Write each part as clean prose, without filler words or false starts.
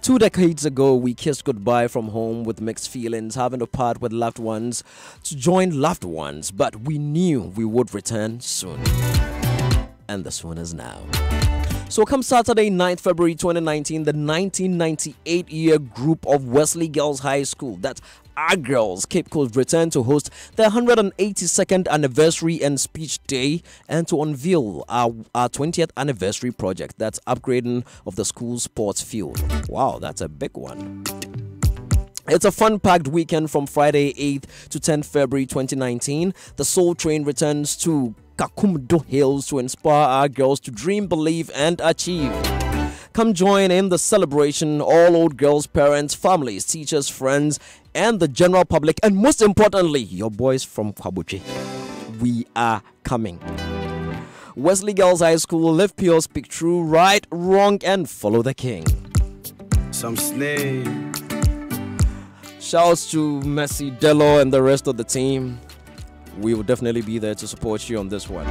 2 decades ago, we kissed goodbye from home with mixed feelings, having to part with loved ones to join loved ones, but we knew we would return soon. And the soon is now. So come Saturday, 9th February 2019, the 1998 year group of Wesley Girls High School, that's our girls, Cape Coast, return to host their 182nd anniversary and speech day and to unveil our 20th anniversary project, that's upgrading of the school sports field. Wow, that's a big one. It's a fun-packed weekend from Friday 8th to 10th February 2019. The Soul Train returns to Kakumdo Hills to inspire our girls to dream, believe, and achieve. Come join in the celebration. All old girls, parents, families, teachers, friends, and the general public, and most importantly, your boys from Kwabuchi. We are coming. Wesley Girls High School, live pure, speak true, right, wrong, and follow the king. Some slay. Shouts to Messi, Dello, and the rest of the team. We will definitely be there to support you on this one.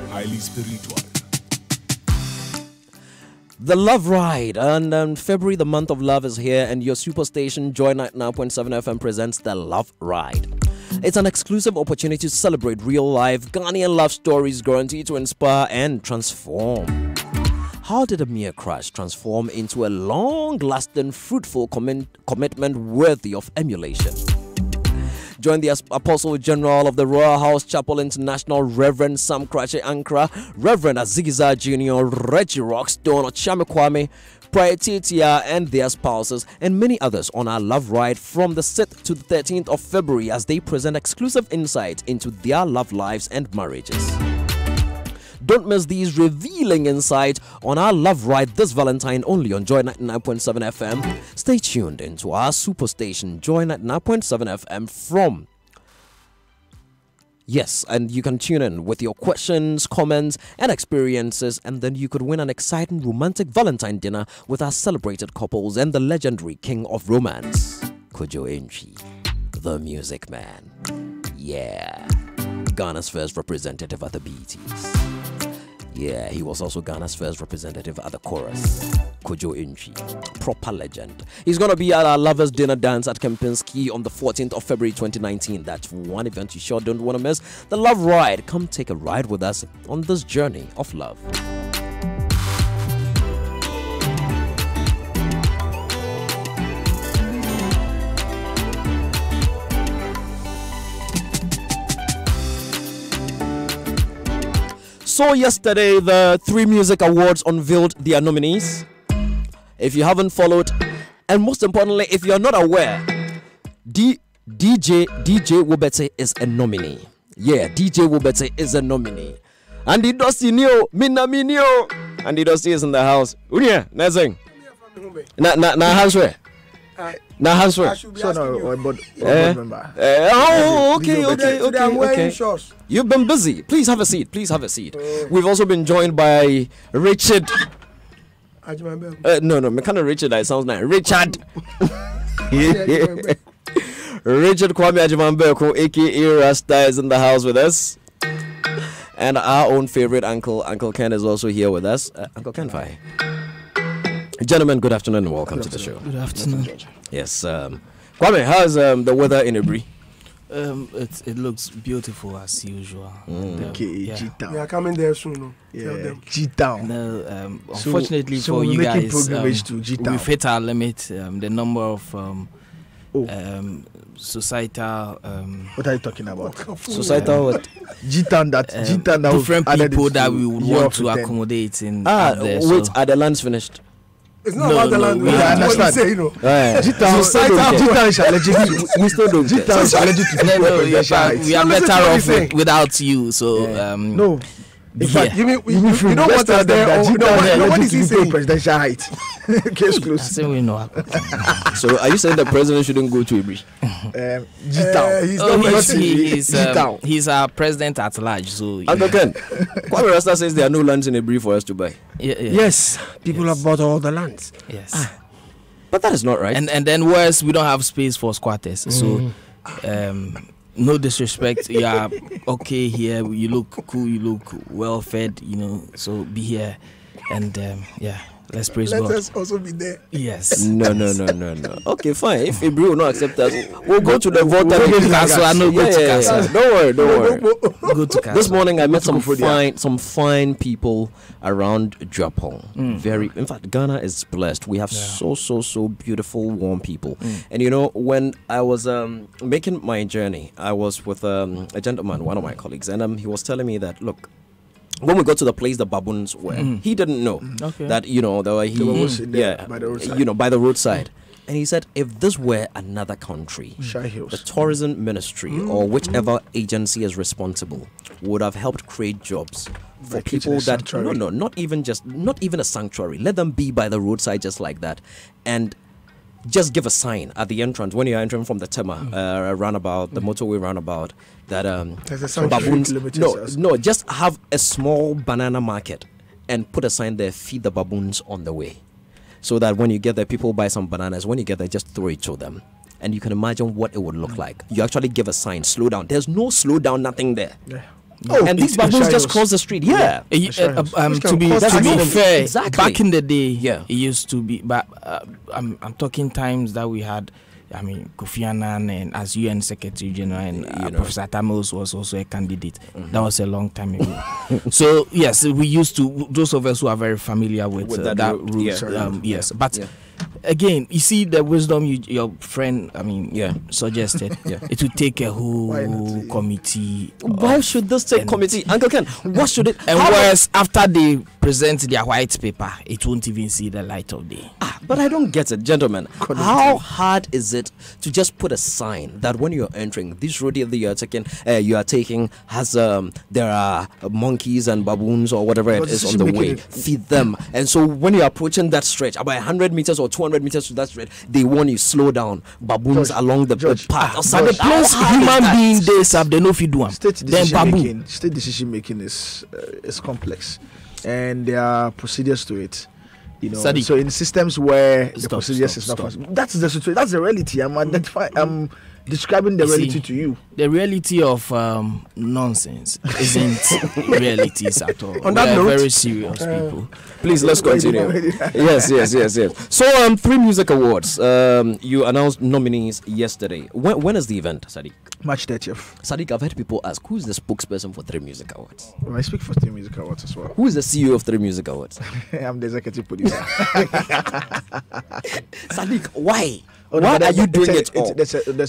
Highly spiritual. The Love Ride, and February, the month of love, is here, and your superstation Joy 99.7 FM presents The Love Ride. It's an exclusive opportunity to celebrate real-life Ghanaian love stories guaranteed to inspire and transform. How did a mere crush transform into a long-lasting, fruitful commitment worthy of emulation? Join the Apostle General of the Royal House Chapel International, Reverend Sam Krache Ankra, Reverend Azigiza Jr., Reggie Rockstone, Ochame Kwame, Prior Titia and their spouses, and many others on our Love Ride from the 6th to the 13th of February as they present exclusive insights into their love lives and marriages. Don't miss these revealing insights on our Love Ride this Valentine only on Joy 99.7 FM. Stay tuned into our superstation Joy 99.7 FM from... Yes, and you can tune in with your questions, comments, and experiences, and then you could win an exciting romantic Valentine dinner with our celebrated couples and the legendary king of romance, Kojo Enchi, the music man. Yeah, Ghana's first representative at the BETs. Yeah, he was also Ghana's first representative at the chorus. Kojo Enchi, proper legend. He's going to be at our Lovers Dinner Dance at Kempinski on the 14th of February 2019. That's one event you sure don't want to miss. The Love Ride. Come take a ride with us on this journey of love. So yesterday, the 3 Music Awards unveiled their nominees. If you haven't followed, and most importantly, if you're not aware, DJ Wobete is a nominee. Yeah, DJ Wobete is a nominee. And the Dusty Neo, Minaminio, and the Dusty is in the house. Unia, nothing. Na house where? Na house where? So no, but okay. You've been busy. Please have a seat. We've also been joined by Richard. No, kind of Richard. That sounds nice. Richard. Richard Kwame Ajimambeko, aka Rasta, is in the house with us, and our own favorite uncle, Uncle Ken, is also here with us. Uncle Ken, fine. Gentlemen, good afternoon and welcome to the show. Good afternoon. Yes, Kwame, how's the weather in Ibri? It looks beautiful as usual. We are coming there soon. G-Town. No, unfortunately for you guys, we've hit our limit. The number of societal. What are you talking about? Societal what? G-Town that different people that we would want to accommodate in. Wait, so. are the lands finished? It's not about the land. We understand. G-Town is allergic to. We still don't. G-Town is allergic to. We are better off without you. So no. In fact, you don't want us there. What is he saying? Presidential height. Case closed. I say we know. So are you saying the president shouldn't go to Ibri? He's our president at large. So Uncle Ken, Kwame Rasta says there are no lands in Ibri for us to buy. Yes, people have bought all the lands. Yes, but that is not right. And then worse, we don't have space for squatters. So no disrespect, you are okay here, you look cool, you look well fed, so be here. And Let's praise Let God. us also be there. Yes. No. Okay, fine. If Ibri will not accept us, we'll go to the vote. Go to Castle. I know. Go to Castle. Don't worry. Go to Castle. This morning I met some fine people around Japan. In fact, Ghana is blessed. We have so beautiful, warm people. And you know, when I was making my journey, I was with a gentleman, one of my colleagues, and he was telling me that, look, when we got to the place the baboons were, he didn't know that, you know, by the roadside. By the roadside. And he said, if this were another country, the tourism ministry or whichever agency is responsible would have helped create jobs for people that not even a sanctuary. Let them be by the roadside just like that, and just give a sign at the entrance when you're entering from the Tema roundabout, the motorway roundabout, that baboons. No, just have a small banana market and put a sign there, feed the baboons on the way. So that when you get there, people buy some bananas. When you get there, just throw it to them. And you can imagine what it would look like. You actually give a sign, slow down. There's no slow down, nothing there. And these baboons just cross the street. To be fair, back in the day, it used to be. But I'm talking times that we had. I mean, Kofi Annan and as UN Secretary General, and Professor Tamils was also a candidate. That was a long time ago. So yes, we used to. Those of us who are very familiar with that route. Yes, but. Again, you see the wisdom your friend, suggested. It would take a whole committee. Why should this take committee? Uncle Ken, what should it? And whereas after they present their white paper, it won't even see the light of day. But I don't get it, gentlemen. How hard is it to just put a sign that when you're entering this road that you are taking has there are monkeys and baboons or whatever it is on the way. Feed them. And so when you're approaching that stretch, about 100 meters or 200 meters to that stretch, they warn you, slow down. Baboons along the path. But the place human being days have they no feed one. State decision making is complex, and there are procedures to it. You know, so in systems where the procedures is not possible, that's the situation. That's the reality. I'm describing the reality to you. The reality of nonsense isn't realities at all. On that note, very serious people. Please, let's continue. Yes. So, 3 music awards. You announced nominees yesterday. When is the event, Sadiq? March 30th. Sadiq, I've heard people ask, who's the spokesperson for 3 music awards? Well, I speak for 3 music awards as well. Who is the CEO of 3 music awards? I'm the executive producer. Sadiq, why? Why are you doing it all?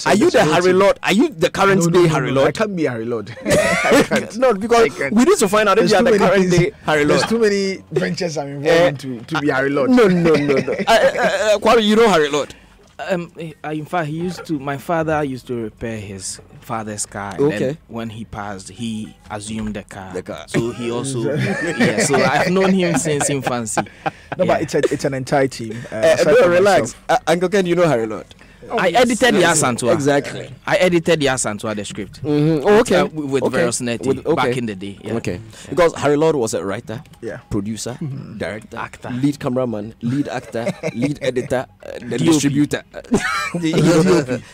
Are you the Harry Lord? Are you the current day Harry Lord? I can't be Harry Lord. No, because we need to find out if you are the current day Harry Lord. There's too many ventures I'm involved in to be Harry Lord. No. Kwame, you know Harry Lord? In fact, my father used to repair his father's car. And then when he passed, he assumed the car. So he also, so I've known him since infancy. No, but it's an entire team. Relax. Uncle Ken, you know Harry Lord? I edited the Asantua. Exactly. I edited the Asantua, the script. With various back in the day. Yeah. Okay. Because Harry Lord was a writer, producer, director, actor, lead cameraman, lead actor, lead editor, the distributor.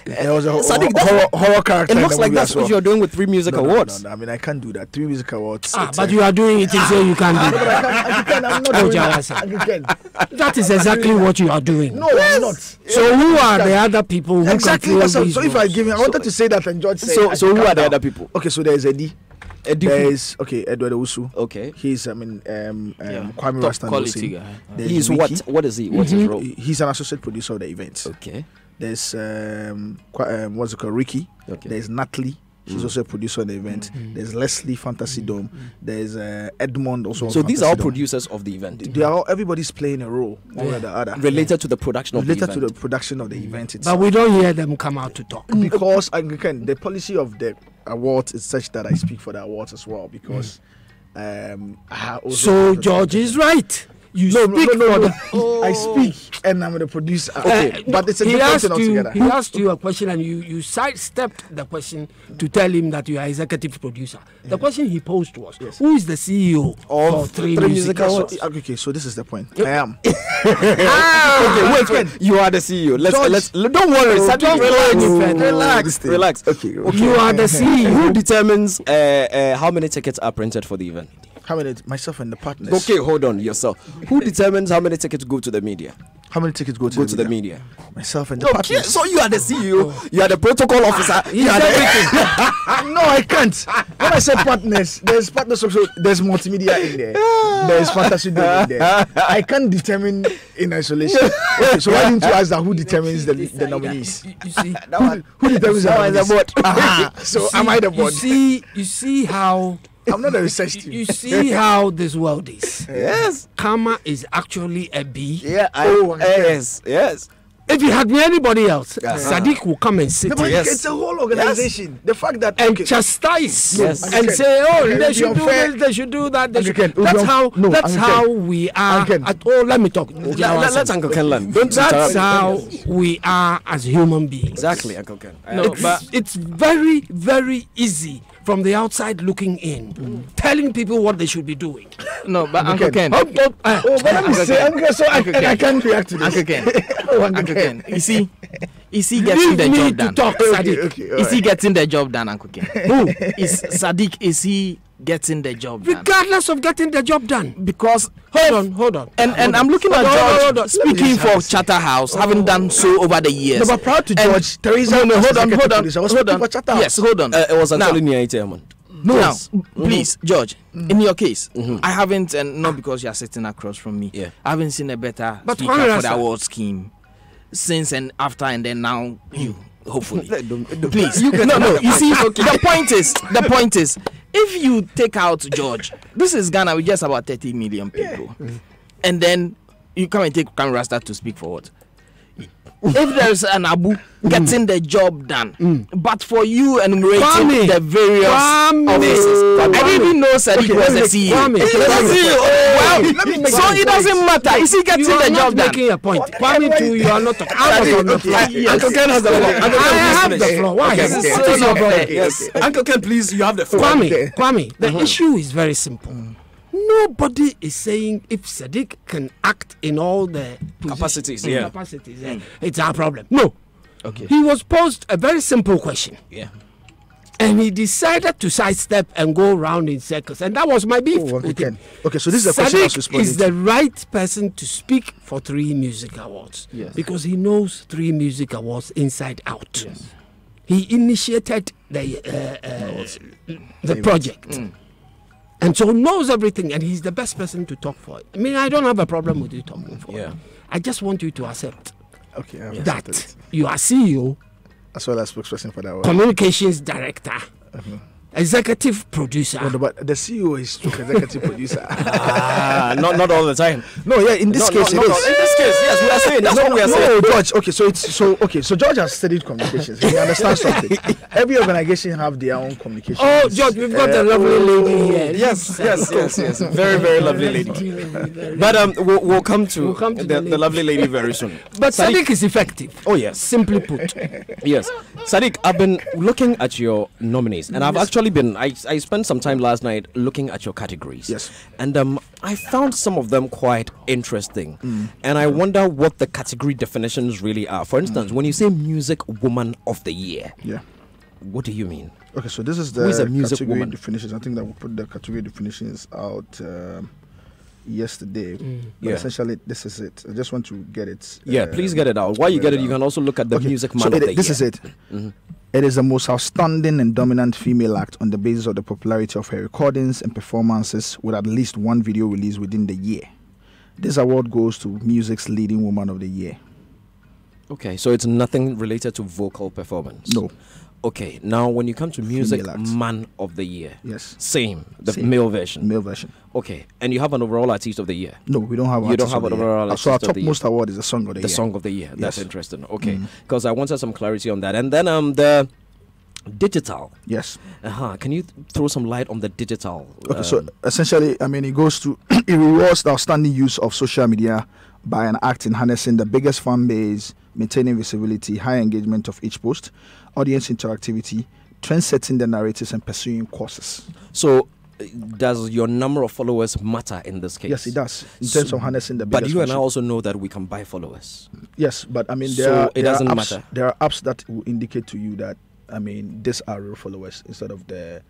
There was a horror character. It looks like that's what you're doing with 3 music awards. No, I mean, I can't do that. 3 music awards. But you are doing it so you can do it. I'm not doing that. That is exactly what you are doing. No, I'm not. So who are the other people who exactly? So if I wanted to say that, and George said. So who are the other people? Okay, so there's Eddie. There's Edward Owusu. Okay. He's Kwame Rastan. He's what? What is he? What's his role? He's an associate producer of the events. Okay. There's what's it called? Ricky. Okay. There's Natalie. She's also a producer of the event. There's Leslie, Fantasy Dome. There's Edmond also. So these are all producers of the event. They are everybody's playing a role, one or the other, related to the production of the event. Related to the production of the event itself. But we don't hear them come out to talk because the policy of the awards is such that I speak for the awards as well. Because so George is right. You speak for the I speak and I'm the producer. Okay, but it's a different thing altogether. He asked you a question and you sidestepped the question to tell him that you are executive producer. The question he posed was, who is the CEO of 3 music awards? Okay, so this is the point. I am. Okay, wait. You are the CEO. Let's don't worry. Relax. Okay. You are the CEO. Who determines how many tickets are printed for the event? How many? Myself and the partners. Okay, hold on. Yourself. Who determines how many tickets go to the media? How many tickets go to the media? Myself and the partners. So you are the CEO. You are the protocol officer. You are No, I can't. When I say partners, there's partners also. There's multimedia in there. There's fantasy in there. I can't determine in isolation. Okay, so why didn't you ask that? Who determines the nominees? You see, who determines the board? So am I the board? You see how. I'm not a research team. You see how this world is. Yes. Karma is actually a B. Yeah. Yes. If it had been anybody else, Sadiq will come and sit. No, but it's a whole organization. The fact that and chastise and say, "Oh, they should do this, they should do that." That's how we are. Let me talk. Let's Uncle Ken learn. That's how we are as human beings. Exactly, Uncle Ken. It's very, very easy from the outside looking in, telling people what they should be doing. No, but Uncle Ken. But let me say, Uncle, so I can't react to this. Uncle Ken. Uncle Ken. Is he getting the job done? Talk, Sadiq. Okay, is he getting the job done, Uncle Ken? Who is Sadiq? Is he getting the job done? Regardless of getting the job done, because hold on. And I'm looking at George speaking for Chatterhouse, having done so over the years. No, but proud to George, Teresa. Hold on. Yes, hold on. It was actually near Chairman. No. Now, please, George, in your case, I haven't, and not because you are sitting across from me, I haven't seen a better speaker for the award scheme since and after, and then now you, hopefully. Please. You see, the point is, if you take out George, this is Ghana with just about 30 million people, and then you come and take Camera Rasta to speak for what? If there's an Abu getting the job done, but for you enumerating the various offices, I didn't even know Sadiq was the CEO. So it doesn't matter. Is he getting the job done? Making a point. Kwame, too, you are not talking. Uncle Ken has the floor. I have the floor. Why? Uncle Ken, please, you have the floor. Kwame, the issue is very simple. Nobody is saying if Sadiq can act in all the capacities, it's our problem. No. Okay. He was posed a very simple question. Yeah. And he decided to sidestep and go round in circles. And that was my beef with him. Okay, so this is the question I was responding is the right person to speak for 3 music awards. Yes. Because he knows 3 music awards inside out. Yes. He initiated the project. And so knows everything, and he's the best person to talk for it. I mean, I don't have a problem with you talking for it. I just want you to accept that you are CEO, as well as spokesperson for that one, communications director, executive producer. No, but the CEO is executive producer. Not all the time. No, in this case it is. In this case, yes, we are saying that's what we are saying. No, George. Okay, so George has studied communications. He understands something. Every organization have their own communication. Oh, George, we've got a lovely lady here. Yes. Very, very lovely lady. But we'll come to the lovely lady very soon. But Sadiq is effective. Oh yes, simply put. Yes, Sadiq, I've been looking at your nominees, and I've actually been. I spent some time last night looking at your categories. Yes, and I found some of them quite interesting, and I wonder what the category definitions really are. For instance, when you say Music Woman of the Year, what do you mean? Okay, so this is the music category woman definitions. I think that we put the category definitions out yesterday. But essentially, this is it. I just want to get it. Please get it out. While you get it, you can also look at the Music Man of the Year. This is it. It is the most outstanding and dominant female act on the basis of the popularity of her recordings and performances, with at least one video released within the year. This award goes to music's leading woman of the year. Okay, so it's nothing related to vocal performance? No. Okay, now when you come to Music Man of the Year, same. Male version. Male version. Okay, and you have an overall Artist of the Year. No, we don't have. You don't have an overall Artist of the Year. So our topmost award is the Song of the Year. The Song of the Year. That's interesting. Okay, because I wanted some clarity on that, and then the digital. Yes. Can you throw some light on the digital? Okay, so essentially, I mean, it goes to it rewards the outstanding use of social media by an act in harnessing the biggest fan base, maintaining visibility, high engagement of each post, audience interactivity, trend setting the narratives, and pursuing courses. So, does your number of followers matter in this case? Yes, it does. In terms of harnessing the biggest. But you and I also know that we can buy followers. Yes, but I mean, it doesn't matter. There are apps that will indicate to you that, I mean, these are real followers instead of the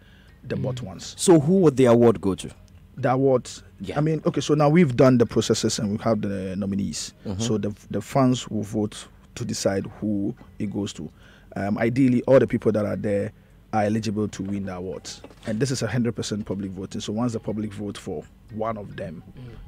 bot ones. So who would the award go to? the awards. Yeah. I mean, okay, so now we've done the processes and we have the nominees. So the fans will vote to decide who it goes to. Ideally, all the people that are there are eligible to win the awards. And this is 100% public voting. So once the public vote for one of them,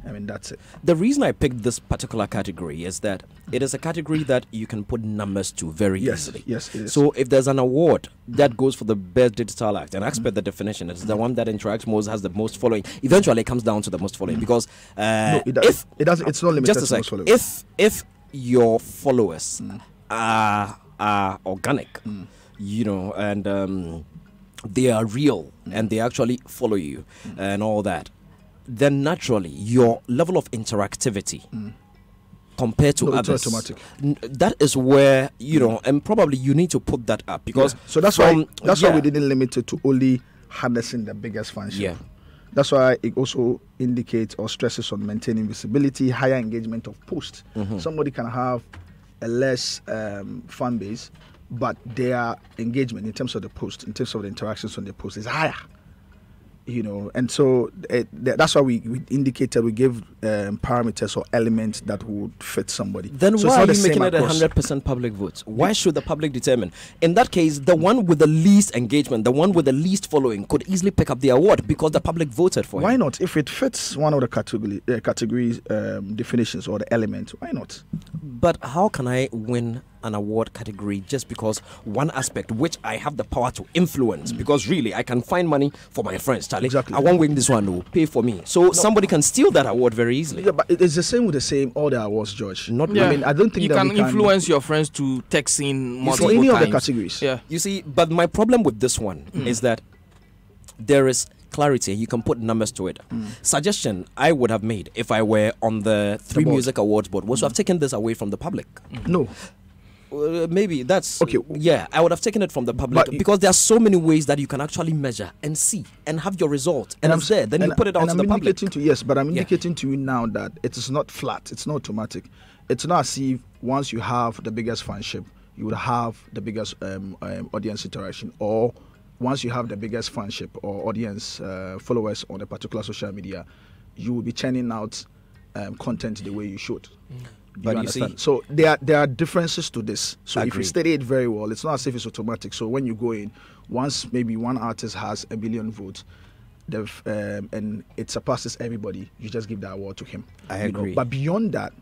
I mean, that's it. The reason I picked this particular category is that it is a category that you can put numbers to very easily. Yes, it is. So if there's an award that goes for the best digital act, and as per the definition, it's the one that interacts most, has the most following. Eventually, it comes down to the most following because no, it doesn't. It's not limited to most following. If your followers are organic, you know, and they are real and they actually follow you and all that, then naturally your level of interactivity compared to others, that is where, you know, and probably you need to put that up because so that's why we didn't limit it to only harnessing the biggest fanship. Yeah. That's why it also indicates or stresses on maintaining visibility, higher engagement of posts. Somebody can have a less fan base, but their engagement in terms of the post, in terms of the interactions on the post is higher, you know. And so that's why we indicated, we give parameters or elements that would fit somebody. Then so why are you making it 100% public votes? Why should the public determine? In that case, the one with the least engagement, the one with the least following could easily pick up the award because the public voted for him. Why not? If it fits one of the categories definitions or the element, why not? But how can I win an award category just because one aspect which I have the power to influence? Because really I can find money for my friends, Charlie. Exactly. I won't win this one, no, pay for me. So somebody can steal that award very easily. Yeah, but it's the same with all the awards, George. Not I mean, I don't think you that can we can influence your friends to text in multiple any times. of the categories. Yeah. You see, but my problem with this one is that there is clarity. You can put numbers to it. Suggestion I would have made if I were on the Three Music Awards board was to have taken this away from the public. No. Maybe that's okay. Yeah, I would have taken it from the public because there are so many ways that you can actually measure and see and have your result. And it's there. Then you put it out to the public. But I'm indicating to you now that it is not flat. It's not automatic. It's not as if once you have the biggest fanship, you would have the biggest audience interaction, or once you have the biggest fanship or audience followers on a particular social media, you will be churning out content the way you should. But you see, so there are differences to this. So if you study it very well, it's not as if it's automatic. So when you go in, once maybe one artist has 1 billion votes, and it surpasses everybody, you just give the award to him. I agree. But beyond that,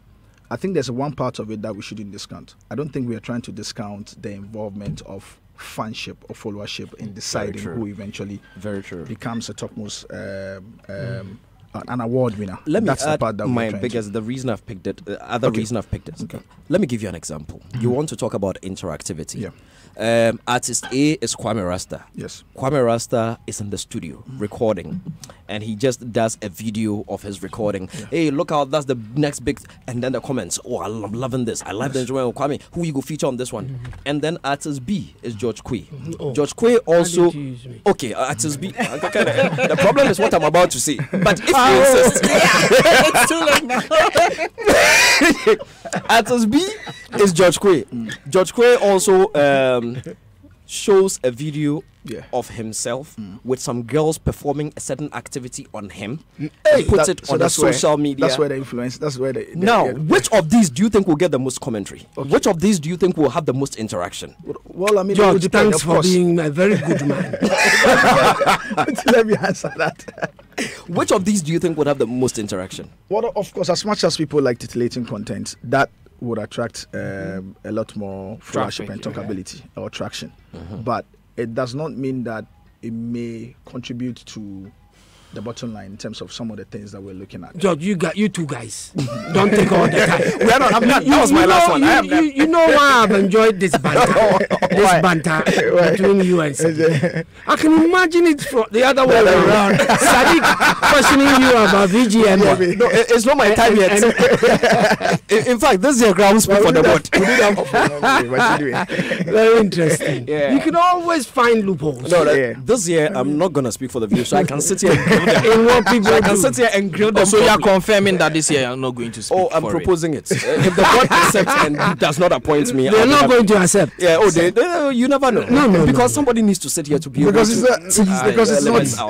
I think there's one part of it that we shouldn't discount. I don't think we are trying to discount the involvement of fanship or followership in deciding who eventually becomes a topmost an award winner. Let me add the reason I've picked it, reason I've picked it. Okay. Let me give you an example. You want to talk about interactivity. Yeah. Artist A is Kwame Rasta. Yes. Kwame Rasta is in the studio recording, and he just does a video of his recording. Yeah. Hey, look out, that's the next big. And then the comments, oh, I'm loving this. I love the enjoyment of Kwame. Who you go feature on this one? And then artist B is George Kwe. George Kwe also. Okay, artist B. The problem is what I'm about to say. But if you insist, it's too late now. artist B is George Kwe. George Kwe also shows a video of himself with some girls performing a certain activity on him. Hey, puts it on the social media. That's where the influence. That's where the now. Which of these do you think will get the most commentary? Okay. Which of these do you think will have the most interaction? Well, I mean, George, thanks for being a very good man. Let me answer that. Which of these do you think would have the most interaction? Well, of course, as much as people like titillating content, that would attract a lot more followership and talkability or traction. But it does not mean that it may contribute to the bottom line in terms of some of the things that we're looking at. George, you two guys, don't take all the time. That was my last one. You know why I've enjoyed this banter, between you and Sadiq. I can imagine it from the other way around. Sadiq questioning you about VGM. No, it's not my time yet. In fact, this is your ground speak for the board. Very interesting. You can always find loopholes. No, this year I'm not gonna speak for the view, so I can sit here and grill them. In what people I can sit here and grill them. So you are confirming that this year I'm not going to speak. Oh, I'm proposing it. If the board accepts and he does not appoint me, they're not going to accept. Yeah. Oh, you never know. No. Because somebody needs to sit here to be because able to.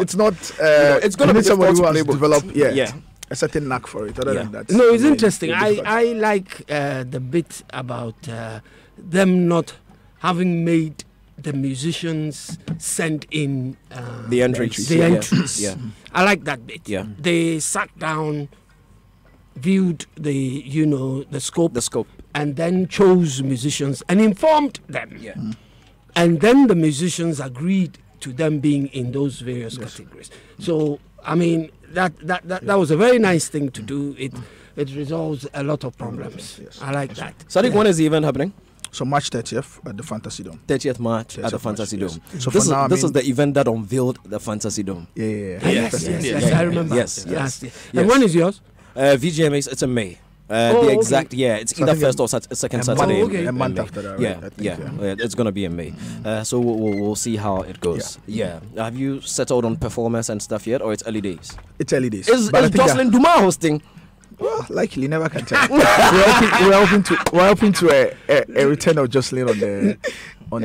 It's not. It's going to be somebody who has playbook. developed. A certain knack for it. Other than that, no, it's interesting. I like the bit about them not having made the musicians send in the entries. Yeah. I like that bit. Yeah. They sat down, viewed the scope, and then chose musicians and informed them. Yeah. And then the musicians agreed to them being in those various categories. So I mean that was a very nice thing to do. It resolves a lot of problems. I like that. Sadiq, when is the event happening? So March 30th at the Fantasy Dome. 30th March at the Fantasy Dome. So this is the event that unveiled the Fantasy Dome. Yes, I remember. Yes. And when is yours? VGMA, it's in May. It's either first or second Saturday. A month after that. Right? It's gonna be in May. So we'll see how it goes. Yeah. Have you settled on performance and stuff yet, or it's early days? It's early days. Is Jocelyn Duma hosting? Well, likely, never can tell. we're hoping to a return of Jocelyn on the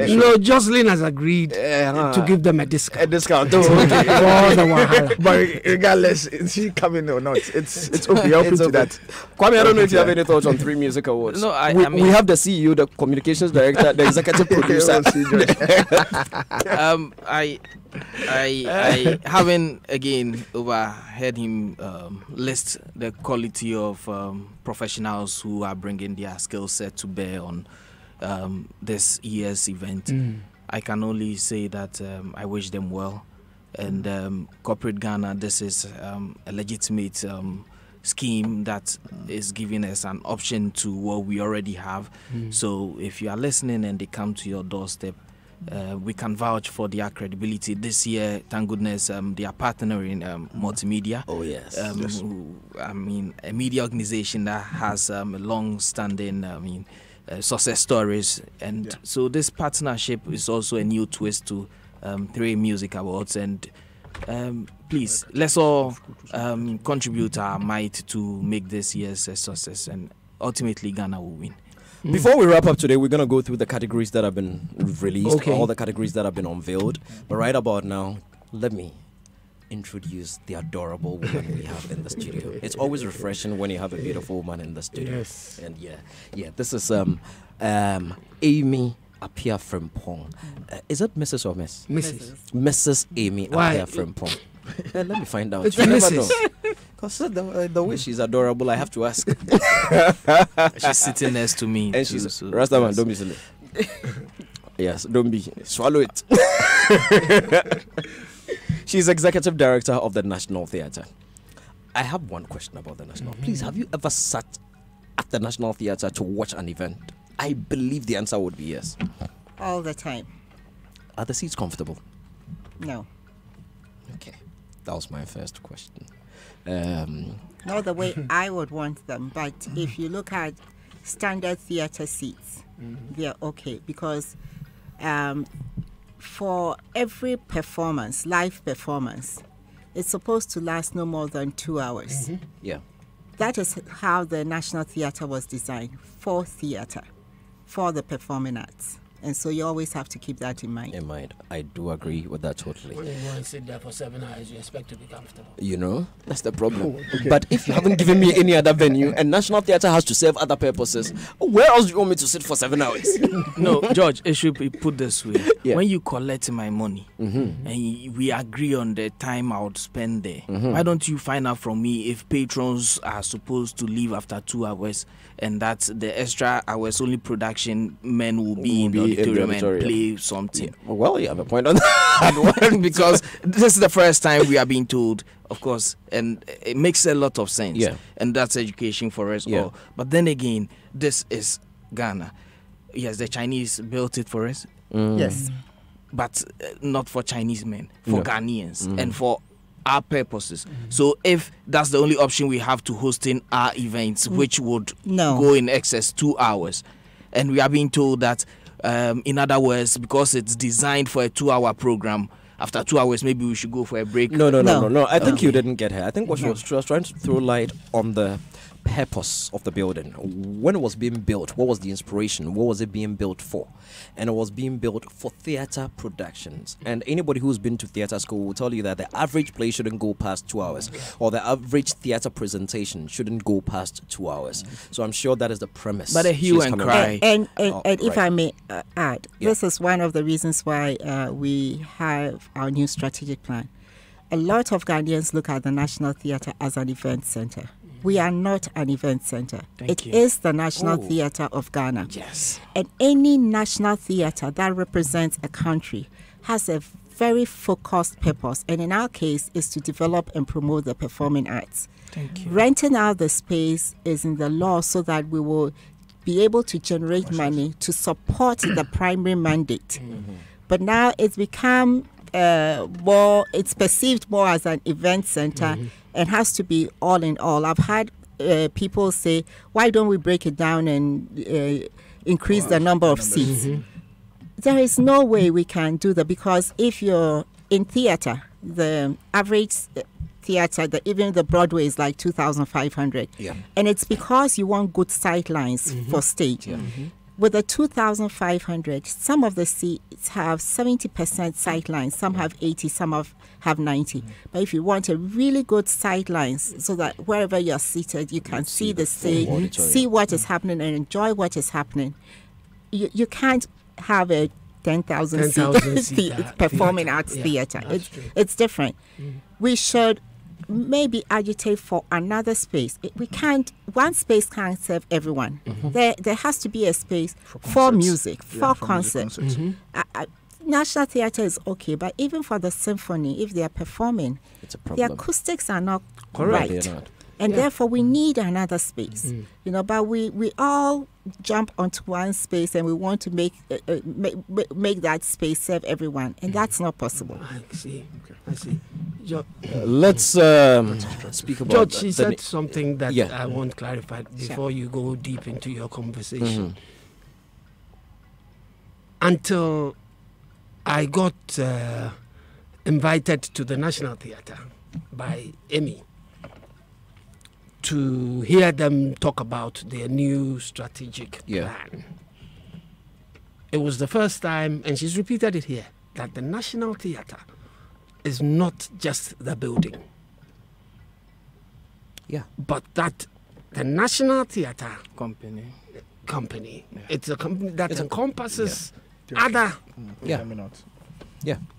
show. No, Jocelyn has agreed to give them a discount. A discount. But regardless, is she coming or not? It's okay. You're open to that. Kwame, I don't know if you have any thoughts on 3 Music Awards. No, I mean, we have the CEO, the communications director, the executive producer. I haven't again overheard him list the quality of professionals who are bringing their skill set to bear on this year's event. I can only say that I wish them well. And Corporate Ghana, this is a legitimate scheme that is giving us an option to what we already have. So if you are listening and they come to your doorstep, we can vouch for their credibility. This year, thank goodness, they are partnering multimedia. Oh yes. I mean, a media organization that has a long-standing, success stories, and so this partnership is also a new twist to 3 Music Awards. And please, let's all contribute our might to make this year's a success, and ultimately Ghana will win. Before we wrap up today, we're going to go through the categories that have been released, all the categories that have been unveiled. But right about now, let me introduce the adorable woman we have in the studio. It's always refreshing when you have a beautiful woman in the studio. Yes. And this is Amy Apia Frimpong. Is it Mrs. or Miss? Mrs. Amy Apia Frimpong. Let me find out. It's Mrs. Because the way she's adorable, I have to ask. She's sitting next to me. And she's Rastaman, don't be silly. Yes, don't be. Swallow it. She's executive director of the National Theatre. I have one question about the National. Please, have you ever sat at the National Theatre to watch an event? I believe the answer would be yes. All the time. Are the seats comfortable? No. Okay, that was my first question. Not the way I would want them, but if you look at standard theatre seats, they're okay, because for every performance, live performance, it's supposed to last no more than 2 hours. Yeah. That is how the National Theatre was designed, for theatre, for the performing arts. And so you always have to keep that in mind. I do agree with that totally. When you want to sit there for 7 hours, you expect to be comfortable. You know, that's the problem. But if you haven't given me any other venue and National Theatre has to serve other purposes, where else do you want me to sit for 7 hours? No, George, it should be put this way. When you collect my money and we agree on the time I would spend there, why don't you find out from me if patrons are supposed to leave after 2 hours, and that the extra hours only production men will be in the auditorium and play something? Well, you have a point on that. Because this is the first time we are being told, of course, and it makes a lot of sense. And that's education for us all. But then again, this is Ghana. Yes, the Chinese built it for us. Yes. But not for Chinese men, for Ghanaians and for our purposes. So if that's the only option we have to hosting our events, which would go in excess 2 hours, and we are being told that, in other words, because it's designed for a 2-hour program, after 2 hours maybe we should go for a break. No. I think you didn't get her. I think what she was trying to throw light on the purpose of the building. When it was being built, what was the inspiration? What was it being built for? And it was being built for theater productions. And anybody who's been to theater school will tell you that the average play shouldn't go past 2 hours, or the average theater presentation shouldn't go past 2 hours. So I'm sure that is the premise. But a hue and cry. And if I may add, this is one of the reasons why we have our new strategic plan. A lot of Ghanaians look at the National Theatre as an event center. We are not an event center. It is the National Theatre of Ghana. Yes. And any national theatre that represents a country has a very focused purpose. And in our case, is to develop and promote the performing arts. Thank you. Renting out the space is in the law so that we will be able to generate money to support the primary mandate. But now it's become it's perceived more as an event center and has to be all in all. I've had people say, why don't we break it down and increase the number of seats? There is no way we can do that, because if you're in theater, the average theater, even the Broadway is like 2,500. And it's because you want good sight lines for stage. With the 2,500, some of the seats have 70% sight lines, some have 80, some have 90. But if you want a really good sight lines, so that wherever you're seated, you can see the stage, see what is happening and enjoy what is happening. You can't have a 10,000 seat performing arts theater. It's different. We should maybe agitate for another space. One space can't serve everyone. There has to be a space for music, for concerts. National Theatre is okay, but even for the symphony, if they are performing, the acoustics are not right. And therefore, we need another space. But we all jump onto one space and we want to make that space serve everyone, and that's not possible. I see. Let's speak about George, she said something that I want clarified before you go deep into your conversation. Until I got invited to the National Theatre by Emmy to hear them talk about their new strategic plan. It was the first time, and she's repeated it here, that the National Theatre is not just the building. But that the National Theatre company, it's a company that encompasses other.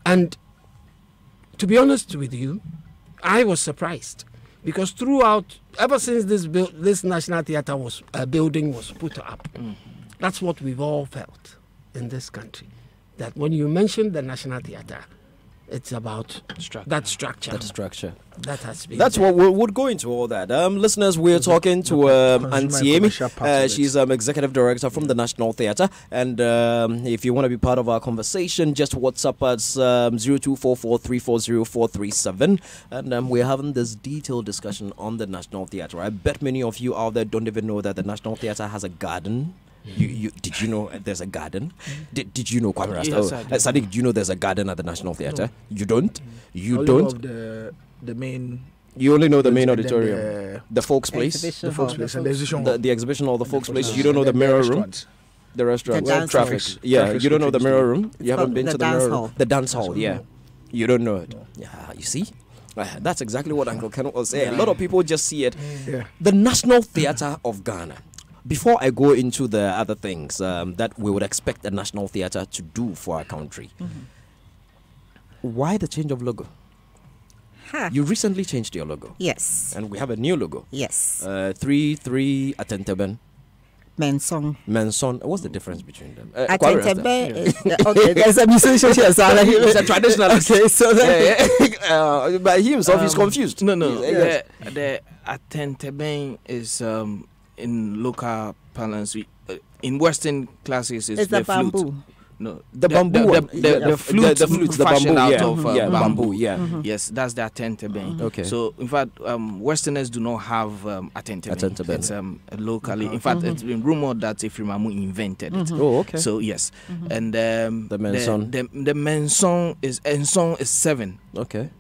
And to be honest with you, I was surprised, because throughout, ever since this National Theatre building was put up, that's what we've all felt in this country. That when you mention the National Theatre, it's about that structure. That has been. That's what we'll go into all that. Listeners, we're talking to Auntie Amy. She's executive director from the National Theatre. And if you want to be part of our conversation, just WhatsApp us 0244340437. And we're having this detailed discussion on the National Theatre. I bet many of you out there don't even know that the National Theatre has a garden. Did you know there's a garden? Did you know, Kwame Rasta? Sadiq, did you know there's a garden at the National Theatre? No. You don't? You don't? The main. You only know the main auditorium, the Folks Place, the Folks Place, and the exhibition hall. The exhibition hall, the Folks Place. You don't know the Mirror Room, the restaurant, traffic. Yeah, you don't know the Mirror Room. You haven't been to the Mirror Room, the dance hall. Yeah, you don't know it. Yeah, you see. That's exactly what Uncle Ken was saying. A lot of people just see it. The National Theatre of Ghana. Before I go into the other things that we would expect a National Theatre to do for our country, why the change of logo? You recently changed your logo. Yes. And we have a new logo. Yes. 3 Atenteben. Menson. What's the difference between them? Atenteben. Okay, there's a musician here. He's a traditionalist. Okay, so but he himself is confused. No. The Atenteben is in local parlance, in Western classes, it's the bamboo. flute. No, the bamboo, the flute, the fashioned bamboo, out of bamboo. Yeah. Yes, that's the atenteben. Okay. So in fact, Westerners do not have atenteben. It's locally. In fact, it's been rumored that Ifrimamu invented it. Oh, okay. So yes, and the menson. The menson is 7. Okay.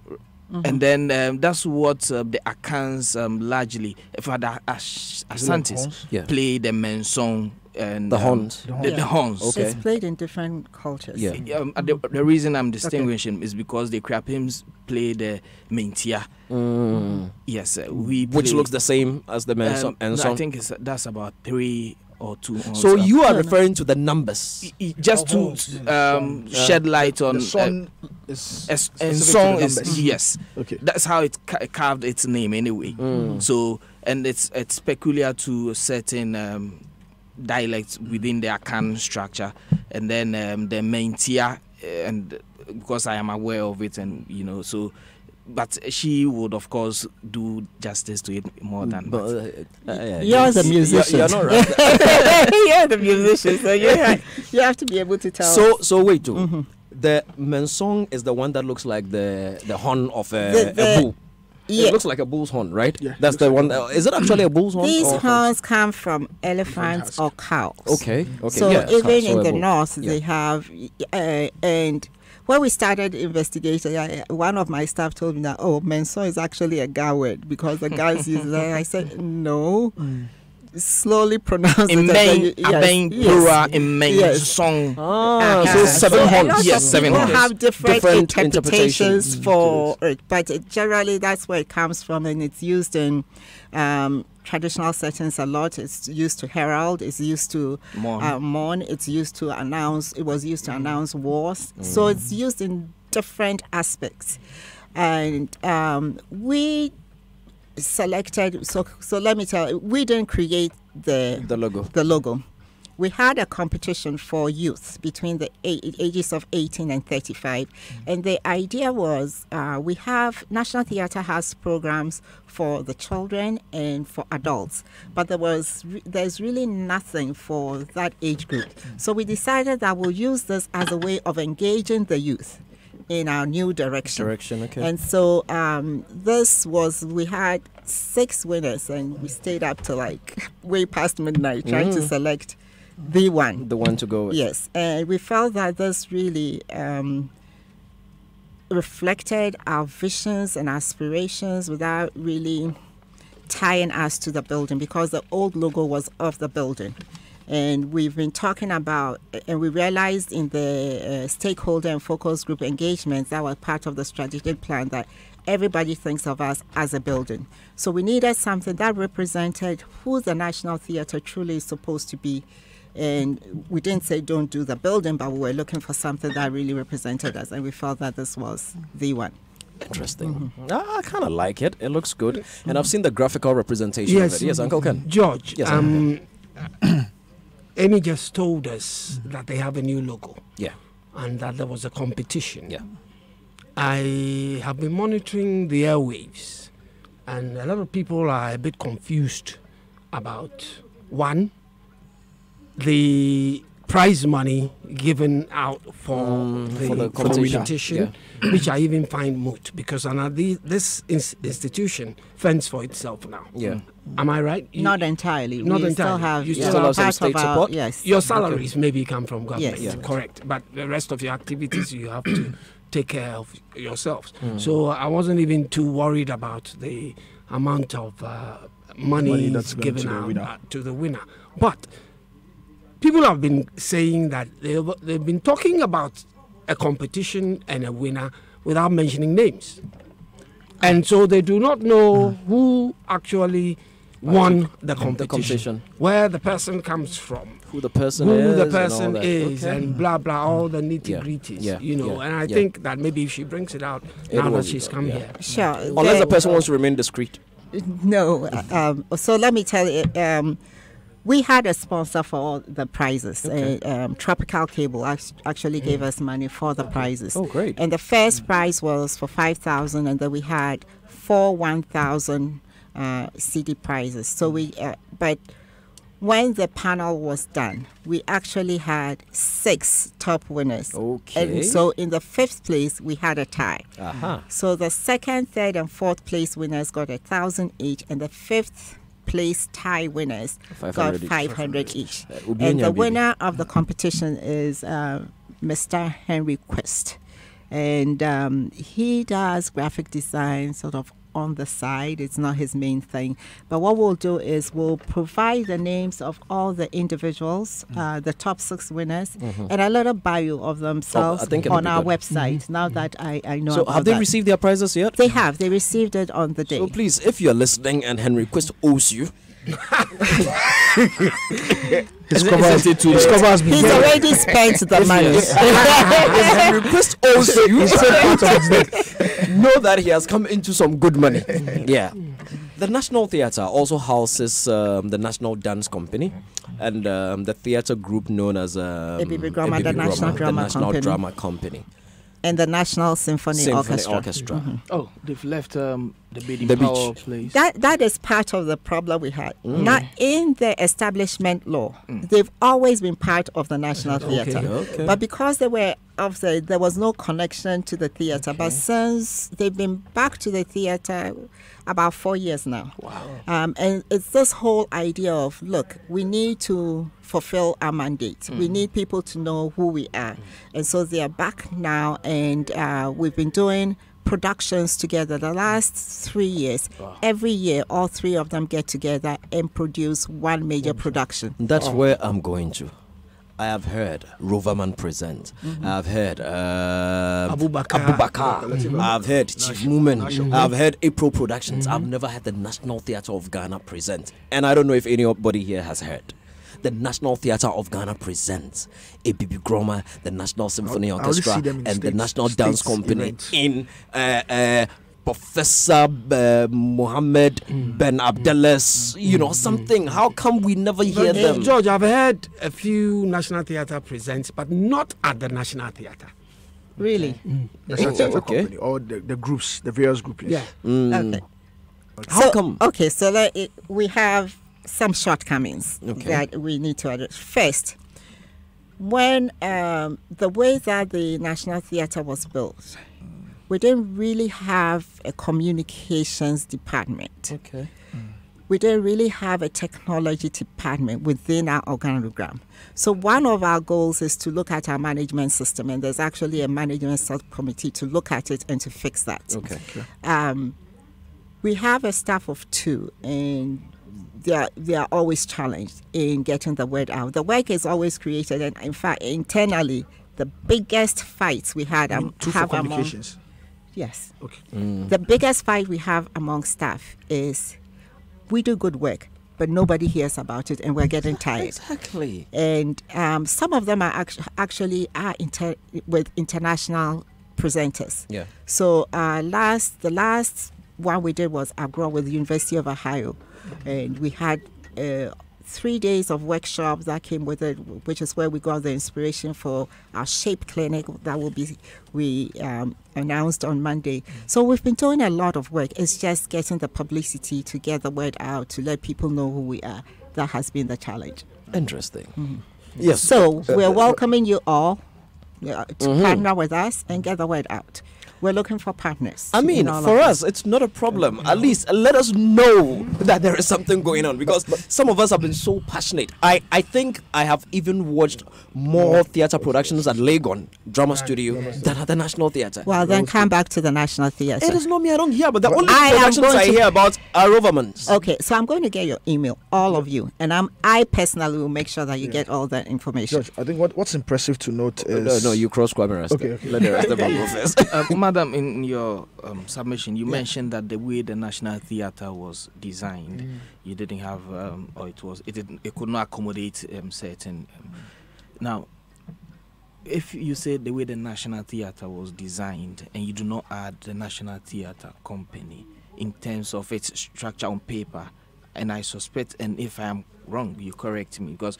And then that's what the Akans largely, for the Asantis, play the menson and the horns. The horns. Okay. It's played in different cultures. Yeah. The reason I'm distinguishing is because the Krapims play the mentia. Yes, which looks the same as the menson. No, I think that's about 3 or 2. So you are referring to the numbers, just to shed light on. The song is song is yes. Okay. That's how it carved its name anyway. So and it's peculiar to certain dialects within the Akan structure, and then the mentia, and because I am aware of it, and so. But she would, of course, do justice to it more than you're the musician. You're not right. You're the musician, so you have to be able to tell. So wait, too. The mensong is the one that looks like the horn of a bull. Yeah. It looks like a bull's horn, right? Yeah. That's the one. Is it actually a bull's horn? These horns come from elephants or cows. Okay. So even in the north, they have, and when we started investigating, one of my staff told me that, mensong is actually a Ga word because the guys use that. I said, no. Slowly pronounce it. Song. So 7 horns. Yes, 7 horns. People have different interpretations for it, but generally that's where it comes from, and it's used in traditional settings a lot. It's used to herald. It's used to mourn. It's used to announce. It was used to announce wars. So it's used in different aspects, and we selected. So let me tell you, we didn't create the logo. We had a competition for youth between the ages of 18 and 35, and the idea was National Theatre has programs for the children and for adults, but there's really nothing for that age group. So we decided that we'll use this as a way of engaging the youth in our new direction. Okay. And so we had 6 winners, and we stayed up to way past midnight trying to select the one to go with. Yes, and we felt that this really reflected our visions and aspirations without really tying us to the building, because the old logo was of the building. And we've been talking about, and we realized in the stakeholder and focus group engagements that were part of the strategic plan that everybody thinks of us as a building. So we needed something that represented who the National Theatre truly is supposed to be. And we didn't say don't do the building, but we were looking for something that really represented us. And we felt that this was the one. Interesting. I kind of like it. It looks good. And I've seen the graphical representation of it. Yes, Uncle Ken. George, yes, Amy just told us that they have a new logo. Yeah. And that there was a competition. Yeah. I have been monitoring the airwaves, and a lot of people are a bit confused about, one, the prize money given out for the competition, which I even find moot, because this institution fends for itself now. Yeah. Am I right? Not entirely. Not we entirely. Still have some state support? Yes. Your salaries maybe come from government, yes. Correct. But the rest of your activities you have to take care of yourselves. So I wasn't even too worried about the amount of money that's given out to the winner. But people have been saying that they've been talking about a competition and a winner without mentioning names. And so they do not know who actually won the competition, where the person comes from, who the person is, and blah blah, all the nitty-gritties, and I think that maybe if she brings it out now that she's come here. Sure. Unless the person wants to remain discreet. No. So let me tell you, we had a sponsor for all the prizes. Tropical Cable actually gave us money for the prizes. Oh, great. And the first prize was for 5,000, and then we had 4 1,000 CD prizes. So but when the panel was done, we actually had 6 top winners. Okay. And so in the 5th place, we had a tie. So the 2nd, 3rd, and 4th place winners got 1,000 each, and the 5th place tie winners got 500 each. And the winner of the competition is Mr. Henry Quest. And he does graphic design sort of on the side. It's not his main thing. But what we'll do is we'll provide the names of all the individuals, the top 6 winners, and a little bio of themselves on our website, now that I know so about have they that. received their prizes yet? They have. They received it on the day. So please, if you're listening and Henry Quest owes you, his cover has been He's already spent the money. Henry Quest owes you. Know that he has come into some good money. Yeah. The National Theatre also houses the National Dance Company and the theatre group known as the National Drama Company. And the National Symphony Orchestra. Oh, they've left the Bathing Power place. That is part of the problem we had. Now, in the establishment law, they've always been part of the National Theatre. Okay. But because they were there was no connection to the theatre. But since they've been back to the theatre about 4 years now. Wow. And it's this whole idea of, look, we need to fulfill our mandate. We need people to know who we are. And so they are back now, and we've been doing productions together the last 3 years. Every year, all 3 of them get together and produce one major production. That's where I'm going to. I have heard Roverman present. I've heard Abubakar. I've heard Chief Moomin. I've heard April Productions. I've never had the National Theatre of Ghana present. And I don't know if anybody here has heard. The National Theatre of Ghana presents ABB Groma, the National Symphony Orchestra, and the National Dance Company in Professor Mohammed Ben Abdallah's, something. How come we never hear them? George, I've heard a few National Theatre presents, but not at the National Theatre. Really? National Theatre Company, or the groups, the various groups. Yeah. Okay. How come? Okay, so we have some shortcomings that we need to address. First, when the way that the National Theatre was built, we didn't really have a communications department. Okay. We didn't really have a technology department within our organogram. So one of our goals is to look at our management system, and there's actually a management subcommittee to look at it and to fix that. Okay. We have a staff of 2, and they are always challenged in getting the word out. The work is always created, and in fact, internally, the biggest fights we had have communications. Yes. Okay. The biggest fight we have among staff is we do good work, but nobody hears about it, and we're getting tired. Exactly. And some of them are actually with international presenters. Yeah. So the last one we did was Agro with the University of Ohio, and we had 3 days of workshops that came with it, which is where we got the inspiration for our Shape Clinic that will be announced on Monday. So we've been doing a lot of work. It's just getting the publicity to get the word out, to let people know who we are. That has been the challenge. Interesting. Yes. So we're welcoming you all to partner with us and get the word out. We're looking for partners. I mean, for us, it's not a problem. At least let us know that there is something going on, because some of us have been so passionate. I think I have even watched more theatre productions at Legon Drama Studio than at the National Theatre. Well, then come back to the National Theatre. It is not me, I don't hear, but the only productions I hear about are Rovermans. Okay, so I'm going to get your email, all of you, and I personally will make sure that you get all that information. George, I think what's impressive to note is... No, you cross-scribe and rest. Okay. Let the rest of them go first. Madam, in your submission, you mentioned that the way the National Theatre was designed, you didn't have, it could not accommodate certain. Now, if you say the way the National Theatre was designed, and you do not add the National Theatre Company in terms of its structure on paper, and I suspect, and if I am wrong, you correct me, because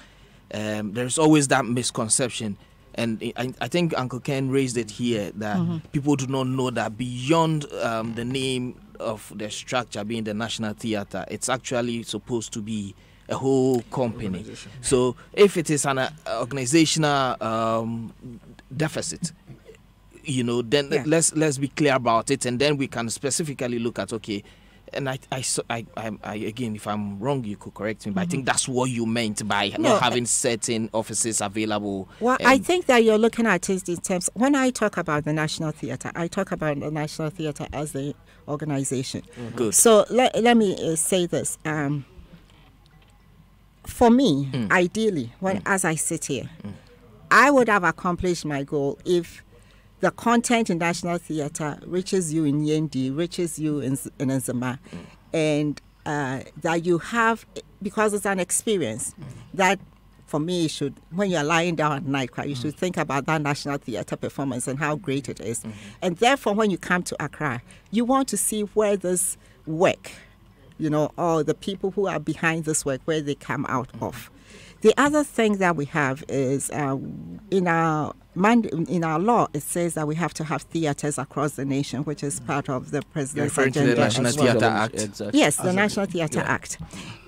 there's always that misconception. And I think Uncle Ken raised it here that people do not know that beyond the name of the structure being the National Theatre, it's actually supposed to be a whole company. So if it is an organizational deficit, then let's be clear about it, and then we can specifically look at, okay. And I again, if I'm wrong, you could correct me. But I think that's what you meant by not having certain offices available. Well, I think that you're looking at it in terms. When I talk about the National Theatre, I talk about the National Theatre as the organization. Good. So let me say this. For me, ideally, as I sit here, I would have accomplished my goal if the content in National Theatre reaches you in Yendi, reaches you in Nzema, and that you have, because it's an experience, that for me, when you're lying down at night, you should think about that National Theatre performance and how great it is. And therefore, when you come to Accra, you want to see where this work, or the people who are behind this work, where they come out of. The other thing that we have is in our law, it says that we have to have theatres across the nation, which is part of the President's agenda. The National Theatre Act. Exactly. Yes, the National Theatre Act.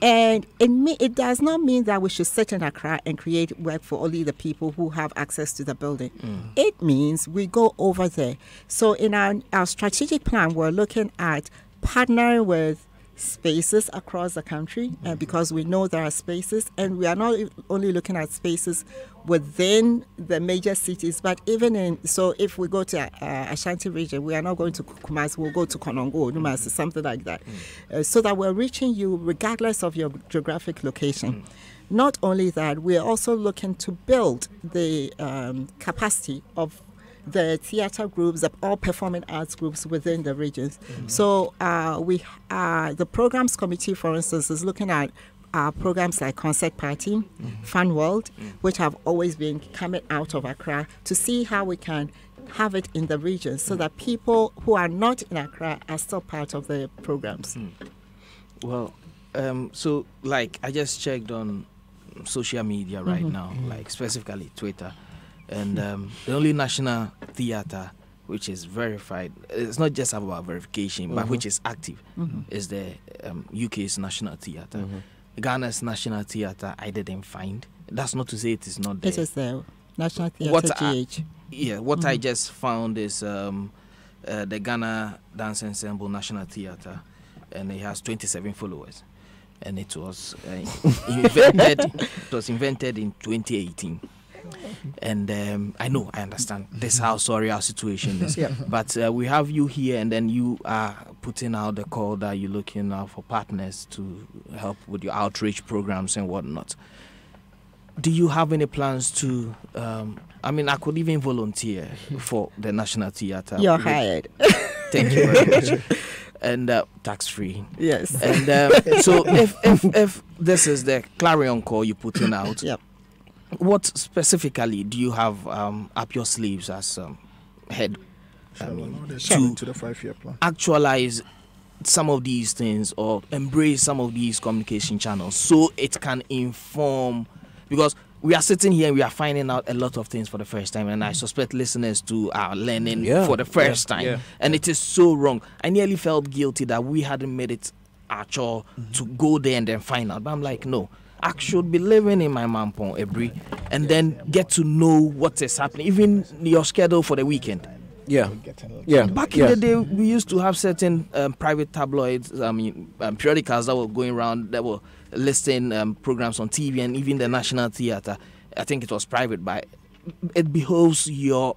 And it does not mean that we should sit in Accra and create work for only the people who have access to the building. It means we go over there. So in our strategic plan, we're looking at partnering with spaces across the country, because we know there are spaces, and we are not only looking at spaces within the major cities, but even so if we go to Ashanti region, we are not going to Kumasi, we'll go to Konongo, Numasi, something like that, so that we're reaching you regardless of your geographic location. Not only that, we're also looking to build the capacity of the theatre groups, all performing arts groups within the regions. So the programs committee, for instance, is looking at programs like Concert Party, Fun World, which have always been coming out of Accra, to see how we can have it in the regions so that people who are not in Accra are still part of the programs. Well, so like I just checked on social media right now, like specifically Twitter. And the only national theatre which is verified, it's not just about verification, but which is active, is the UK's National Theatre. Ghana's National Theatre, I didn't find. That's not to say it is not there. It is the National Theatre GH. What I just found is the Ghana Dance Ensemble National Theatre, and it has 27 followers. And it was invented in 2018. And I understand this is how sorry our situation is. But we have you here, and then you are putting out the call that you're looking out for partners to help with your outreach programs and whatnot. Do you have any plans to, I could even volunteer for the National Theatre. You're hired. Thank you very much. And tax-free. Yes. And so if this is the clarion call you're putting out, what specifically do you have up your sleeves as head to the 5-year plan? Actualize some of these things or embrace some of these communication channels so it can inform, because we are sitting here and we are finding out a lot of things for the first time, and I suspect listeners too are learning for the first time, and it is so wrong. I nearly felt guilty that we hadn't made it our chore to go there and then find out, but I'm like, no, I should be living in my mampong every, and then get to know what is happening, even your schedule for the weekend. Back in the day, we used to have certain private tabloids, periodicals that were going around that were listing programs on TV, and even the National Theatre. I think it was private, but it behoves your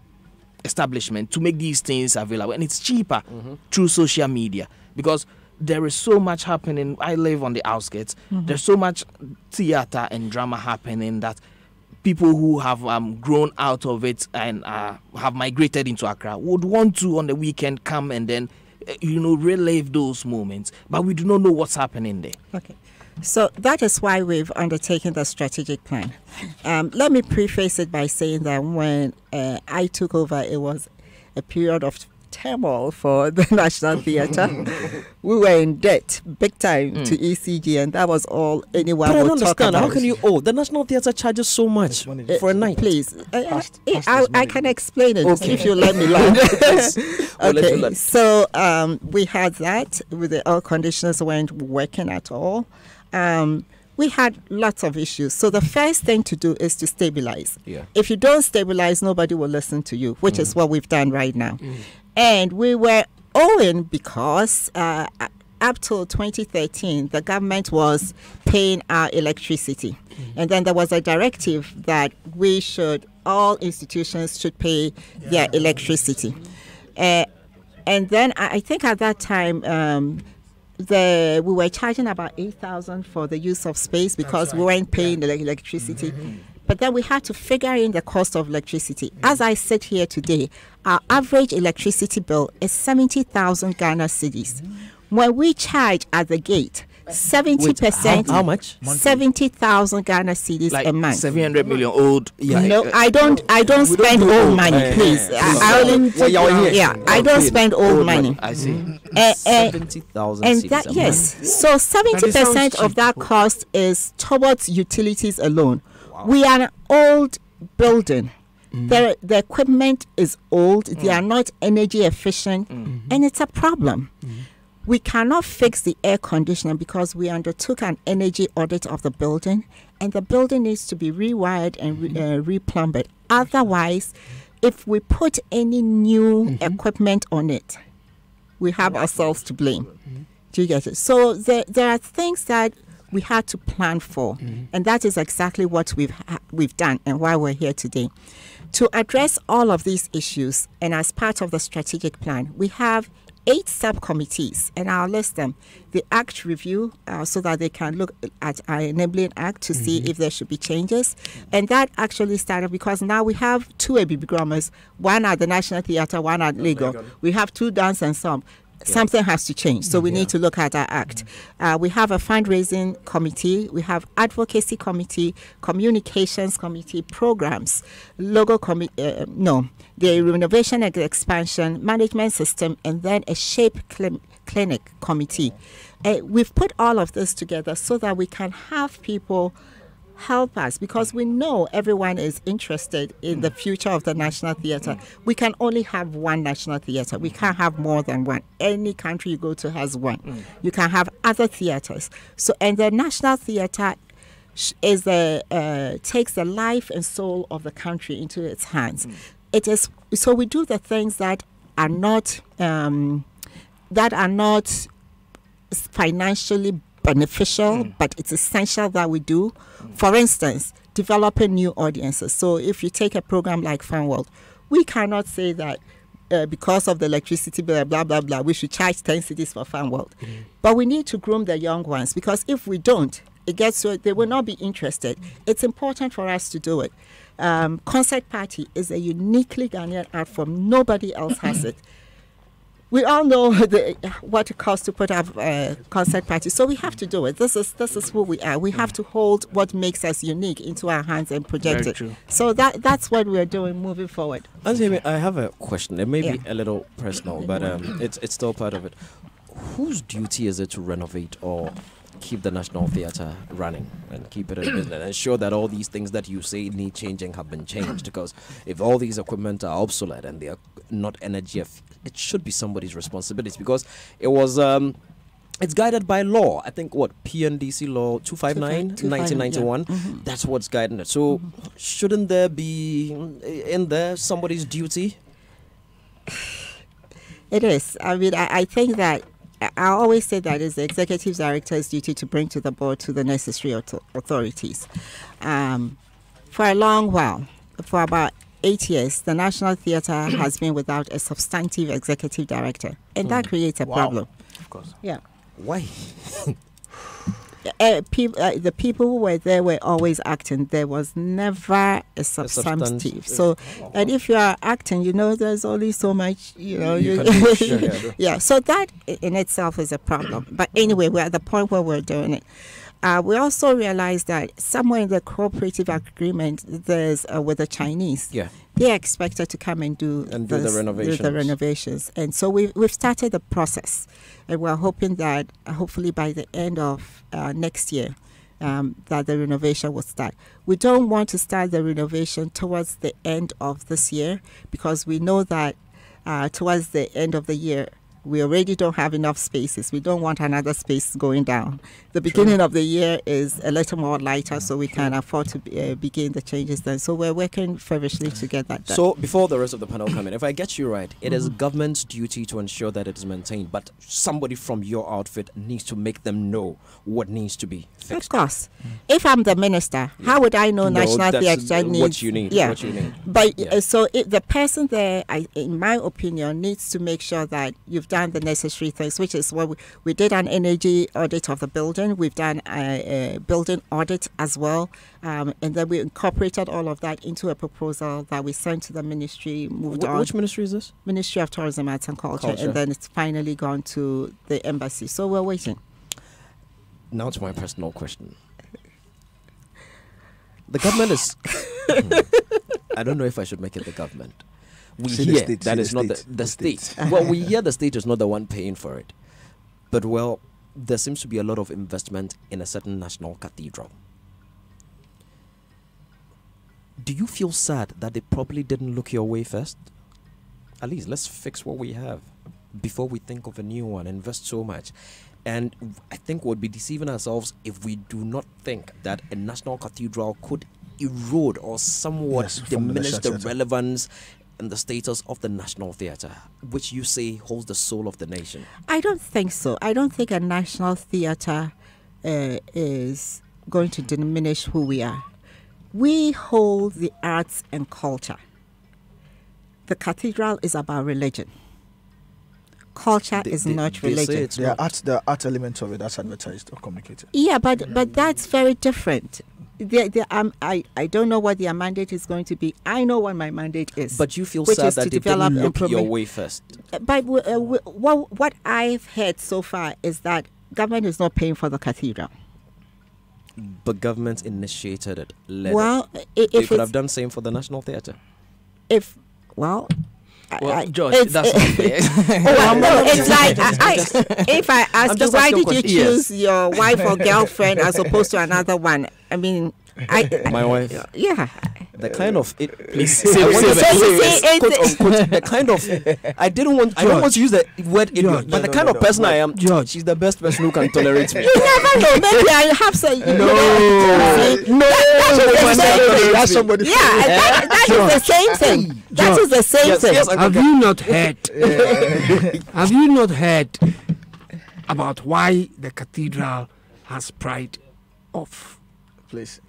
establishment to make these things available, and it's cheaper through social media, because there is so much happening. I live on the outskirts. There's so much theatre and drama happening that people who have grown out of it and have migrated into Accra would want to on the weekend come and then relive those moments, but we do not know what's happening there. Okay, so that is why we've undertaken the strategic plan. Let me preface it by saying that when I took over, it was a period of turmoil for the National Theatre. We were in debt big time to ECG, and that was all anyone would talk about. How can you the National Theatre charges so much for a night? Please, I can explain it if you let me learn. Okay, so we had that with the air conditioners weren't working at all. we had lots of issues. So the first thing to do is to stabilize. Yeah. If you don't stabilize, nobody will listen to you, which is what we've done right now. And we were owing because up till 2013, the government was paying our electricity. And then there was a directive that all institutions should pay their electricity. And then I think at that time, we were charging about 8,000 for the use of space because we weren't paying the electricity. But then we had to figure in the cost of electricity. As I sit here today, our average electricity bill is 70,000 Ghana cedis. When we charge at the gate, 70%. How much? 70,000 Ghana cedis like a month. 700 million old. Yeah. No, I don't spend old money, please. I don't spend old money. I see. 70,000 and cedis that, a yes. month. So 70% of that cost is towards utilities alone. Wow. We are an old building. The equipment is old. They are not energy efficient, and it's a problem. We cannot fix the air conditioner because we undertook an energy audit of the building, and the building needs to be rewired and replumbed. Otherwise, if we put any new equipment on it, we have ourselves to blame. Do you get it? So there are things that we had to plan for, and that is exactly what we've done and why we're here today. To address all of these issues, and as part of the strategic plan, we have 8 subcommittees, and I'll list them. The Act Review, so that they can look at our Enabling Act to see if there should be changes. And that actually started because now we have 2 ABB grammars, one at the National Theatre, one at Legal. We have 2 dance and song. Something has to change, so we need to look at our act. We have a fundraising committee, we have advocacy committee, communications committee, programs, the renovation and expansion, management system, and then a shape clinic committee. We've put all of this together so that we can have people help us, because we know everyone is interested in the future of the National Theatre. We can only have one National Theatre. We can't have more than one. Any country you go to has one. You can have other theatres. So, and the National Theatre is takes the life and soul of the country into its hands. It is so we do the things that are not financially beneficial, but it's essential that we do. For instance, developing new audiences. So if you take a program like Fun World, we cannot say that because of the electricity bill, blah, blah, blah, we should charge 10 cedis for Fun World. But we need to groom the young ones, because if we don't, it gets so they will not be interested. It's important for us to do it. Concert Party is a uniquely Ghanaian art form. Nobody else has it. We all know what it costs to put up a concert party, so we have to do it. This is who we are. We have to hold what makes us unique into our hands and project it. True. So that's what we're doing moving forward. Anthony, I have a question. It may be a little personal, but it's still part of it. Whose duty is it to renovate or keep the National Theatre running and keep it in business and ensure that all these things that you say need changing have been changed? Because if all these equipment are obsolete and they are not energy it should be somebody's responsibility, because it was it's guided by law. I think PNDC law 259 1991. That's what's guiding it. So shouldn't there be in there somebody's duty? It is. I mean, I think that I always say that it's the executive director's duty to bring to the board to the necessary authorities. For a long while, for about 8 years, the National Theatre has been without a substantive executive director, and that creates a problem. Of course. Yeah. Why? The people who were there were always acting. There was never a substantive. So, and if you are acting, there's only so much, yeah. So that in itself is a problem. But anyway, we're at the point where we're doing it. We also realized that somewhere in the cooperative agreement, there's with the Chinese. Yeah. They're expected to come and do the renovations. And so we've started the process. And we're hoping that hopefully by the end of next year, that the renovation will start. We don't want to start the renovation towards the end of this year, because we know that towards the end of the year, We already don't have enough spaces. We don't want another space going down. The beginning of the year is a little more lighter, so we can afford to begin the changes then. So we're working feverishly to get that done. So before the rest of the panel come in, if I get you right, it is government's duty to ensure that it is maintained, but somebody from your outfit needs to make them know what needs to be fixed. Of course. If I'm the minister, how would I know National Theatre needs... What you need. Yeah. What you need. But so the person there, in my opinion, needs to make sure that you've done the necessary things, which is what we did an energy audit of the building. We've done a building audit as well. And then we incorporated all of that into a proposal that we sent to the ministry, moved on. Which ministry is this? Ministry of Tourism, Arts and Culture. And then it's finally gone to the embassy. So we're waiting. Now to my personal question. The government is... I don't know if I should make it the government. We hear that it's not the state. Well, we hear the state is not the one paying for it. But, well, there seems to be a lot of investment in a certain national cathedral. Do you feel sad that they probably didn't look your way first? At least let's fix what we have before we think of a new one, invest so much. And I think we'll be deceiving ourselves if we do not think that a national cathedral could erode or somewhat diminish the relevance and the status of the National Theatre, which you say holds the soul of the nation. I don't think so. I don't think a national theatre is going to diminish who we are. We hold the arts and culture. The cathedral is about religion. Culture is not religion. The art element of it that's advertised or communicated. Yeah, but that's very different. I don't know what their mandate is going to be. I know what my mandate is. But you feel sad that they didn't look your way first. But what I've heard so far is that government is not paying for the cathedral. But government initiated it. Well, they could have done same for the National Theatre. George, that's not fair. It's like if I ask you, why did you choose your wife or girlfriend as opposed to another one? I mean, my wife. Yeah. The kind of it. The kind of. I don't want to use the word idiot, but the kind of person I am. George, she's the best person who can tolerate me. You never know. Maybe I have some. That's somebody. Yeah, that is the same thing. That is the same thing. Have you not heard? Have you not heard about why the cathedral has pride of place?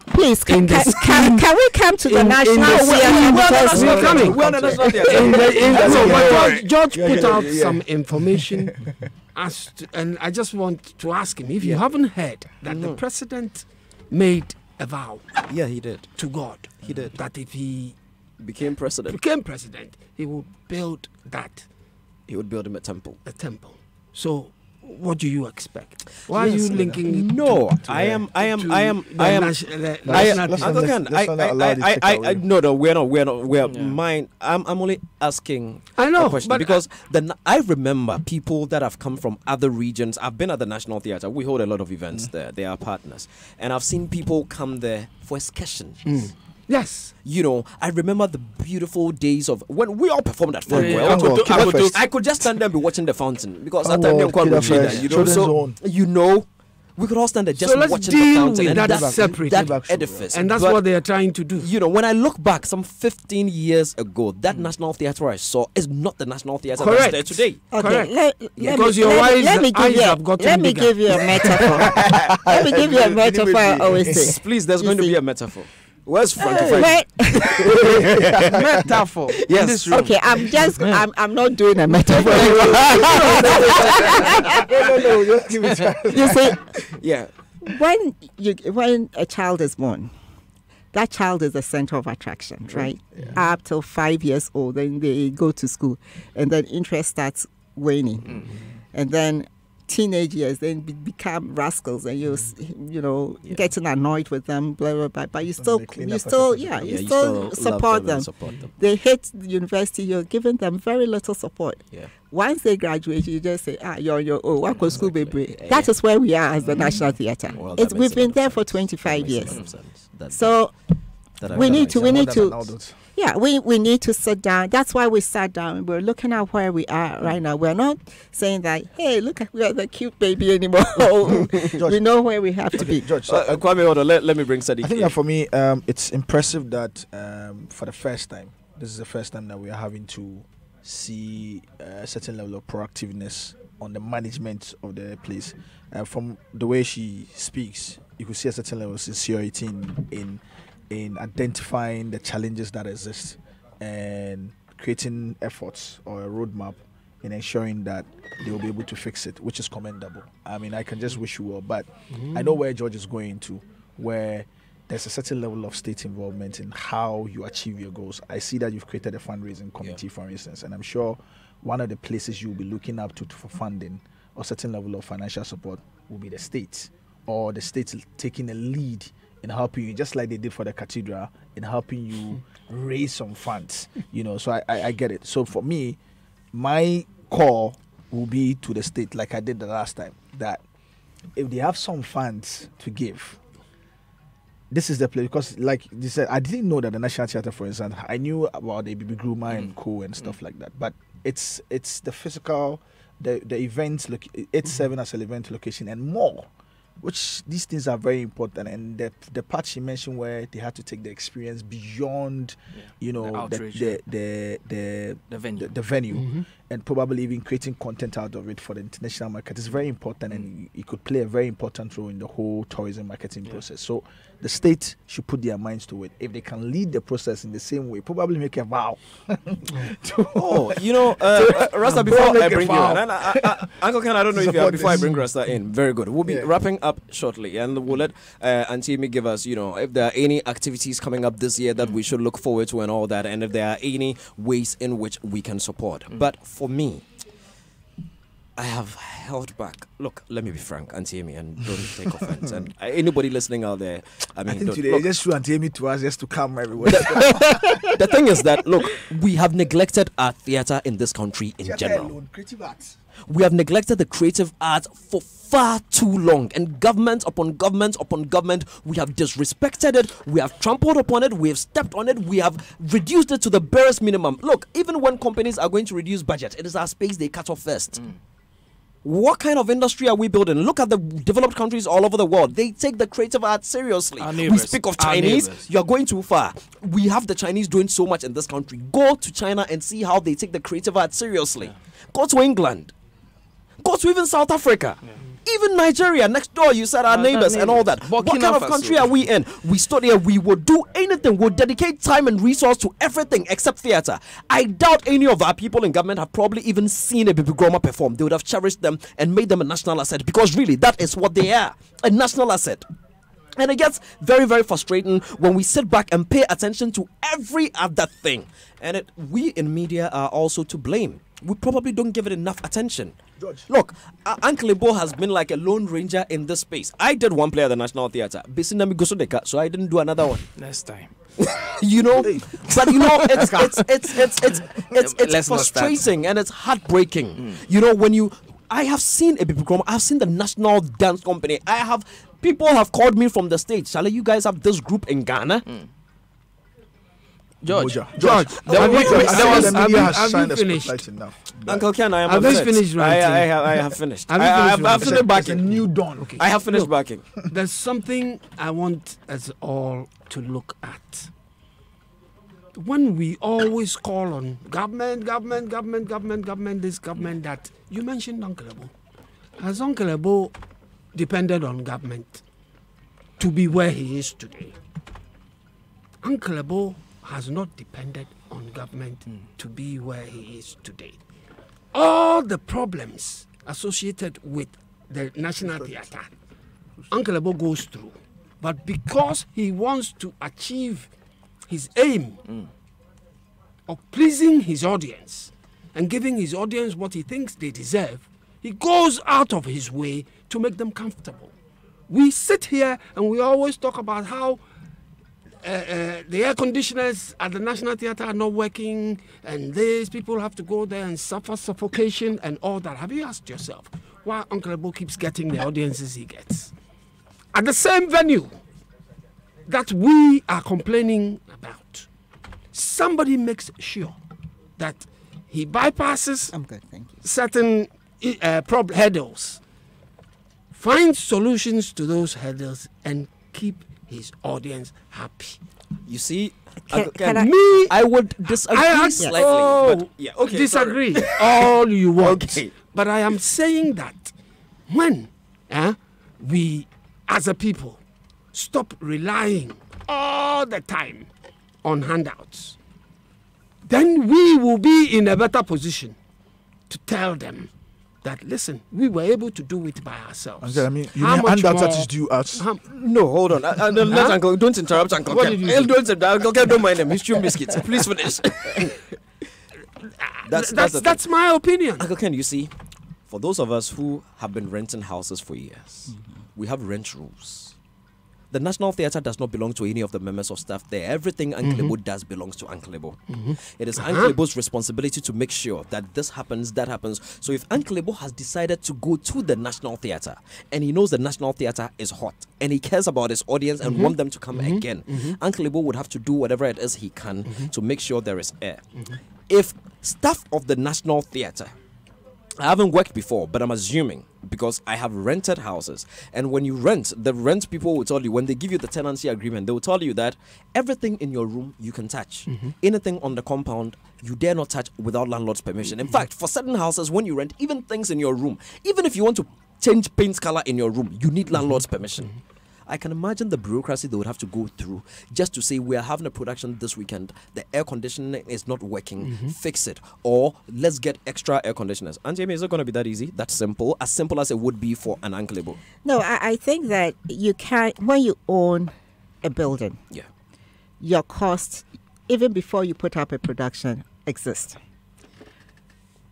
Please, can we come to the national theatre? George put out some information, and I just want to ask him if you haven't heard that the president made a vow. Yeah, he did. To God. He did. That if he became president, he would build that. He would build him a temple. So, what do you expect? Why are you linking? No, I am. No, we're not. Mine. I'm only asking. I know, a question because I remember people that have come from other regions. I've been at the National Theatre. We hold a lot of events there. They are partners, and I've seen people come there for excursions. Yes. You know, I remember the beautiful days of when we all performed at Fun I could just stand there and be watching the fountain because at that time, we could all stand there just watching the fountain and that's separate edifice. And that's what they are trying to do. You know, when I look back some 15 years ago, that National Theatre I saw is not the National Theatre that's there today. Okay, because your eyes have gotten Let me give you a metaphor. Let me give you a metaphor I always say. Please, there's going to be a metaphor. Where's Frankie? Metaphor. Yes. Okay, I'm not doing a metaphor. You see, yeah. When a child is born, that child is the center of attraction, right? Yeah. Up till 5 years old, then they go to school, and then interest starts waning, and then teenage years, then become rascals, and you're getting annoyed with them, blah blah blah. But you still support them. They hit the university, you're giving them very little support. Yeah. Once they graduate, you just say, you're on your own. What could school be? That is where we are as the National Theatre. Well, we've been there for 25 years. So we need to. Yeah, we need to sit down. That's why we sat down. We're looking at where we are right now. We're not saying that, hey, look, we are the cute baby anymore. We know where we have to be. George, Kwame, let me bring Sadiq. I think that for me, it's impressive that for the first time, this is the first time that we are having to see a certain level of proactiveness on the management of the place. From the way she speaks, you could see a certain level of sincerity in identifying the challenges that exist and creating efforts or a roadmap in ensuring that they will be able to fix it, which is commendable. I mean, I can just wish you well, but I know where George is going to, where there's a certain level of state involvement in how you achieve your goals. I see that you've created a fundraising committee, for instance, and I'm sure one of the places you'll be looking up to for funding or certain level of financial support will be the state, or the state taking a lead in helping you, just like they did for the cathedral, in helping you raise some funds, so I get it. So for me, my call will be to the state, like I did the last time, that if they have some funds to give, this is the place. Because like they said, I didn't know that the National Theatre, for instance, I knew about the Bibi Gruma and co and stuff like that, but it's the physical, the events, it's serving as an event location and more, which these things are very important. And the part she mentioned where they had to take the experience beyond, the venue, and probably even creating content out of it for the international market is very important, and it could play a very important role in the whole tourism marketing process. So the state should put their minds to it. If they can lead the process in the same way, probably make a vow. Rasta, before I bring you in, Uncle Ken, I don't know if you have, before I bring Rasta in, very good. We'll be wrapping up shortly, and we'll let Auntie Amy give us, if there are any activities coming up this year that we should look forward to and all that, and if there are any ways in which we can support. But for me, I have held back. Look, let me be frank, Auntie Amy, and don't take offense. And anybody listening out there, I think today they just threw Auntie Amy to us just to come everywhere. The thing is that, look, we have neglected our theatre in this country in general. Creative arts. We have neglected the creative arts for far too long, and government upon government upon government, we have disrespected it, we have trampled upon it, we have stepped on it, we have reduced it to the barest minimum. Look, even when companies are going to reduce budget, it is our space they cut off first. What kind of industry are we building? Look at the developed countries all over the world. They take the creative arts seriously. We speak of Chinese. You're going too far. We have the Chinese doing so much in this country. Go to China and see how they take the creative arts seriously. Go to England. Go to even South Africa. Even Nigeria, next door, you said our neighbors and all that. What kind of country are we in? We stood here, we would do anything, we'll dedicate time and resource to everything except theatre. I doubt any of our people in government have probably even seen a Bibi Groma perform. They would have cherished them and made them a national asset, because really, that is what they are, a national asset. And it gets very, very frustrating when we sit back and pay attention to every other thing. And we in media are also to blame. We probably don't give it enough attention. George. Look, Uncle Ebo has been like a lone ranger in this space. I did one play at the National Theatre, so I didn't do another one. Next time. But it's frustrating and it's heartbreaking. When I have seen a Bibi Groma, I've seen the National Dance Company. People have called me from the stage. Shall you guys have this group in Ghana? George, have you finished? Uncle Ken, I am finished. I have finished. I have finished backing. New dawn. Okay. I have finished backing. There's something I want us all to look at. When we always call on government, this government that, you mentioned Uncle Ebo. Has Uncle Ebo depended on government to be where he is today? Uncle Ebo has not depended on government to be where he is today. All the problems associated with the National Theatre, Uncle Ebo goes through. But because he wants to achieve his aim of pleasing his audience and giving his audience what he thinks they deserve, he goes out of his way to make them comfortable. We sit here and we always talk about how the air conditioners at the National Theatre are not working, and these people have to go there and suffer suffocation and all that. Have you asked yourself why Uncle Ebo keeps getting the audiences he gets? At the same venue, that we are complaining about, somebody makes sure that he bypasses certain hurdles, finds solutions to those hurdles, and keep his audience happy. You see, I would disagree slightly. But disagree all you want. Okay. But I am saying that when we, as a people, stop relying all the time on handouts, then we will be in a better position to tell them that, listen, we were able to do it by ourselves. I mean, you mean handouts that is due us? No, hold on. Uncle, don't interrupt Uncle Ken. Uncle Ken, don't mind him. He's chewing biscuits. Please finish. That's my opinion. Uncle Ken, you see, for those of us who have been renting houses for years, we have rent rules. The National Theatre does not belong to any of the members of staff there. Everything Uncle Lebo does belongs to Uncle Lebo. It is Uncle Lebo's responsibility to make sure that this happens, that happens. So if Uncle Lebo has decided to go to the National Theatre and he knows the National Theatre is hot and he cares about his audience and want them to come again, Uncle Lebo would have to do whatever it is he can to make sure there is air. If staff of the National Theatre, I haven't worked before, but I'm assuming because I have rented houses. And when you rent, the rent people will tell you, when they give you the tenancy agreement, they will tell you that everything in your room you can touch. Anything on the compound, you dare not touch without landlord's permission. In fact, for certain houses, when you rent, even things in your room, even if you want to change paint color in your room, you need landlord's permission. I can imagine the bureaucracy they would have to go through just to say, we are having a production this weekend, the air conditioning is not working, fix it, or let's get extra air conditioners. And Jamie, is it going to be that easy, that simple as it would be for an Uncle Lebo? No, I think that you can, when you own a building, your cost, even before you put up a production, exists.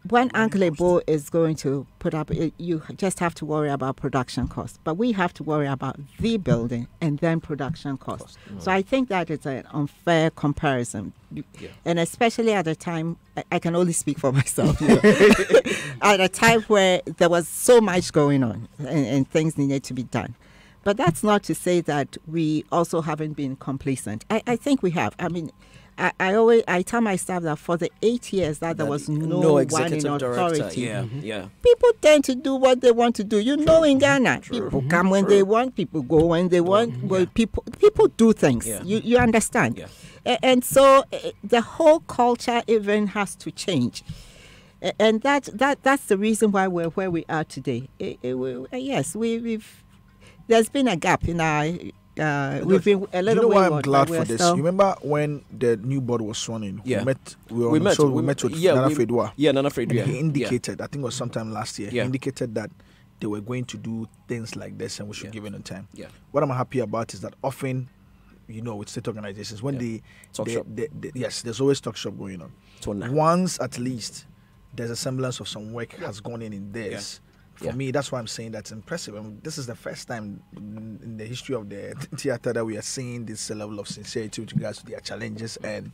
When Uncle Lebo is going to put up, you just have to worry about production costs. But we have to worry about the building and then production costs. So I think that it's an unfair comparison. And especially at a time, I can only speak for myself, at a time where there was so much going on and things needed to be done. But that's not to say that we also haven't been complacent. I think we have. I mean, I tell my staff that for the 8 years that there was no one in authority, people tend to do what they want to do. You know, in Ghana, people come when they want, people go when they want. Well, people do things. You understand? And so the whole culture even has to change. And that's the reason why we're where we are today. Yes, there's been a gap in our. We've been a little. You know why I'm glad for this? You remember when the new board was sworn in? Yeah. We met with Nana Fredwa. Yeah, Nana Fredwa. He indicated, I think it was sometime last year, he indicated that they were going to do things like this and we should give it on time. What I'm happy about is that often, with state organizations, when there's always talk shop going on. Once at least there's a semblance of some work has gone in this. For me, that's why I'm saying that's impressive. I mean, this is the first time in the history of the theatre that we are seeing this level of sincerity with regards to their challenges and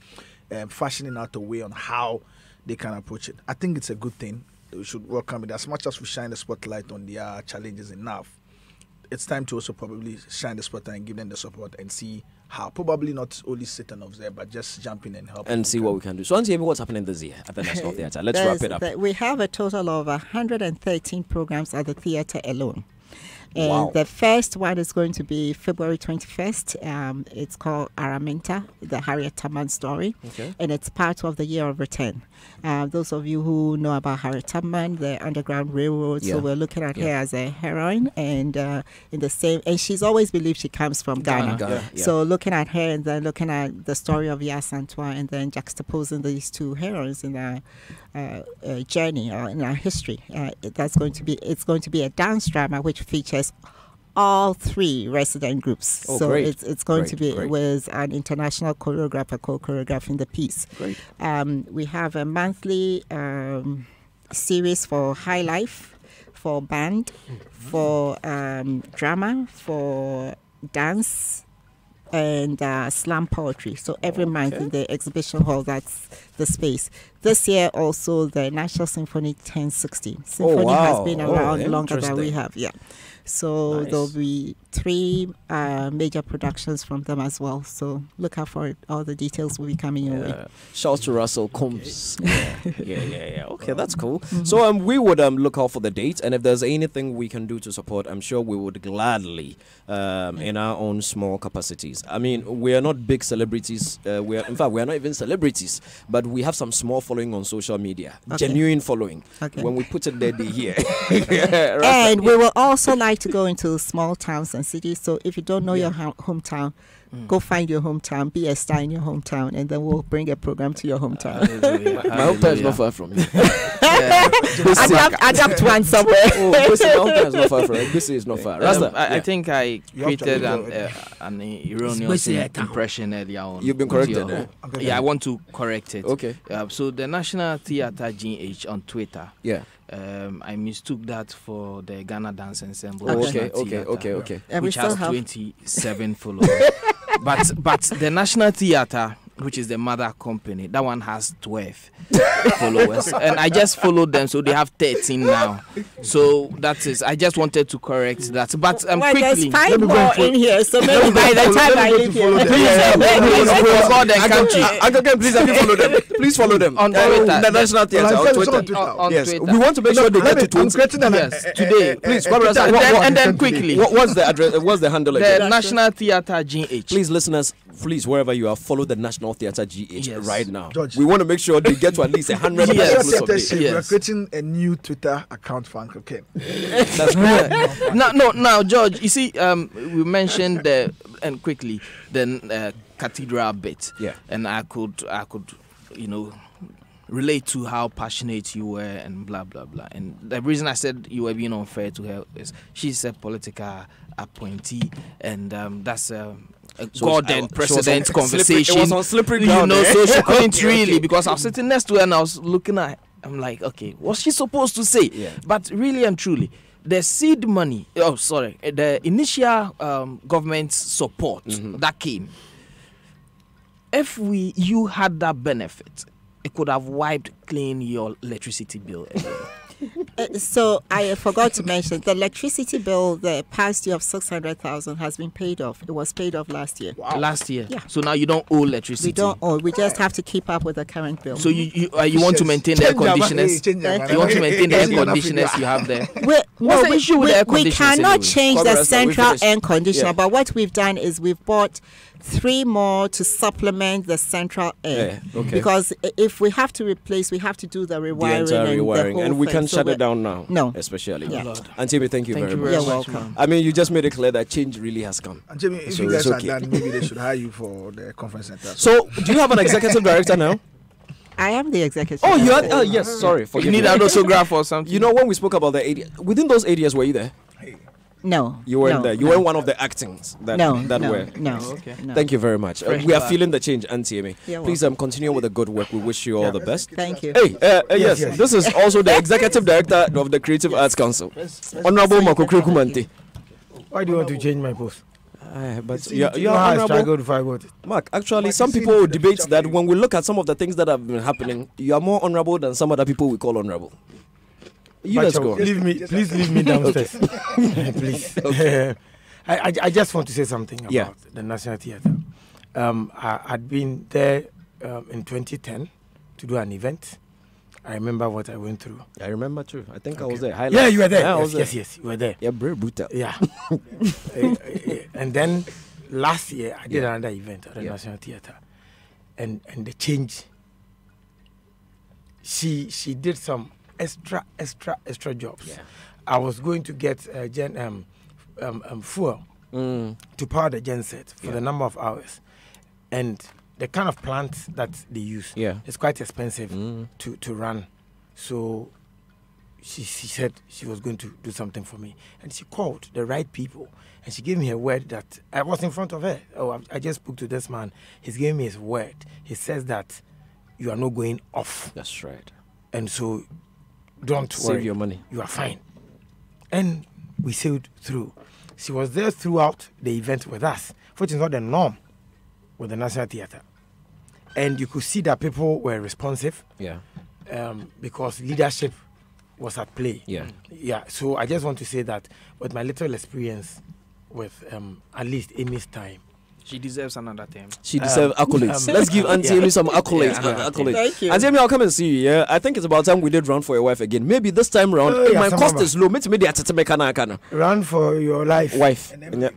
fashioning out a way on how they can approach it. I think it's a good thing. We should welcome it. As much as we shine the spotlight on their challenges enough, it's time to also probably shine the spotlight and give them the support and see how. Probably not only sit and observe, but just jump in and help. And see what we can do. So, Angie, what's happening this year at the National Theatre? Let's wrap it up. We have a total of 113 programs at the theatre alone. And the first one is going to be February 21st. It's called Araminta, the Harriet Tubman story. And it's part of the Year of Return. Those of you who know about Harriet Tubman, the Underground Railroad, so we're looking at her as a heroine. And in the same, and she's always believed she comes from Ghana. So looking at her and then looking at the story of Yas Antoine and then juxtaposing these two heroines in our journey or in our history. It's going to be a dance drama which features all three resident groups. So it's going to be with an international choreographer co-choreographing the piece. We have a monthly series for High Life, for band, for drama, for dance, and slam poetry. So every month in the exhibition hall, that's the space. This year also the National Symphony 1060. Symphony has been around longer than we have. So there'll be 3 major productions from them as well. So look out for it. All the details will be coming your way. Shouts to Russell Combs. Yeah. Okay, that's cool. So we would look out for the date, and if there's anything we can do to support, I'm sure we would gladly, in our own small capacities. I mean, we are not big celebrities. We are not even celebrities, but we have some small following on social media, genuine following. Okay. When we put it there, they hear. And we will also like to go into small towns and cities. So if you don't know your hometown, go find your hometown, be a star in your hometown, and then we'll bring a program to your hometown. My hometown is not far from you. Adapt one somewhere. My hometown is not far from you. This is not far. I think I created an erroneous impression earlier on. You've been corrected. Yeah, I want to correct it. Okay. So the National Theatre GH on Twitter. Yeah. I mistook that for the Ghana Dance Ensemble. Okay. Which has 27 followers. But the National Theatre, which is the mother company, that one has 12 followers. And I just followed them, so they have 13 now. So that is, I just wanted to correct that. But quickly. There's 5 more in here, so maybe by the time I leave here. Please, God and country. Uncle Ken, please have you follow them. Please follow them. On Twitter. The National Theatre on Twitter. On yes. Twitter. We want to make sure they get to 20. Yes, today. Please, and then quickly. What's the address? What's the handle again? The National Theatre GH. Please, listeners, please, wherever you are, follow the National Theatre GH right now. George. We want to make sure they get to at least 100. We are creating a new Twitter account for Uncle Ken. That's good. Now, George, you see, we mentioned the cathedral bit. Yeah. And I could, relate to how passionate you were and blah blah blah. And the reason I said you were being unfair to her is she's a political appointee, and that's God and precedent conversation. It was on slippery ground. So she couldn't really, because I was sitting next to her and I was looking at her, I'm like, okay, what's she supposed to say? Yeah. But really and truly, the seed money, the initial government support that came, if you had that benefit, it could have wiped clean your electricity bill. So I forgot to mention the electricity bill, the past year of 600,000 has been paid off. It was paid off last year. Wow. Last year? Yeah. So now you don't owe electricity? We don't owe. We just have to keep up with the current bill. So you want to maintain the air conditioners? You want to maintain the air conditioners you have there? What's the issue with the air conditioners? We cannot change the central air conditioner, but what we've done is we've bought 3 more to supplement the central air. Because if we have to replace, we have to do the rewiring. And we can shut it down now. No. Especially. Yeah. Auntie, thank you very much. You're welcome. I mean, you just made it clear that change really has come. Auntie, if you guys are done, maybe they should hire you for the conference center. So, do you have an executive director now? I am the executive. Oh, you are? Yes, sorry. You need an autograph or something. You know, when we spoke about the 80, within those 8 years, were you there? No. You weren't there. You weren't one of the actings that were. No. Okay. No. Thank you very much. We are feeling the change, Auntie Amy. Please continue with the good work. We wish you all the best. Thank you. Hey, yes. This is also the executive director of the Creative Arts Council, Honorable Makokri Kumanti. Why do you want to change my post? But you are honorable. Mark, actually, some people debate that when we look at some of the things that have been happening, you are more honorable than some other people we call honorable. Let's go. Please leave me downstairs. Please. Okay. I just want to say something about the National Theatre. I'd been there in 2010 to do an event. I remember what I went through. I remember too. I think I was there. Yeah, you were there. Yes, you were there. Yeah, very brutal. Yeah. And then last year I did another event at the National Theatre, and the change. She did some extra jobs. Yeah. I was going to get fuel to power the genset for the number of hours, and the kind of plant that they use is quite expensive to run. So she said she was going to do something for me, and she called the right people, and she gave me a word that I was in front of her. Oh, I just spoke to this man. He's giving me his word. He says that you are not going off. That's right. And so don't worry. Save your money. You are fine. And we sailed through. She was there throughout the event with us, which is not the norm with the National Theatre. And you could see that people were responsive. Yeah. Because leadership was at play. Yeah. Yeah. So I just want to say that with my little experience with at least Amy's time. She deserves another time. She deserves accolades. Let's give Auntie Amy some accolades. Accolades. Thank you. Auntie Amy, I'll come and see you. Yeah, I think it's about time we did Run for Your Wife again. Maybe this time round, my cost is low. Run for your life. Wife.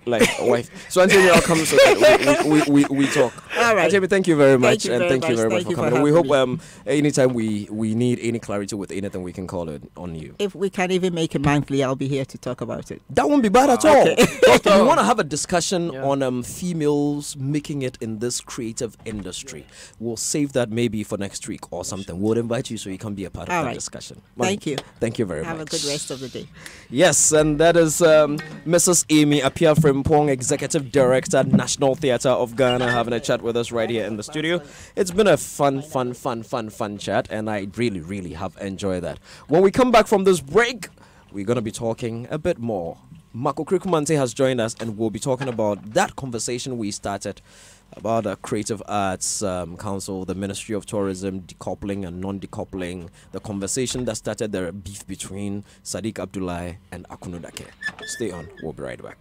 Wife. So Auntie Amy, I'll come so that we talk. All right. Auntie Amy, thank you very much. Thank you very much for coming. We hope anytime we need any clarity with anything, we can call it on you. If we can even make it monthly, I'll be here to talk about it. That won't be bad at all. If you want to have a discussion on females making it in this creative industry, we'll save that maybe for next week or something. We'll invite you so you can be a part of that discussion. Thank you. Thank you very much. Have a good rest of the day. Yes, and that is Mrs. Amy Apia Frimpong, Executive Director, National Theatre of Ghana, having a chat with us right here in the studio. It's been a fun chat, and I really have enjoyed that. When we come back from this break, we're going to be talking a bit more. Marco Krikumante has joined us, and we'll be talking about that conversation we started about the Creative Arts Council, the Ministry of Tourism, decoupling and non-decoupling, the conversation that started the beef between Sadiq Abdullahi and Akunu Dake. Stay on, we'll be right back.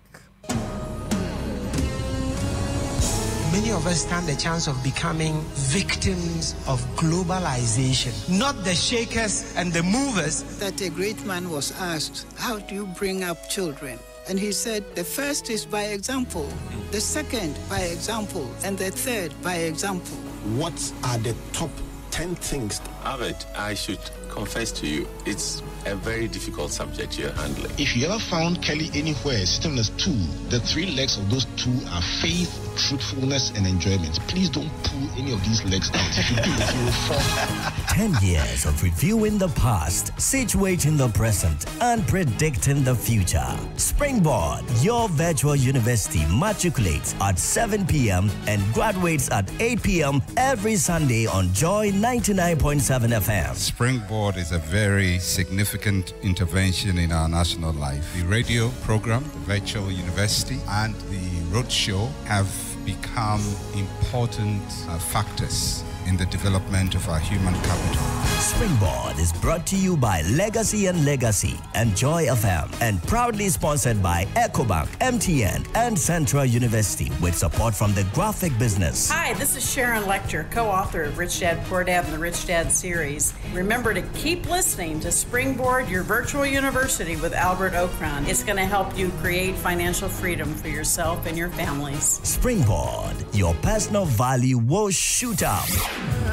Many of us stand the chance of becoming victims of globalization, not the shakers and the movers. That a great man was asked, how do you bring up children? And he said, the first is by example, the second by example, and the third by example. What are the top 10 things? Albert, I should confess to you, it's a very difficult subject you're handling. If you ever found Kelly anywhere sitting on a stool, the three legs of those two are faith, truthfulness, and enjoyment. Please don't pull any of these legs out. If you do, you will fall. 10 years of reviewing the past, situating the present, and predicting the future. Springboard, your virtual university, matriculates at 7 p.m. and graduates at 8 p.m. every Sunday on Joy 99.7 FM. Springboard is a very significant intervention in our national life. The radio program, the virtual university, and the roadshow have become important factors in the development of our human capital. Springboard is brought to you by Legacy and Legacy and Joy FM, and proudly sponsored by EcoBank, MTN, and Central University, with support from the graphic business. Hi, this is Sharon Lecter, co-author of Rich Dad Poor Dad and the Rich Dad series. Remember to keep listening to Springboard, your virtual university with Albert Okran. It's going to help you create financial freedom for yourself and your families. Springboard, your personal value will shoot up.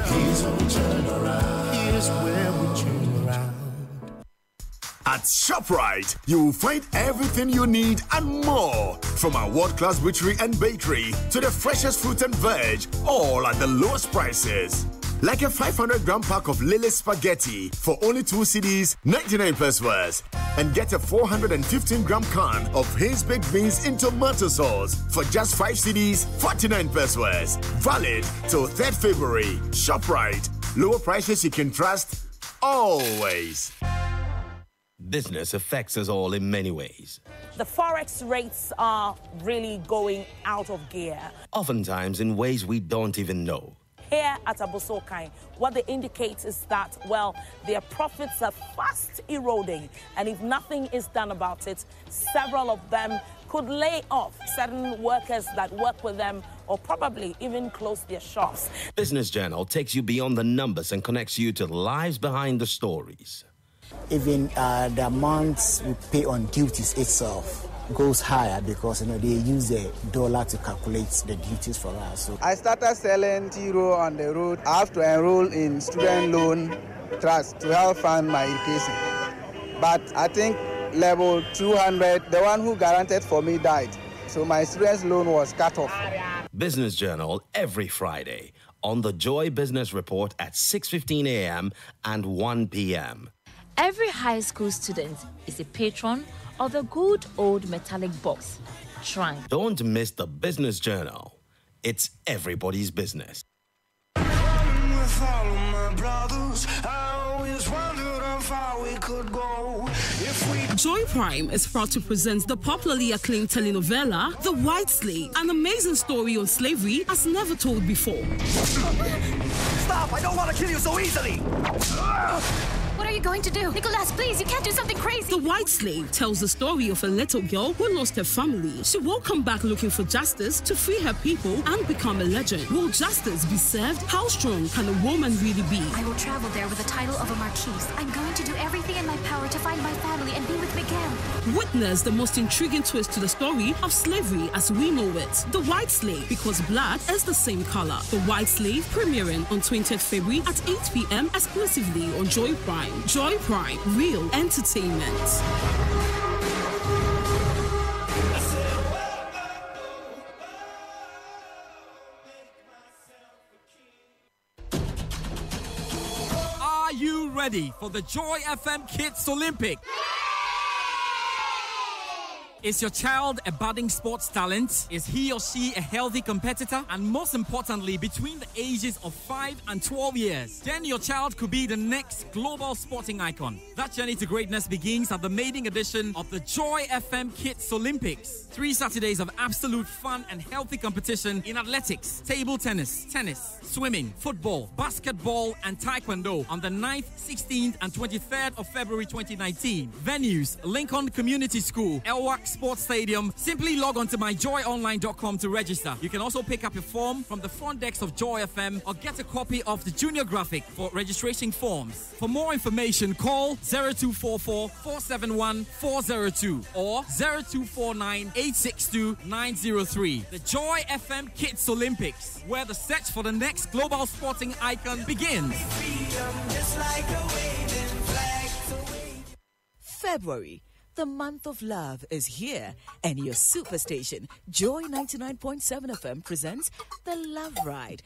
Here's where we turn around. Here's where we turn around. At ShopRite, you will find everything you need and more. From our world-class butchery and bakery to the freshest fruit and veg, all at the lowest prices. Like a 500-gram pack of Lily spaghetti for only 2 cedis, 99 pesos. And get a 415-gram can of Hayes baked beans in tomato sauce for just 5 cedis, 49 pesos. Valid till 3rd February. ShopRite. Lower prices you can trust always. Business affects us all in many ways. The forex rates are really going out of gear. Oftentimes in ways we don't even know. Here at Abosokai, what they indicate is that, well, their profits are fast eroding, and if nothing is done about it, several of them could lay off certain workers that work with them, or probably even close their shops. Business Journal takes you beyond the numbers and connects you to the lives behind the stories. Even the amounts we pay on duties itself goes higher because they use the dollar to calculate the duties for us. So I started selling Tiro on the road. I have to enroll in student loan trust to help fund my education. But I think level 200, the one who guaranteed for me died. So my student's loan was cut off. Business Journal every Friday on the Joy Business Report at 6:15 a.m. and 1 p.m. Every high school student is a patron of the good old metallic box, Shrine. Don't miss the Business Journal. It's everybody's business. Joy Prime is proud to present the popularly acclaimed telenovela, The White Slave, an amazing story on slavery as never told before. Stop! I don't want to kill you so easily! What are you going to do? Nicholas, please, you can't do something crazy. The White Slave tells the story of a little girl who lost her family. She will come back looking for justice to free her people and become a legend. Will justice be served? How strong can a woman really be? I will travel there with the title of a marquise. I'm going to do everything in my power to find my family and be with Miguel. Witness the most intriguing twist to the story of slavery as we know it. The White Slave, because blood is the same color. The White Slave, premiering on 20th February at 8 p.m. exclusively on Joy Prime. Joy Prime, real entertainment. Are you ready for the Joy FM Kids Olympic? Is your child a budding sports talent? Is he or she a healthy competitor? And most importantly, between the ages of 5 and 12 years, then your child could be the next global sporting icon. That journey to greatness begins at the maiden edition of the Joy FM Kids Olympics. 3 Saturdays of absolute fun and healthy competition in athletics, table tennis, swimming, football, basketball, and taekwondo on the 9th, 16th, and 23rd of February 2019. Venues: Lincoln Community School, Elwak Sports Stadium. Simply log on to myjoyonline.com to register. You can also pick up your form from the front desk of Joy FM or get a copy of the junior graphic for registration forms. For more information, call 0244 471 402 or 0249 862 903. The Joy FM Kids Olympics, where the search for the next global sporting icon begins. February, the month of love, is here, and your superstation, Joy 99.7 FM, presents The Love Ride.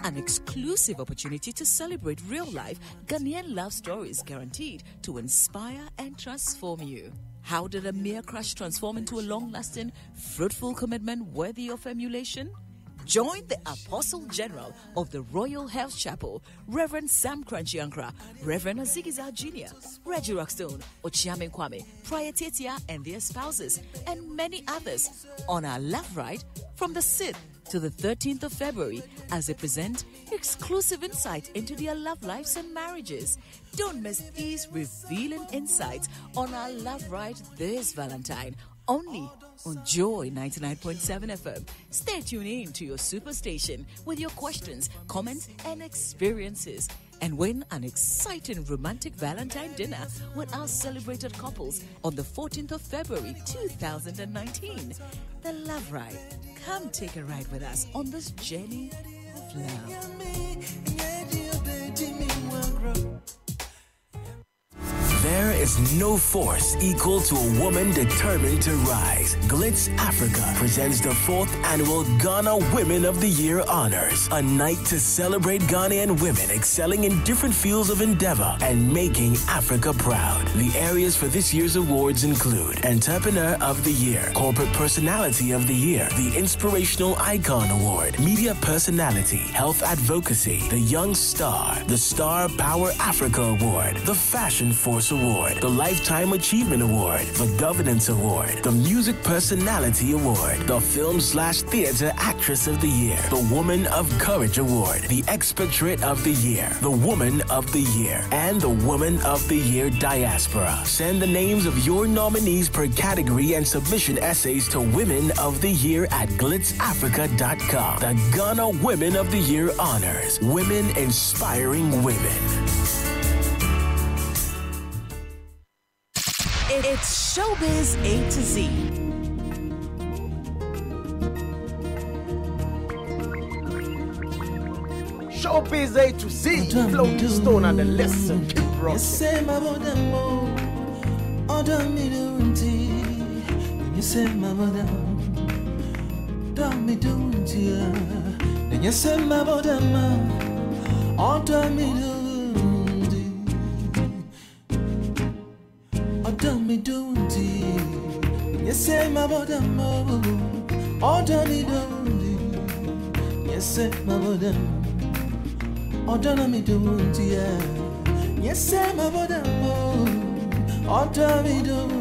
An exclusive opportunity to celebrate real-life Ghanaian love stories guaranteed to inspire and transform you. How did a mere crush transform into a long-lasting, fruitful commitment worthy of emulation? Join the Apostle General of the Royal Health Chapel, Reverend Sam Crunchy-Ankra, Reverend Azigiza Jr., Reggie Rockstone, Ochiame Kwame, Prior Tetia and their spouses, and many others on our Love Ride from the 6th to the 13th of February as they present exclusive insight into their love lives and marriages. Don't miss these revealing insights on our Love Ride this Valentine, only on Joy 99.7 FM. Stay tuned in to your superstation with your questions, comments, and experiences, and win an exciting romantic Valentine dinner with our celebrated couples on the 14th of February 2019. The Love Ride. Come take a ride with us on this journey of love. There is no force equal to a woman determined to rise. Glitz Africa presents the 4th annual Ghana Women of the Year Honors, a night to celebrate Ghanaian women excelling in different fields of endeavor and making Africa proud. The areas for this year's awards include Entrepreneur of the Year, Corporate Personality of the Year, the Inspirational Icon Award, Media Personality, Health Advocacy, the Young Star, the Star Power Africa Award, the Fashion Force Award, the Lifetime Achievement Award, the Governance Award, the Music Personality Award, the Film/Theater Actress of the Year, the Woman of Courage Award, the Expatriate of the Year, the Woman of the Year, and the Woman of the Year Diaspora. Send the names of your nominees per category and submission essays to Women of the Year at glitzafrica.com. The Ghana Women of the Year Honors. Women inspiring women. It's Showbiz A to Z. Showbiz A to Z. Float the stone and the lesson. Keep rocking. Me don't yes say my bodam order me don't yes say my bodam order me don't yes say my bodam order me don't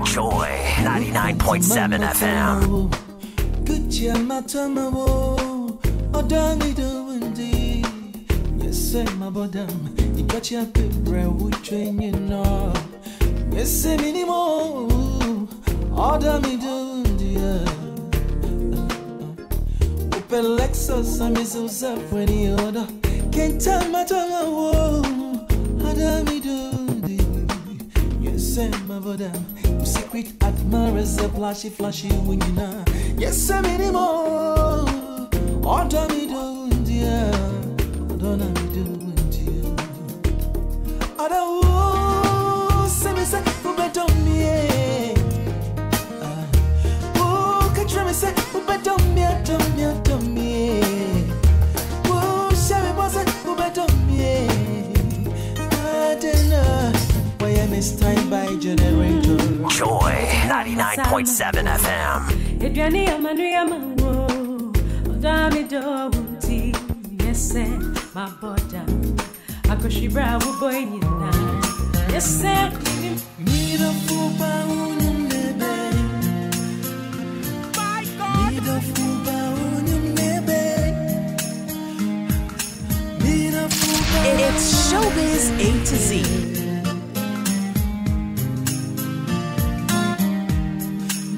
Joy 99.7 FM. Good matama order me don't Yes, I'm about them. You got your paper, we train you know. Yes, I'm minimum. Order me do, dear. Open Lexus, I'm so sad when you order. Can't tell my tongue, order me do, dear. Yes, I'm about them. Secret admirers, a flashy when you know. Yes, I'm minimum. Order me do, dear. Order me do, dear. Order, say me say, who bet on me? Oh, catch me say, who bet on me? Oh, shall we boss it, who bet on me? I don't know. Why I miss time by generator. Joy 99.7 FM. Edwani amanu amawo. Odami doughty. Yes, my body. Akoshibra wo boy nyina. Yes, me the fuba unyum nebe. My God. Me the fuba unyum nebe. Me the fuba. It's Showbiz A to Z.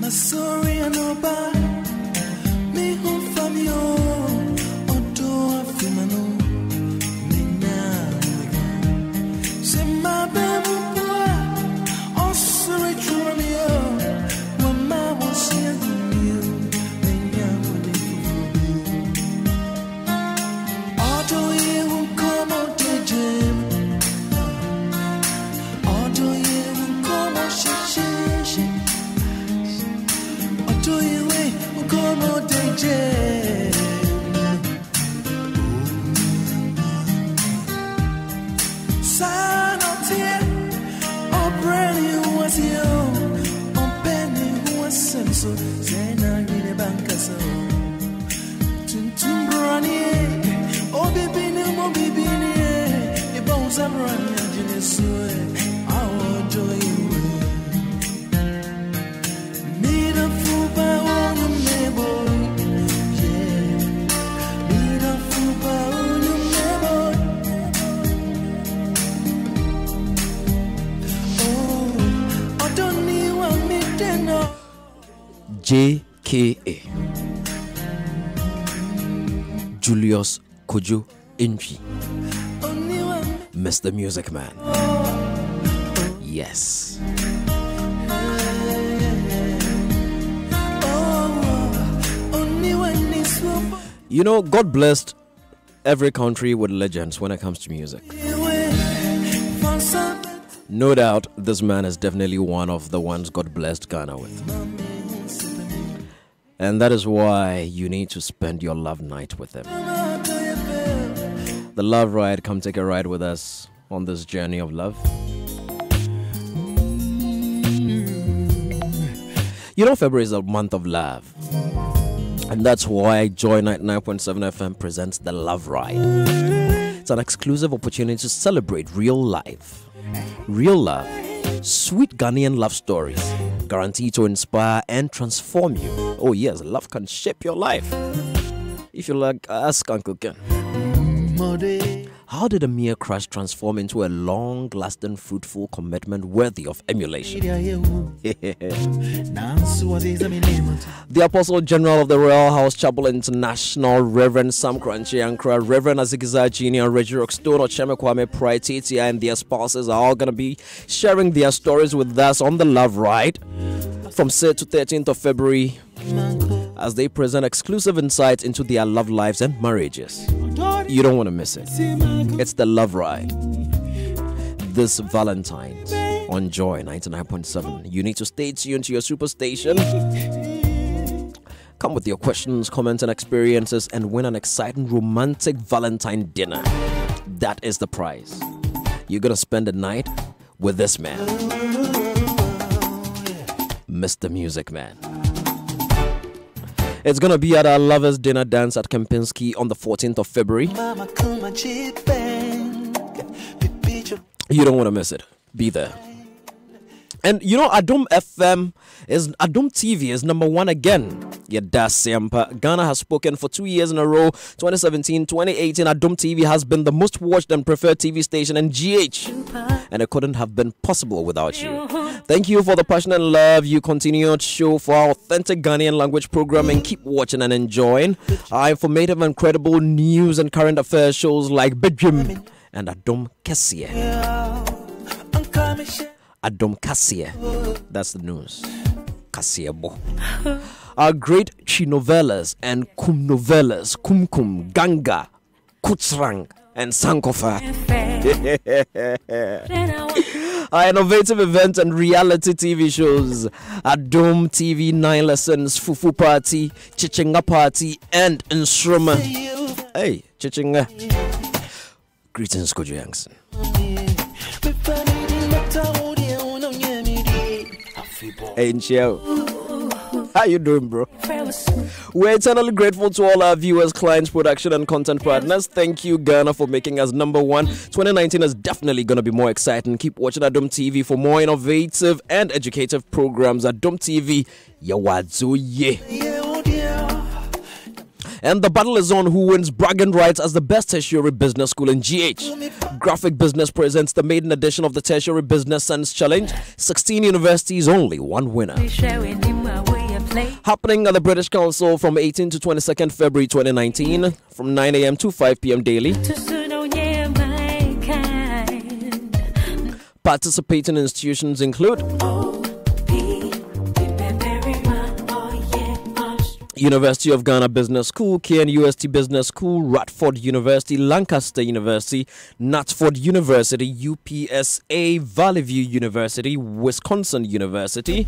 My sorry and no bad. Me home from you. Odo afimano. Me now. Say my baby boy. Oh sorry through me. When my was here with you. Me now with you. Odo you won't come out to gym. Odo you won't come out shit. Do you wait? We'll come on DJ. Sign up here. Oh, brand new was you. Oh, penny was so. Say, now you're the banker. So, Tum Brani. Oh, baby, no, baby, the bones are running. I just I'll do you. JKA Julius Kojo Inji, Mr. Music Man. Yes. You know, God blessed every country with legends when it comes to music. No doubt, this man is definitely one of the ones God blessed Ghana with. And that is why you need to spend your love night with him. The Love Ride, come take a ride with us on this journey of love. You know, February is a month of love. And that's why Joy 99.7 FM presents the Love Ride. It's an exclusive opportunity to celebrate real life, real love, sweet Ghanaian love stories, guaranteed to inspire and transform you. Oh yes, love can shape your life. If you like, ask Uncle Ken. How did a mere crush transform into a long-lasting, fruitful commitment worthy of emulation? The Apostle General of the Royal House Chapel International, Reverend Sam Crunchy Ankra, Reverend Azikiza Jr., Reggie Rockstone, Ocheme Kwame Pride, TTI, and their spouses are all going to be sharing their stories with us on the Love Ride from 6th to 13th of February as they present exclusive insights into their love lives and marriages. You don't want to miss it. It's the Love Ride this Valentine's on Joy 99.7. You need to stay tuned to your superstation. Come with your questions, comments, and experiences and win an exciting romantic Valentine dinner. That is the prize. You're going to spend the night with this man, Mr. Music Man. It's going to be at our Lovers Dinner Dance at Kempinski on the 14th of February. You don't want to miss it. Be there. And you know, Adum TV is #1 again Yeah, that's Siampa. Ghana has spoken for 2 years in a row. 2017, 2018, Adom TV has been the most watched and preferred TV station in GH. And it couldn't have been possible without you. Thank you for the passion and love you continue to show for our authentic Ghanaian language programming. Keep watching and enjoying our informative and credible news and current affairs shows like Bedroom and Adom Kessie. Adom Kessie. That's the news. Kasiebo. Our great Chinovelas and Kum novellas, Kum, Ganga, Kutsrang, and Sankofa. Our innovative events and reality TV shows, Adom TV 9 Lessons, Fufu Party, Chichinga Party, and Instruma. Hey, Chichinga. Greetings, Kojo Youngson. Hey, Ncheo. How you doing, bro? We're eternally grateful to all our viewers, clients, production, and content partners. Thank you, Ghana, for making us number one. 2019 is definitely going to be more exciting. Keep watching Adom TV for more innovative and educative programs. Adom TV, Yawadzoye. And the battle is on who wins bragging rights as the best tertiary business school in GH. Graphic Business presents the maiden edition of the Tertiary Business Sense Challenge. 16 universities, only one winner. Happening at the British Council from 18 to 22nd February 2019 from 9 a.m. to 5 p.m. daily. Participating institutions include University of Ghana Business School, KNUST Business School, Radford University, Lancaster University, Natford University, UPSA, Valley View University, Wisconsin University,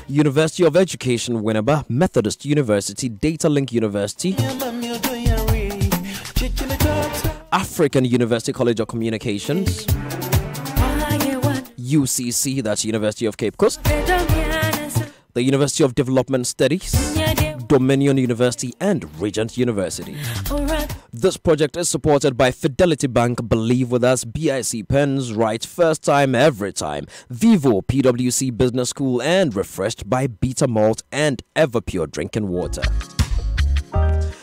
University of Education, Winneba, Methodist University, Datalink University, African University College of Communications, UCC, that's University of Cape Coast, the University of Development Studies, Dominion University, and Regent University. This project is supported by Fidelity Bank, Believe With Us, BIC Pens, Right First Time, Every Time, Vivo, PwC Business School, and refreshed by Beta Malt and Everpure Drinking Water.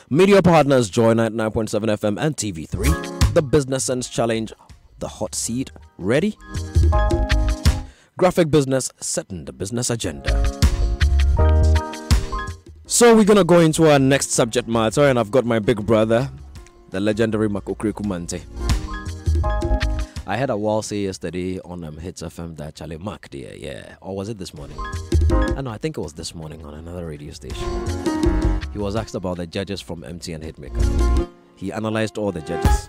Media partners join at 9.7 FM and TV3. The Business Sense Challenge, the hot seat, ready? Graphic Business, setting the business agenda. So we're going to go into our next subject matter, and I've got my big brother, the legendary Makokri Kumante. I had a wall say yesterday on Hits FM that Charlie Mark there, yeah. Or was it this morning? I think it was this morning on another radio station. He was asked about the judges from MTN Hitmaker. He analyzed all the judges.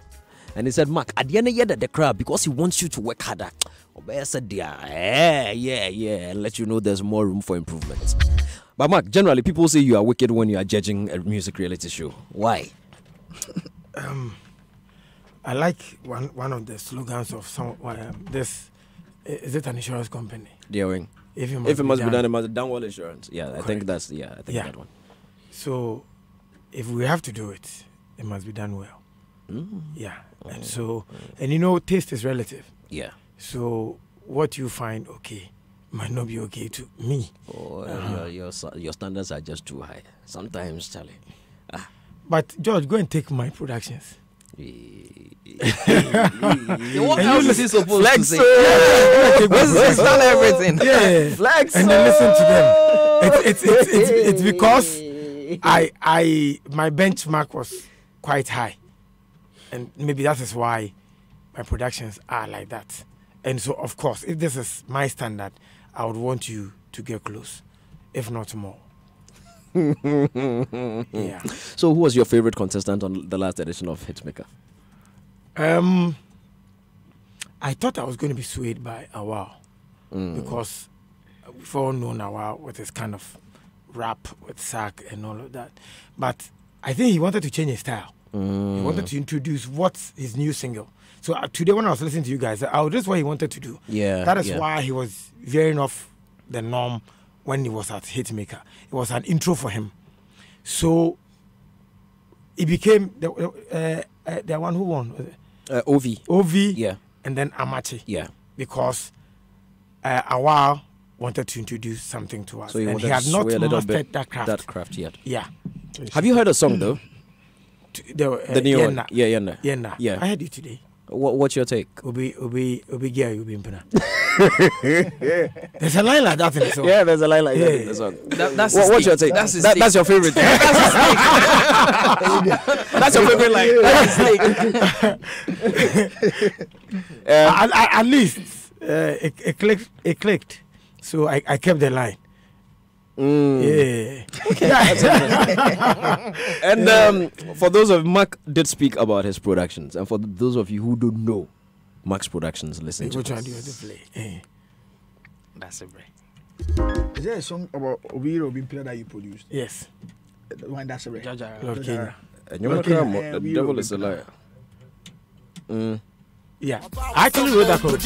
And he said, Mark, at the end of the crowd, because he wants you to work harder. I said, yeah, and let you know there's more room for improvement. But Mark, generally people say you are wicked when you are judging a music reality show. Why? I like one of the slogans of some this. Is it an insurance company? Dearing. If it must be done, it must be done well insurance. Yeah, correct. I think that's that one. So, if we have to do it, it must be done well. Yeah, and so and you know, taste is relative. Yeah. So what you find okay might not be okay to me. Your standards are just too high sometimes, Charlie. But George, go and take my productions. What else is he supposed to say? Tell everything. Yeah, flex. And then listen to them. It's because my benchmark was quite high, and maybe that is why my productions are like that. And so, of course, if this is my standard, I would want you to get close, if not more. Yeah. So, who was your favorite contestant on the last edition of Hitmaker? I thought I was going to be swayed by Awal because we've all known Awal with his kind of rap with sack and all of that. But I think he wanted to change his style. He wanted to introduce what's his new single. So today when I was listening to you guys, this is what he wanted to do. Yeah. That is why he was veering off the norm when he was at Hitmaker. It was an intro for him. So it became the one who won. Ovi. Ovi. Yeah. And then Amachi. Yeah. Because Awal wanted to introduce something to us. So you and wanted he had to not sway a little mastered bit that craft. yet. Yeah. Have you heard a song though? The new one. Yenna. Yeah. Yeah. I heard it today. What's your take? Obi Gia Obi Mpana. There's a line like that in the song. Yeah, there's a line like that in the song. What's your take? That's your favorite. That's your favorite line. At least it clicked. So I kept the line. Yeah. Okay. And for those of Mark did speak about his productions, and for those of you who don't know Mark's productions, listen to which one this. do you want to play? That's it, right? Is there a song about Obi Mpana that you produced? Yes. The one that's a right. Lord Kenya. And you're the devil is a liar. Yeah, I actually wrote that code.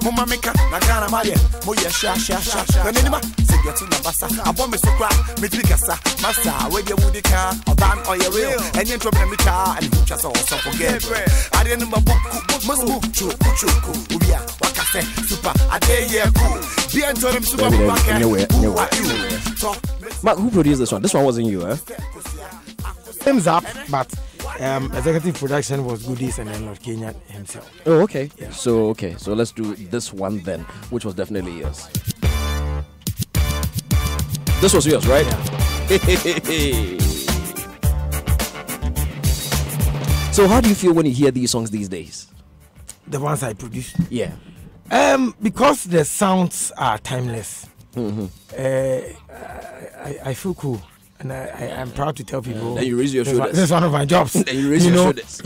Mama make na Ghana Maria, Moya Sha. Anima, say get to Nabasa. I want me so crack, Mitricasa, Massa, where you would car, or ban or your real, and you trouble me car, and who just also forget. I didn't know must move to Ubia, Wakase, Super, a day, yeah, cool. Be until him super Mark, who produced this one? This one wasn't you, eh? Thumbs up, but executive production was Goodies and then Lord Kenya himself. Oh, okay. Yeah. So let's do this one then, which was definitely yours. This was yours, right? Yeah. So how do you feel when you hear these songs these days? The ones I produced? Yeah. Because the sounds are timeless. Mm-hmm. I feel cool. And I'm proud to tell people. Then you raise your shoulders. That's one of my jobs. Then you raise your shoulders.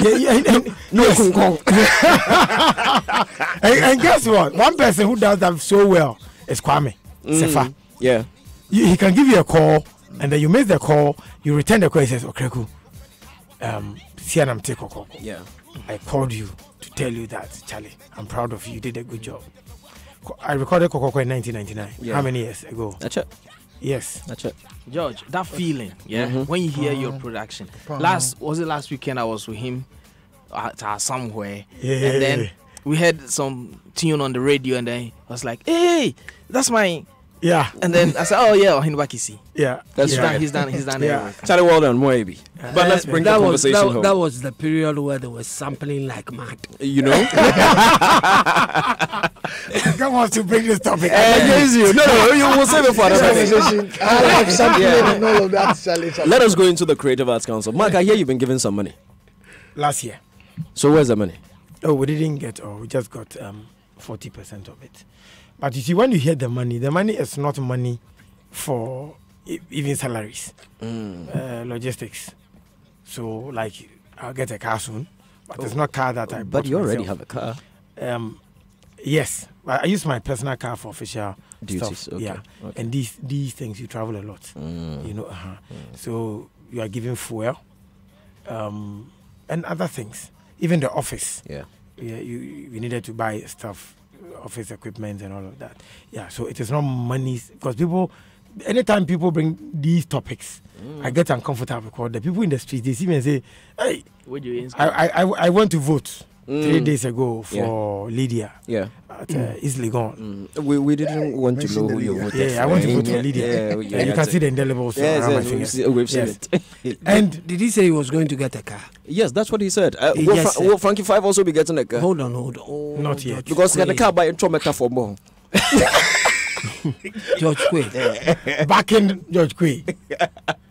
And guess what? One person who does that so well is Kwame Sefa. Yeah. He can give you a call, and then you miss the call, you return the call, he says, okay, cool. Yeah. I called you to tell you that, Charlie, I'm proud of you. You did a good job. I recorded Kokoko in 1999. Yeah. How many years ago? That's it. Yes. That's it. George, that feeling, when you hear your production. Last weekend I was with him at somewhere, and then we heard some tune on the radio, and then I was like, "Hey, that's my." Yeah. And then I said, "Oh yeah, Hinwakisi." Yeah. That's right. He's done. Yeah. Charlie, well done, Moebi. But let's bring the conversation home. That was the period where they were sampling like mad. You know. God wants to bring this topic. No, you will save it for another conversation. I have something and all of that. Charlie. Let us go into the Creative Arts Council. Mark, I hear you've been given some money. Last year. So where's the money? Oh, we didn't get all. We just got 40% of it. But you see, when you hear the money is not money for even salaries, logistics. So, like, I'll get a car soon, but it's not a car that I bought. But you already myself. have a car. Yes, I use my personal car for official duties. Stuff. Okay. Yeah, Okay. and these things you travel a lot. You know, so you are given fuel, and other things. Even the office. Yeah. We needed to buy stuff. Office equipment and all of that. Yeah, so it is not money because people, anytime people bring these topics, I get uncomfortable because the people in the street they see me and say, "Hey, I went to vote 3 days ago for Lydia. Yeah, at East Legon. We didn't want to know who you voted. Yeah, I want to vote for Lydia. You can see the indelibles around my fingers. We've seen it. And did he say he was going to get a car? Yes, that's what he said. Will Frankie 5 also be getting a car? Hold on. Not yet. Because the car by Intrometa for more. George Quay. Back in George Quay.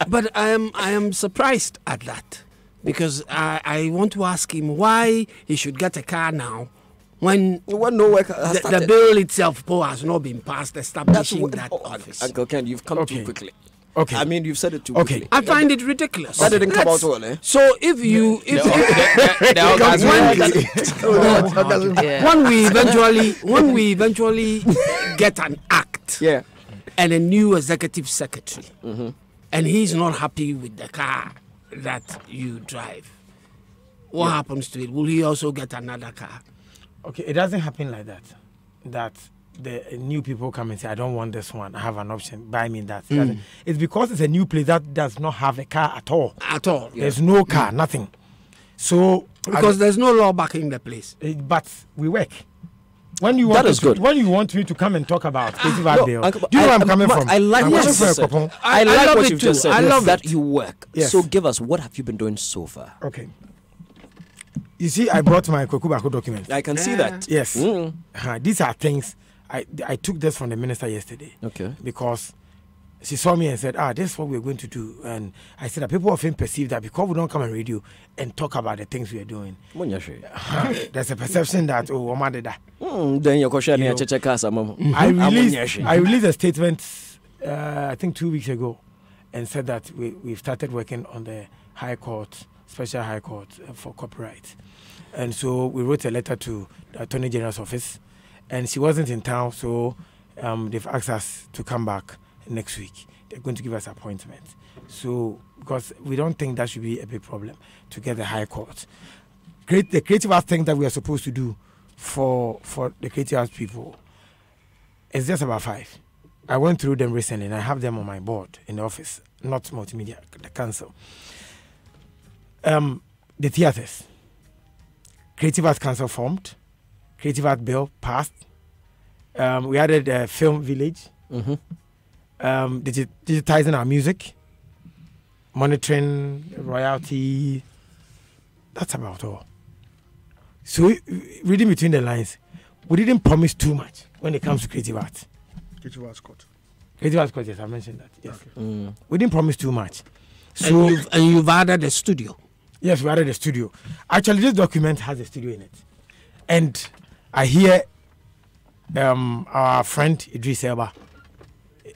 But I am surprised at that. Because I want to ask him why he should get a car now when the bill itself has not been passed establishing that office. Uncle Ken, you've come too quickly. Okay. I mean, you've said it too quickly. I find it ridiculous. That didn't come out well, eh? So if you... When we eventually get an act and a new executive secretary, and he's not happy with the car that you drive, what happens to it? Will he also get another car? Okay, it doesn't happen like that. That the new people come and say, I don't want this one, I have an option, buy me that. It's because it's a new place that does not have a car at all. At all. There's no car, nothing. So because there's no law backing the place. But we work. When you want that is good. When you want me to come and talk about creative art bill, do you know where I'm coming from? I like what you said. I like what you've just said. I love that you work. Yes. So give us, what have you been doing so far? Okay. You see, I brought my Kwekubako document. I can see that. Yes. These are things. I took this from the minister yesterday. Okay. Because she saw me and said, this is what we're going to do. And I said that people often perceive that because we don't come on radio and talk about the things we are doing, there's a perception that, Oma did that. Then you're I released a statement, I think 2 weeks ago, and said that we've started working on the High Court, Special High Court for copyright. And so we wrote a letter to the Attorney General's office, and she wasn't in town, so they've asked us to come back next week. They're going to give us appointment. So, because we don't think that should be a big problem to get the High Court. The creative art thing that we are supposed to do for the creative arts people is just about 5. I went through them recently, and I have them on my board in the office, not multimedia, the council. The theatres. Creative Arts Council formed. Creative Art Bill passed. We added a film village. Digitizing our music. Monitoring royalty. That's about all. So, reading between the lines, we didn't promise too much when it comes to creative art. Creative Arts Court. Creative Arts Court, yes, I mentioned that. Yes. Okay. We didn't promise too much. So, and you've added a studio. Yes, we added a studio. Actually, this document has a studio in it. And I hear our friend Idris Elba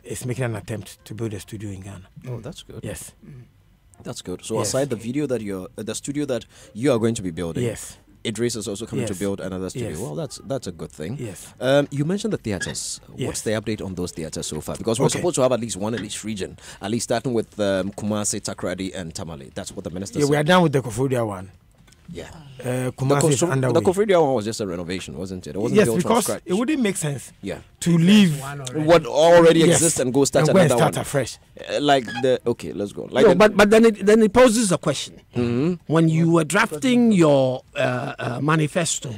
is making an attempt to build a studio in Ghana. Oh, that's good. Yes. That's good. So aside the studio that you are going to be building, yes, Idris is also coming to build another studio. Yes. Well, that's a good thing. Yes. You mentioned the theatres. Yes. What's the update on those theatres so far? Because we're supposed to have at least one in each region, at least starting with Kumasi, Takoradi, and Tamale. That's what the minister said. We are done with the Koforidua one. Yeah. Kumasi is underway. The Koforidua one was just a renovation, wasn't it? It wasn't built from scratch. It wouldn't make sense. Yeah. To leave what already exists and go start another one. Afresh. Let's go. But then it poses a question. When you were drafting your manifesto,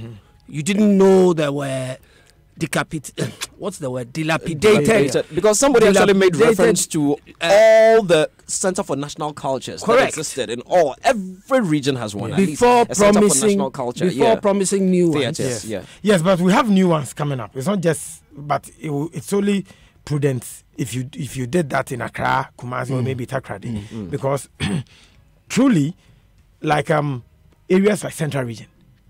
you didn't know there were dilapidated. Because somebody actually made reference to all the Center for National Cultures that existed in every region has one. Before promising new theaters. ones. Yes, but we have new ones coming up. It's not just, but it's only prudent if you did that in Accra, Kumasi, or maybe Takoradi, because truly, like areas like Central Region,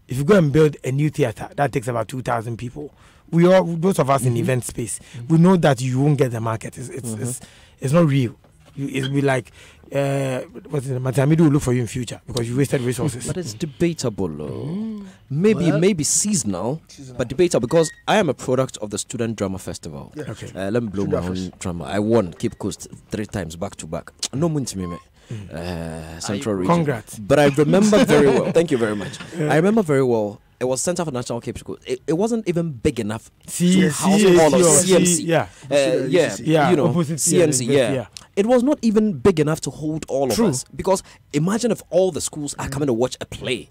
if you go and build a new theater, that takes about 2,000 people. Those of us in event space, we know that you won't get the market. It's not real. It'll be like, Matamidu will look for you in future because you wasted resources. But it's debatable. Maybe seasonal, but debatable because I am a product of the Student Drama Festival. Yeah. Okay. Let me blow my own drama. I won Cape Coast 3 times back to back. No money to me. Central Region. Congrats. But I remember very well. Thank you very much. I remember very well. It was Center for National Cape School. It wasn't even big enough to house all of CMC. You know, CMC. Yeah. It was not even big enough to hold all of us. Because imagine if all the schools are coming to watch a play.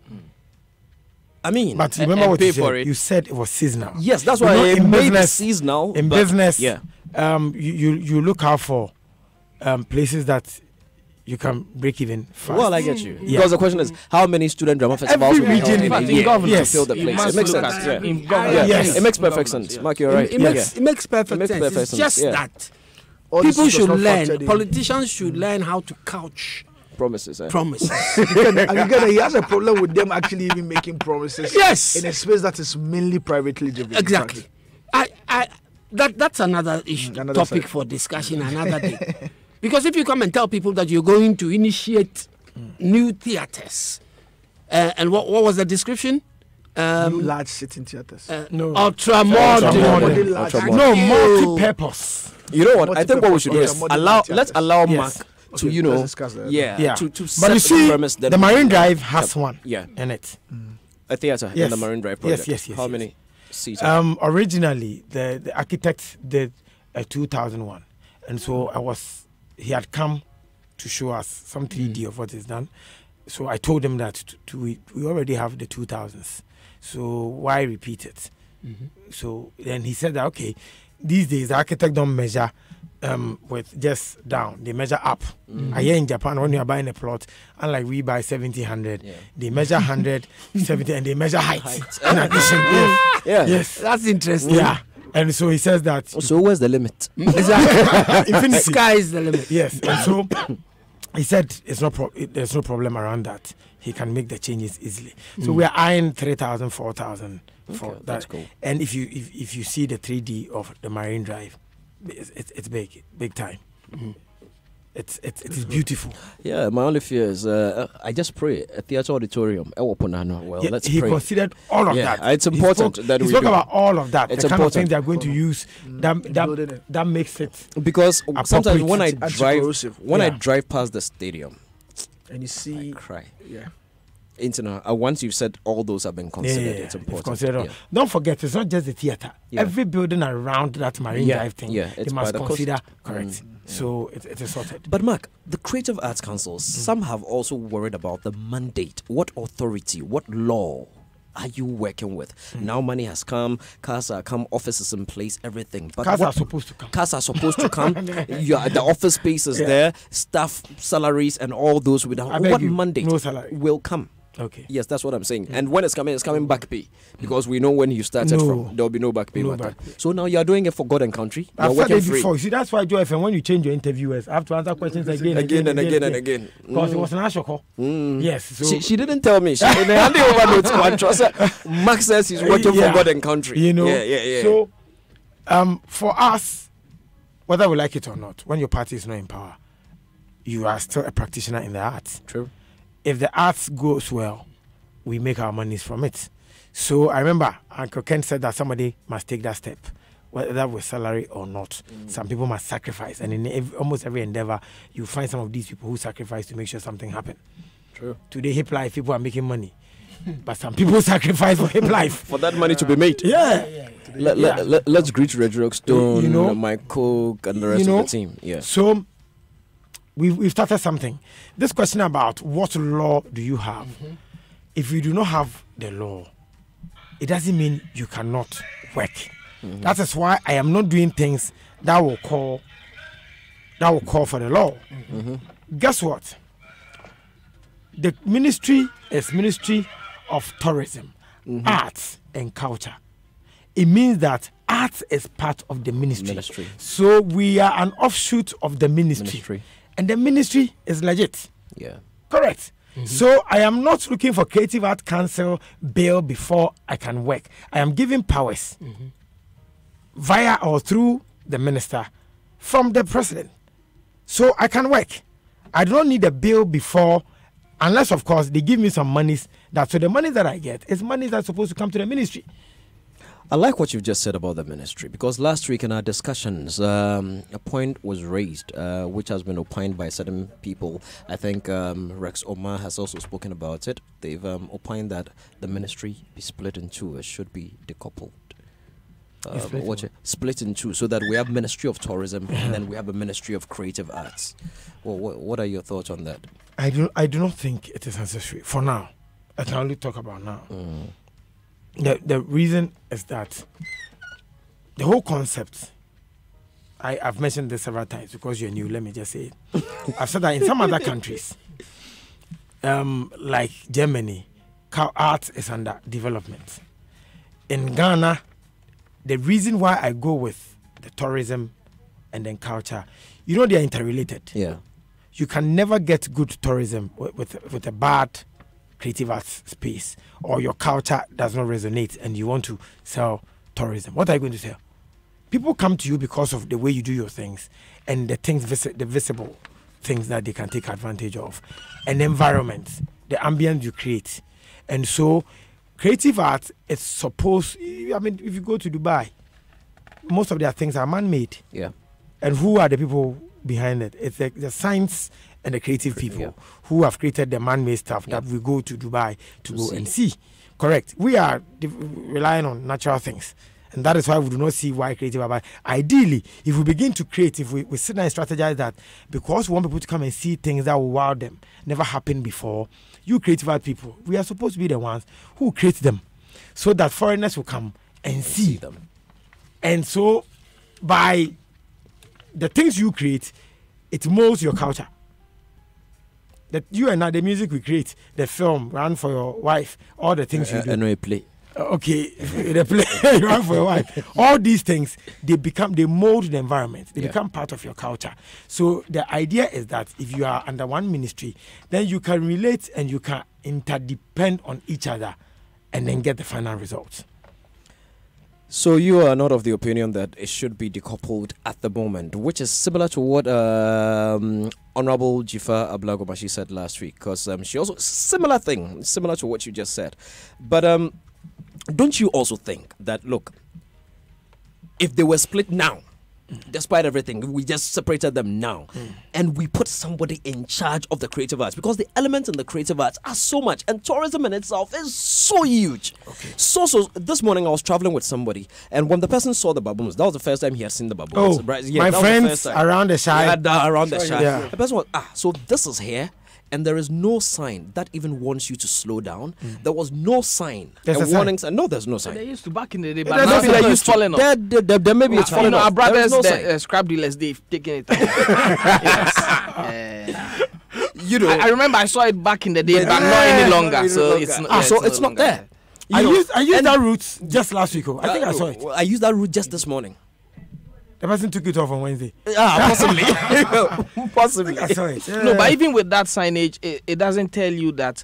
I mean, but remember what you said. You said it was seasonal. Yes, that's why I made it seasonal. In business, you look out for places that you can break even fast. Well, I get you. Because the question is, how many student drama festivals will be held in a year to fill the place? It makes sense. It makes perfect sense. Mark, you're right. It makes perfect sense. It's just that people should learn, politicians should learn how to couch promises. Promises. And again, he has a problem with them actually even making promises. Yes. In a space that is mainly privately driven. Exactly. That's another topic for discussion another day. Because if you come and tell people that you're going to initiate new theatres, and what was the description? New large sitting theatres. Ultra modern. No, multi-purpose. You know what? I think what we should do is let's allow Mark to, to but you see, the Marine Drive has one in it. A theatre in the Marine Drive project. Yes. How many seats? Originally, the architect did a 2001, and so he had come to show us some 3D of what is done. So I told him that we already have the 2000s, so why repeat it? So then he said that, okay, these days the architect don't measure with just down, they measure up. Here in Japan, when you are buying a plot, unlike we buy 70-100, they measure 170 and they measure height. In addition, yes, that's interesting. Yeah. And so he says that. So where's the limit? Infinity. Sky is the limit. Yes. And so he said there's no problem around that. He can make the changes easily. So we are eyeing 3,000, 4,000 for that. That's cool. And if you see the 3D of the Marine Drive, it's big time. It is beautiful. Yeah, my only fear is I just pray a theatre auditorium. Let's he pray. Considered all of that. It's important that we spoke do. about all of that. It's the kind important. of things they are going to use that makes it because sometimes when I Anti-corrosive. drive past the stadium and you see, I cry. Yeah. Once you've said all those have been considered, it's important. Don't forget, it's not just the theatre. Every building around that Marine Drive thing, they must consider correct. So it is sorted. But Mark, the Creative Arts Council, some have also worried about the mandate. What authority, what law are you working with? Now money has come, cars are come, offices in place, everything. But cars are supposed to come. Cars are supposed to come. The office space is there, staff salaries and all those. What mandate will come? Okay. Yes, that's what I'm saying. And when it's coming back pay. Because we know when you started from, there will be no back pay. So now you are doing it for God and country. I've said it before. See, that's why, Joe FM, when you change your interviewers, I have to answer questions again and again. Because it was an Ashoko. Yes. So she didn't tell me. She handed over notes to one trust. Mark says he's working for God and country. You know. Yeah. So, for us, whether we like it or not, when your party is not in power, you are still a practitioner in the arts. True. If the arts goes well, we make our monies from it. So I remember Uncle Ken said that somebody must take that step, whether with salary or not. Some people must sacrifice. And in almost every endeavor, you find some of these people who sacrifice to make sure something happens. True. Today, hip life, people are making money. But some people sacrifice for hip life. For that money to be made. Yeah. Let's greet Red Rock Stone, Mike Cook, and the rest of the team. Yeah. So we've started something. This question about what law do you have? If you do not have the law, it doesn't mean you cannot work. That is why I am not doing things that will call for the law. Guess what? The ministry is Ministry of Tourism, Arts and Culture. It means that arts is part of the ministry. So we are an offshoot of the ministry. And the ministry is legit. Yeah. Correct. So I am not looking for Creative Arts Council bill before I can work. I am giving powers via or through the minister from the president. So I can work. I don't need a bill before, unless of course they give me some monies. So the money that I get is money that's supposed to come to the ministry. I like what you've just said about the ministry, because last week in our discussions, a point was raised, which has been opined by certain people. I think Rex Omar has also spoken about it. They've opined that the ministry be split in two. It should be decoupled. Split in two, so that we have Ministry of Tourism and then we have a Ministry of Creative Arts. Well, what are your thoughts on that? I do not think it is necessary for now. I can only talk about now. The reason is that the whole concept, I've mentioned this several times because you're new, let me just say it. I've said that in some other countries, like Germany, art is under development. In Ghana, the reason why I go with the tourism and then culture, they are interrelated. Yeah. You can never get good tourism with a bad creative arts space, or your culture does not resonate and you want to sell tourism. What are you going to sell? People come to you because of the way you do your things and the things, the visible things that they can take advantage of, and the environment, the ambience you create. And so creative art is supposed, if you go to Dubai, most of their things are man-made. Yeah. And who are the people behind it? It's the science and the creative people who have created the man-made stuff that we go to Dubai to go and see. correct. We are relying on natural things. And that is why we do not see why creative. But ideally, if we begin to create, if we sit down and strategize that, because we want people to come and see things that will wow them, never happened before, you creative art people, we are supposed to be the ones who create them so that foreigners will come and see them. And so, by the things you create, it molds your culture. That you and I, the music we create, the film, run for your wife, all the things you do. And we play. Okay, the play you run for your wife. All these things, they mold the environment. They become part of your culture. So the idea is that if you are under one ministry, then you can relate and you can interdepend on each other and then get the final results. So you are not of the opinion that it should be decoupled at the moment, which is similar to what Honorable Jifa Ablagobashi said last week, because she also similar to what you just said. But don't you also think that, look, if they were split now, despite everything, we just separated them now, and we put somebody in charge of the creative arts, because the elements in the creative arts are so much, and tourism in itself is so huge. So this morning I was traveling with somebody, and when the person saw the baboons, that was the first time he had seen the baboons. Right? My friends around the Shire. Around the Shire. The person was, so this is here. And there is no sign that even warns you to slow down. There was no sign. There's a warning sign. No, there's no sign. They used to back in the day, but now maybe it's falling off. There maybe it's falling off. Our brothers, the scrap dealers, they've taken it. Yes. You know, I remember I saw it back in the day, but not any longer. So it's not there. I used that route just last week. I think I saw it. I used that route just this morning. The person took it off on Wednesday. Possibly. Possibly. I saw it. No, but even with that signage, it doesn't tell you that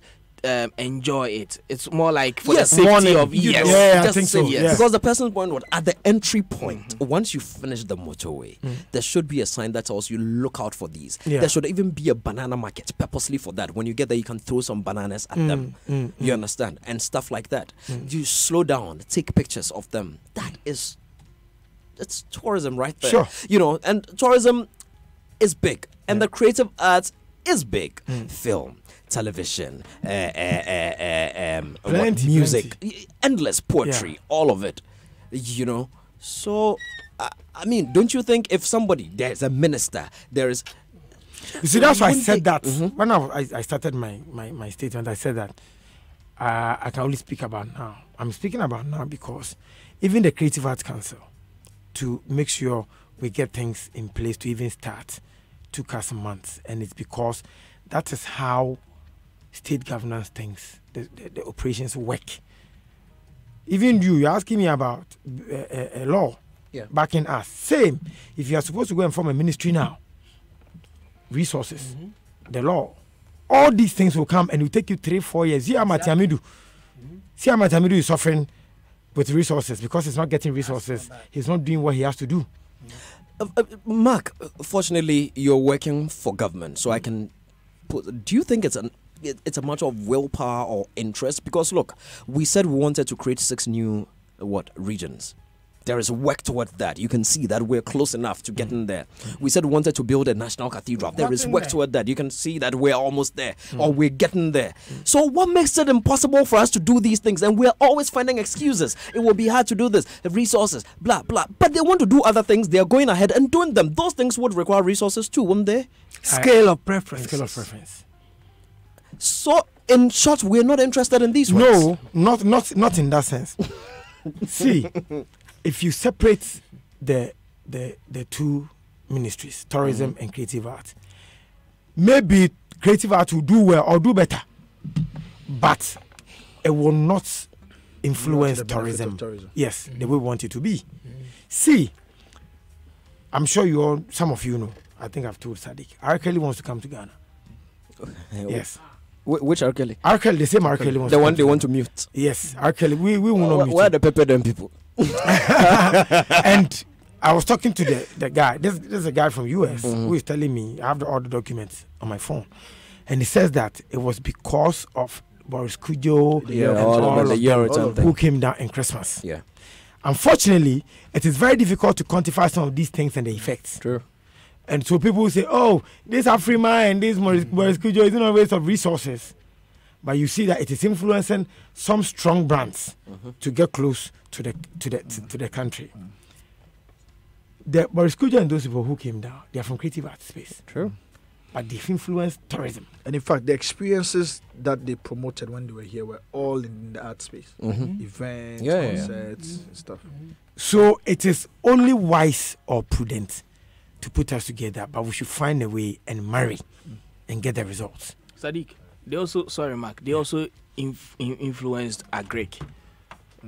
enjoy it. It's more like for the safety of I think so. Yes. Because the person's point was at the entry point, once you finish the motorway, there should be a sign that tells you look out for these. There should even be a banana market purposely for that. When you get there, you can throw some bananas at them. You understand? And stuff like that. You slow down, take pictures of them. It's tourism right there. Sure. You know, and tourism is big. And the creative arts is big. Film, television, music, endless poetry, all of it. You know. So, I mean, don't you think if there's a minister, there is... You see, that's why I said that. When I started my statement, I said that I can only speak about now. I'm speaking about now because even the Creative Arts Council, to make sure we get things in place to even start, took us months. And it's because that is how state governance things, the operations work. Even you're asking me about a law backing us. Same. If you are supposed to go and form a ministry now, resources, the law, all these things will come and it will take you 3-4 years. See how Matamidu is suffering with resources because he's not getting resources. He's not doing what he has to do. Mark, fortunately, you're working for government, so I can do you think it's a matter of willpower or interest? Because look, we said we wanted to create 6 new regions. There is work towards that. You can see that we're close enough to getting there. We said we wanted to build a national cathedral. There is work toward that. You can see that we're almost there, or we're getting there. So what makes it impossible for us to do these things? And we're always finding excuses. It will be hard to do this, resources, blah, blah. But they want to do other things. They're going ahead and doing them. Those things would require resources too, wouldn't they? Scale of preference. So, in short, we're not interested in these ones. No, not in that sense. See, if you separate the 2 ministries, tourism and creative art, maybe creative art will do well or do better, but it will not influence tourism. Yes, the way we want it to be. See, I'm sure some of you know, I think I've told Sadiq, R. Kelly wants to come to Ghana. Yes. Which R. Kelly? R. Kelly, the same R. Kelly wants the one they want to mute. Yes, R. Kelly, we will not mute. Where are the pepper them people? And I was talking to the guy. There's a guy from US who is telling me, I have all the documents on my phone, and he says that it was because of Boris Kujo and all of them who came down in Christmas. Yeah. Unfortunately, it is very difficult to quantify some of these things and the effects. True. And so people will say, oh, this Afrima and this Boris Kujo is not a waste of resources. but you see that it is influencing some strong brands to get close to the country. The Boris Kuja and those people who came down, they are from creative art space. True. But they've influenced tourism. And in fact, the experiences that they promoted when they were here were all in the art space. Events, concerts, and stuff. So it is only wise or prudent to put us together, but we should find a way and marry and get the results. Sadiq, they also, sorry Mark, they also influenced Agric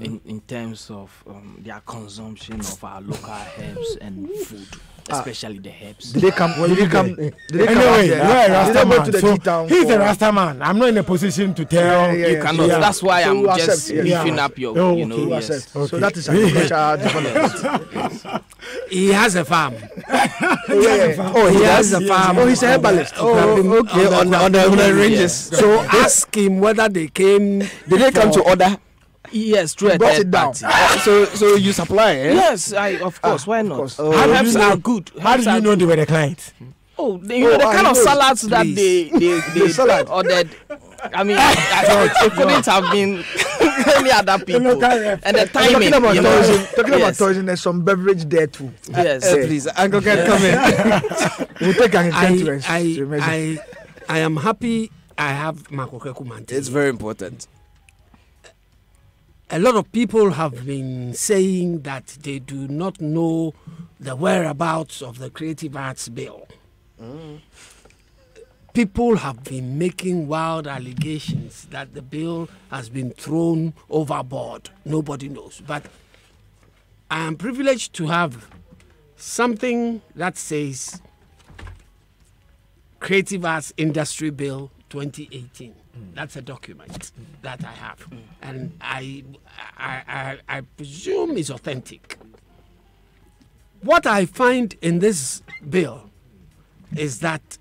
in terms of their consumption of our local herbs and food. Especially the herbs. Did they come? Did they come? Anyway, you're a Rasta man. So he's a Rasta man. I'm not in a position to tell. You cannot. That's why I'm just lifting up your, you know. Yes. So that is agricultural development. He has a farm. He has a farm. Oh, he's a herbalist. Okay. On the ranges. So ask him whether they came. Did they come to order? Yes, true. Brought it down. So you supply, eh? Yes, of course. Why not? Herbs are good. How do you know they were the clients? Oh, you know the kind of salads that they ordered. I mean, it couldn't have been any other people. And the timing. Talking about tourism, there's some beverage there too. Yes, please. Uncle can come in. We'll take an intent I am happy I have Makoke Kumante. It's very important. A lot of people have been saying that they do not know the whereabouts of the Creative Arts Bill. People have been making wild allegations that the bill has been thrown overboard. Nobody knows. But I am privileged to have something that says Creative Arts Industry Bill 2018. That's a document that I have, and I presume is authentic. What I find in this bill is that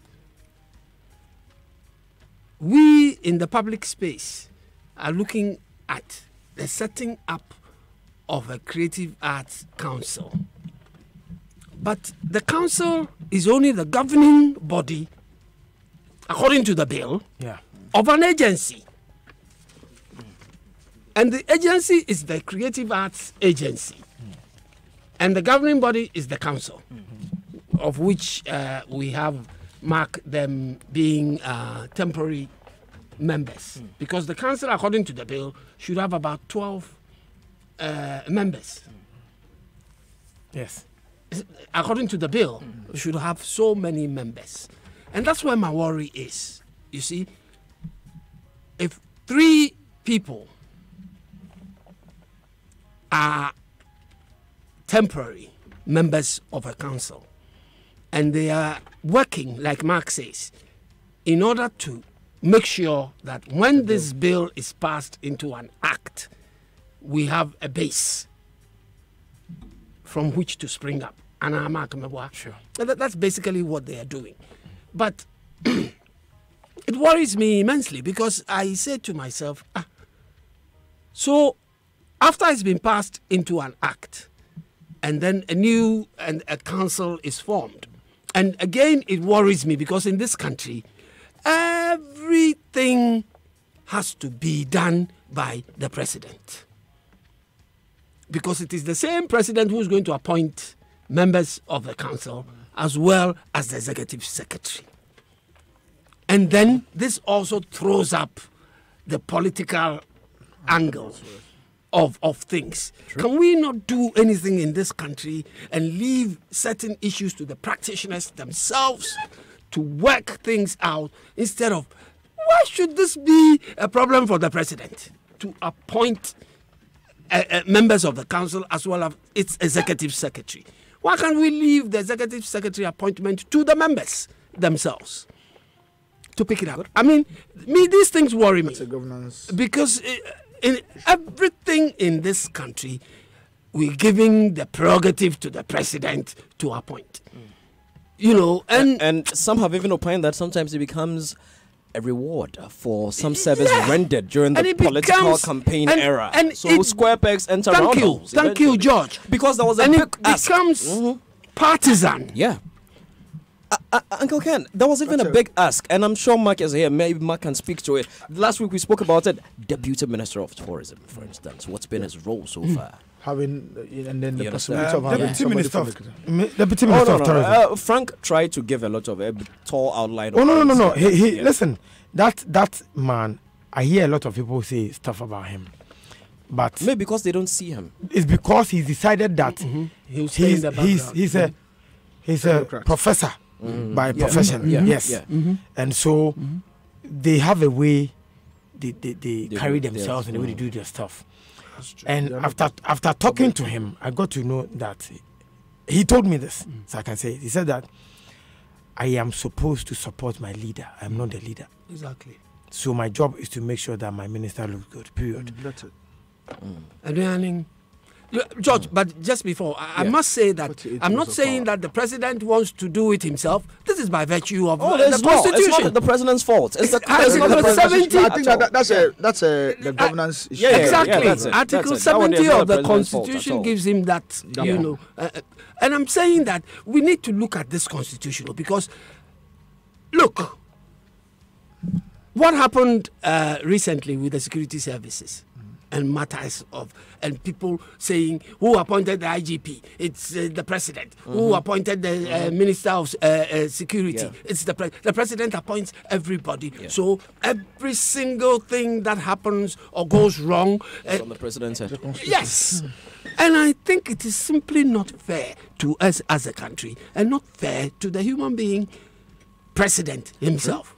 we in the public space are looking at the setting up of a Creative Arts Council. But the council is only the governing body, according to the bill, of an agency. And the agency is the Creative Arts Agency. And the governing body is the council, of which we have marked them being temporary members. Because the council, according to the bill, should have about 12 members. Yes. According to the bill, should have so many members. And that's where my worry is. You see, if 3 people are temporary members of a council and they are working, like Mark says, in order to make sure that when this bill is passed into an act, we have a base from which to spring up. Sure. That's basically what they are doing. But it worries me immensely because I say to myself, so after it's been passed into an act and then a council is formed, and again it worries me because in this country everything has to be done by the president, because it is the same president who is going to appoint members of the council as well as the executive secretary. And then this also throws up the political angle of things. True. Can we not do anything in this country and leave certain issues to the practitioners themselves to work things out instead of, why should this be a problem for the president to appoint members of the council as well as its executive secretary? Why can't we leave the executive secretary appointment to the members themselves to pick it up? I mean, these things worry me. Because in everything in this country, we're giving the prerogative to the president to appoint. You know, and some have even opined that sometimes it becomes a reward for some service rendered during the political campaign era. And so square pegs enter round holes. Thank you, George. Because there was a big ask. It becomes partisan. Yeah. Uncle Ken, there was even a big ask, and I'm sure Mark is here. Maybe Mark can speak to it. Last week we spoke about it. Deputy Minister of Tourism, for instance. What's been his role so far? Having and then the possibility of having Deputy Minister of Tourism. Frank tried to give a lot of a tall outline. Oh no. He listen. That man, I hear a lot of people say stuff about him, but maybe because they don't see him. It's because he's decided that he's a professor by profession. Yes, and so they have a way they carry themselves and the way they do their stuff. And after talking to him, I got to know that he told me this, so I can say he said that I am supposed to support my leader. I am not the leader. Exactly. So my job is to make sure that my minister looks good. Period. That's it. And George, but just before, I must say that I'm not saying that the president wants to do it himself. This is by virtue of the Constitution. It's not the president's fault. It's the Article 70. I think that's the governance issue. Exactly. Article 70 of the Constitution gives him that, you know. And I'm saying that we need to look at this Constitution because, look, what happened recently with the security services and matters of, and people saying who appointed the IGP? It's the president. Who appointed the Minister of Security? It's the president appoints everybody. So every single thing that happens or goes wrong, on the president's head. Yes. And I think it is simply not fair to us as a country and not fair to the human being president himself.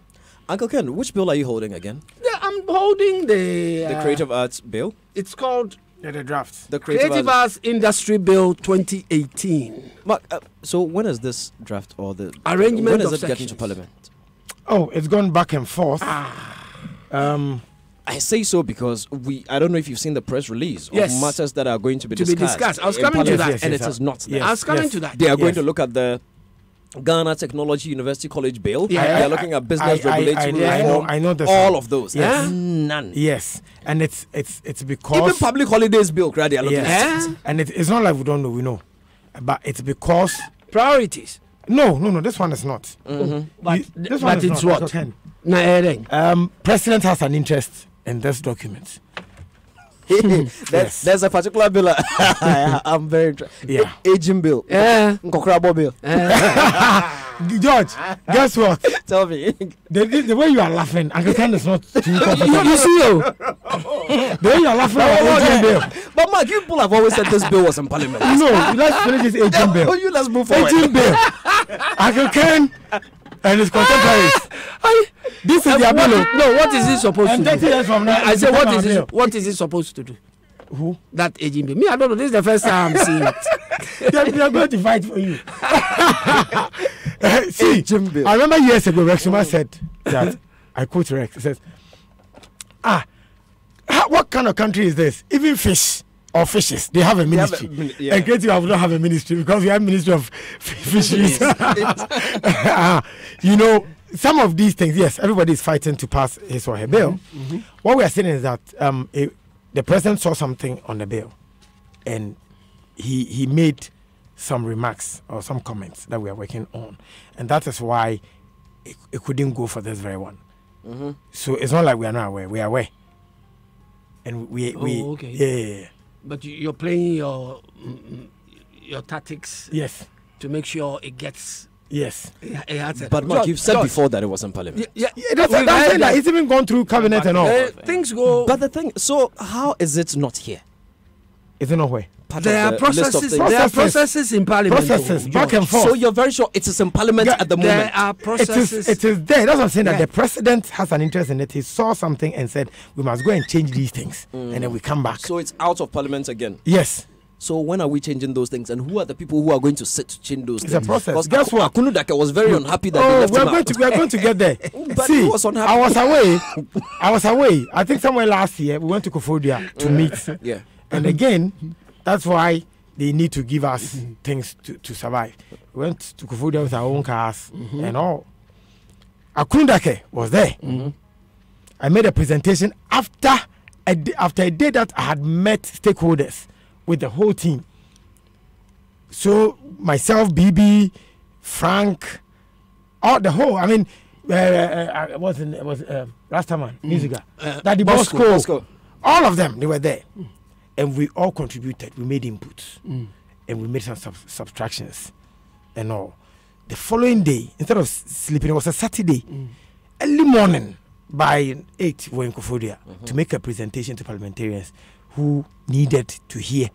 Uncle Ken, which bill are you holding again? Yeah, I'm holding the Creative Arts Bill. It's called the draft. The Creative Arts Industry Bill 2018. Mark, so when is this draft or the arrangement when is of it getting sections to Parliament? Oh, it's gone back and forth. I say so because I don't know if you've seen the press release of matters that are going to be discussed. I was coming to that, and it is not there. I was coming to that. They are going to look at the Ghana Technology University College Bill. They are looking at business regulatory reform. I know all of those. Yes. None. Yes, and it's because even public holidays bill. They are looking at it. And it's not like we don't know. We know, but it's because priorities. No. This one is not. But it's what? President has an interest in this document. There's a particular bill I'm very interested. Aging bill. Nkokrabo bill. George, guess what? Tell me. The way you are laughing, Uncle Ken is not too comfortable. You see, the way you are laughing about aging bill. But Mark, you people have always said this bill was in Parliament. No, let's finish this aging bill. Let's move forward. Aging bill. Uncle Ken and his contemporaries. This is their bill. No, what is he supposed to do? 30 years from now, I say, what is he supposed to do? Who? That aging bill. Me, I don't know. This is the first time I'm seeing it. They are going to fight for you. See, I remember years ago, Rex Suma said that, I quote Rex, he says, what kind of country is this? Even fish or fishes, they have a ministry. And Creative Arts don't have a ministry because we have Ministry of Fisheries. You know, some of these things, yes, everybody is fighting to pass his or her bill. What we are saying is that the president saw something on the bill and he made some remarks or some comments that we are working on. And that is why it couldn't go for this very one. So it's not like we are not aware. We are aware. And okay. But you're playing your tactics. Yes. To make sure it gets. Yes. But Mark, you've said before that it was in Parliament. That's that. It's even gone through cabinet and all. Things go. But the thing, so how is it not here? Is it not where? There are processes in Parliament. Processes, back and forth. So you're very sure it is in Parliament at the moment? There are processes. It is there. That's what I'm saying, that the president has an interest in it. He saw something and said, we must go and change these things. And then we come back. So it's out of Parliament again? Yes. So when are we changing those things? And who are the people who are going to sit to change those things? It's a process. Because guess what? Akunudake was very unhappy that they left him out. We are going to get there. But see, he was unhappy. I was away. I think somewhere last year, we went to Kofodia to meet. Yeah. And again, that's why they need to give us things to survive. We went to Kofodia with our own cars and all. Akunudake was there. I made a presentation after a day that I had met stakeholders with the whole team. So myself, BB, Frank, all the whole. I mean, it was Rastaman, Musica, Daddy Bosco, all of them, they were there, and we all contributed. We made inputs, and we made some subtractions, and all. The following day, instead of sleeping, it was a Saturday, early morning by 8 we were in Kofodia to make a presentation to parliamentarians who needed to hear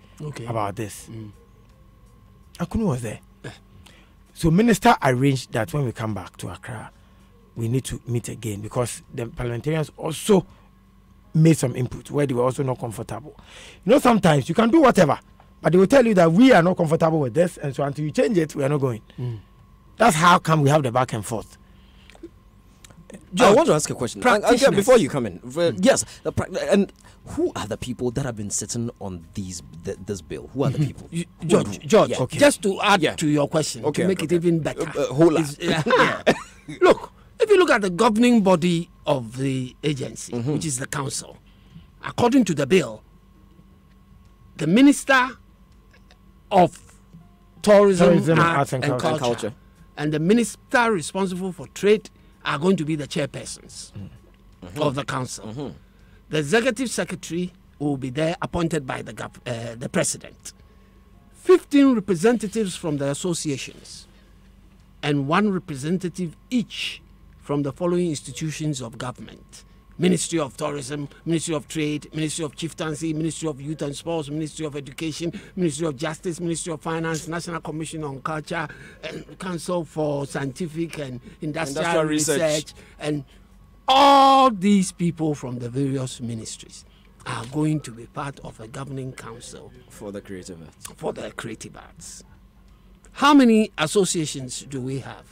about this. Akunu was there. So minister arranged that when we come back to Accra, we need to meet again because the parliamentarians also made some input where they were also not comfortable. You know, sometimes you can do whatever, but they will tell you that we are not comfortable with this, and so until you change it, we are not going. That's how come we have the back and forth. I want to ask a question. Before you come in, yes, and who are the people that have been sitting on this bill? Who are the people? George, just to add to your question, to make it even better. Look, if you look at the governing body of the agency, which is the council, according to the bill, the Minister of Tourism, Arts and Culture, and the Minister responsible for Trade are going to be the chairpersons of the council. The executive secretary will be there, appointed by the president. 15 representatives from the associations, and 1 representative each from the following institutions of government: Ministry of Tourism, Ministry of Trade, Ministry of Chieftaincy, Ministry of Youth and Sports, Ministry of Education, Ministry of Justice, Ministry of Finance, National Commission on Culture, and Council for Scientific and Industrial Research. And all these people from the various ministries are going to be part of a governing council for the creative arts. For the creative arts. How many associations do we have?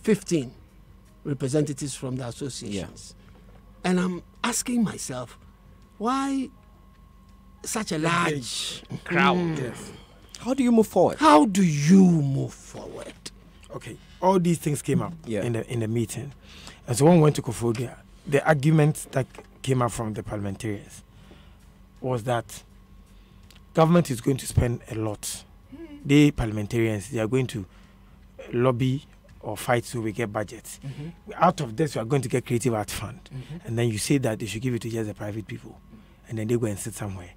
15 representatives from the associations. And I'm asking myself, why such a large crowd? How do you move forward? How do you move forward? Okay, all these things came up in the meeting. And so when we went to Kofodia, the argument that came up from the parliamentarians was that government is going to spend a lot. They parliamentarians, they are going to lobby or fight so we get budgets. Out of this, we are going to get creative art fund. And then you say that they should give it to just the private people. And then they go and sit somewhere.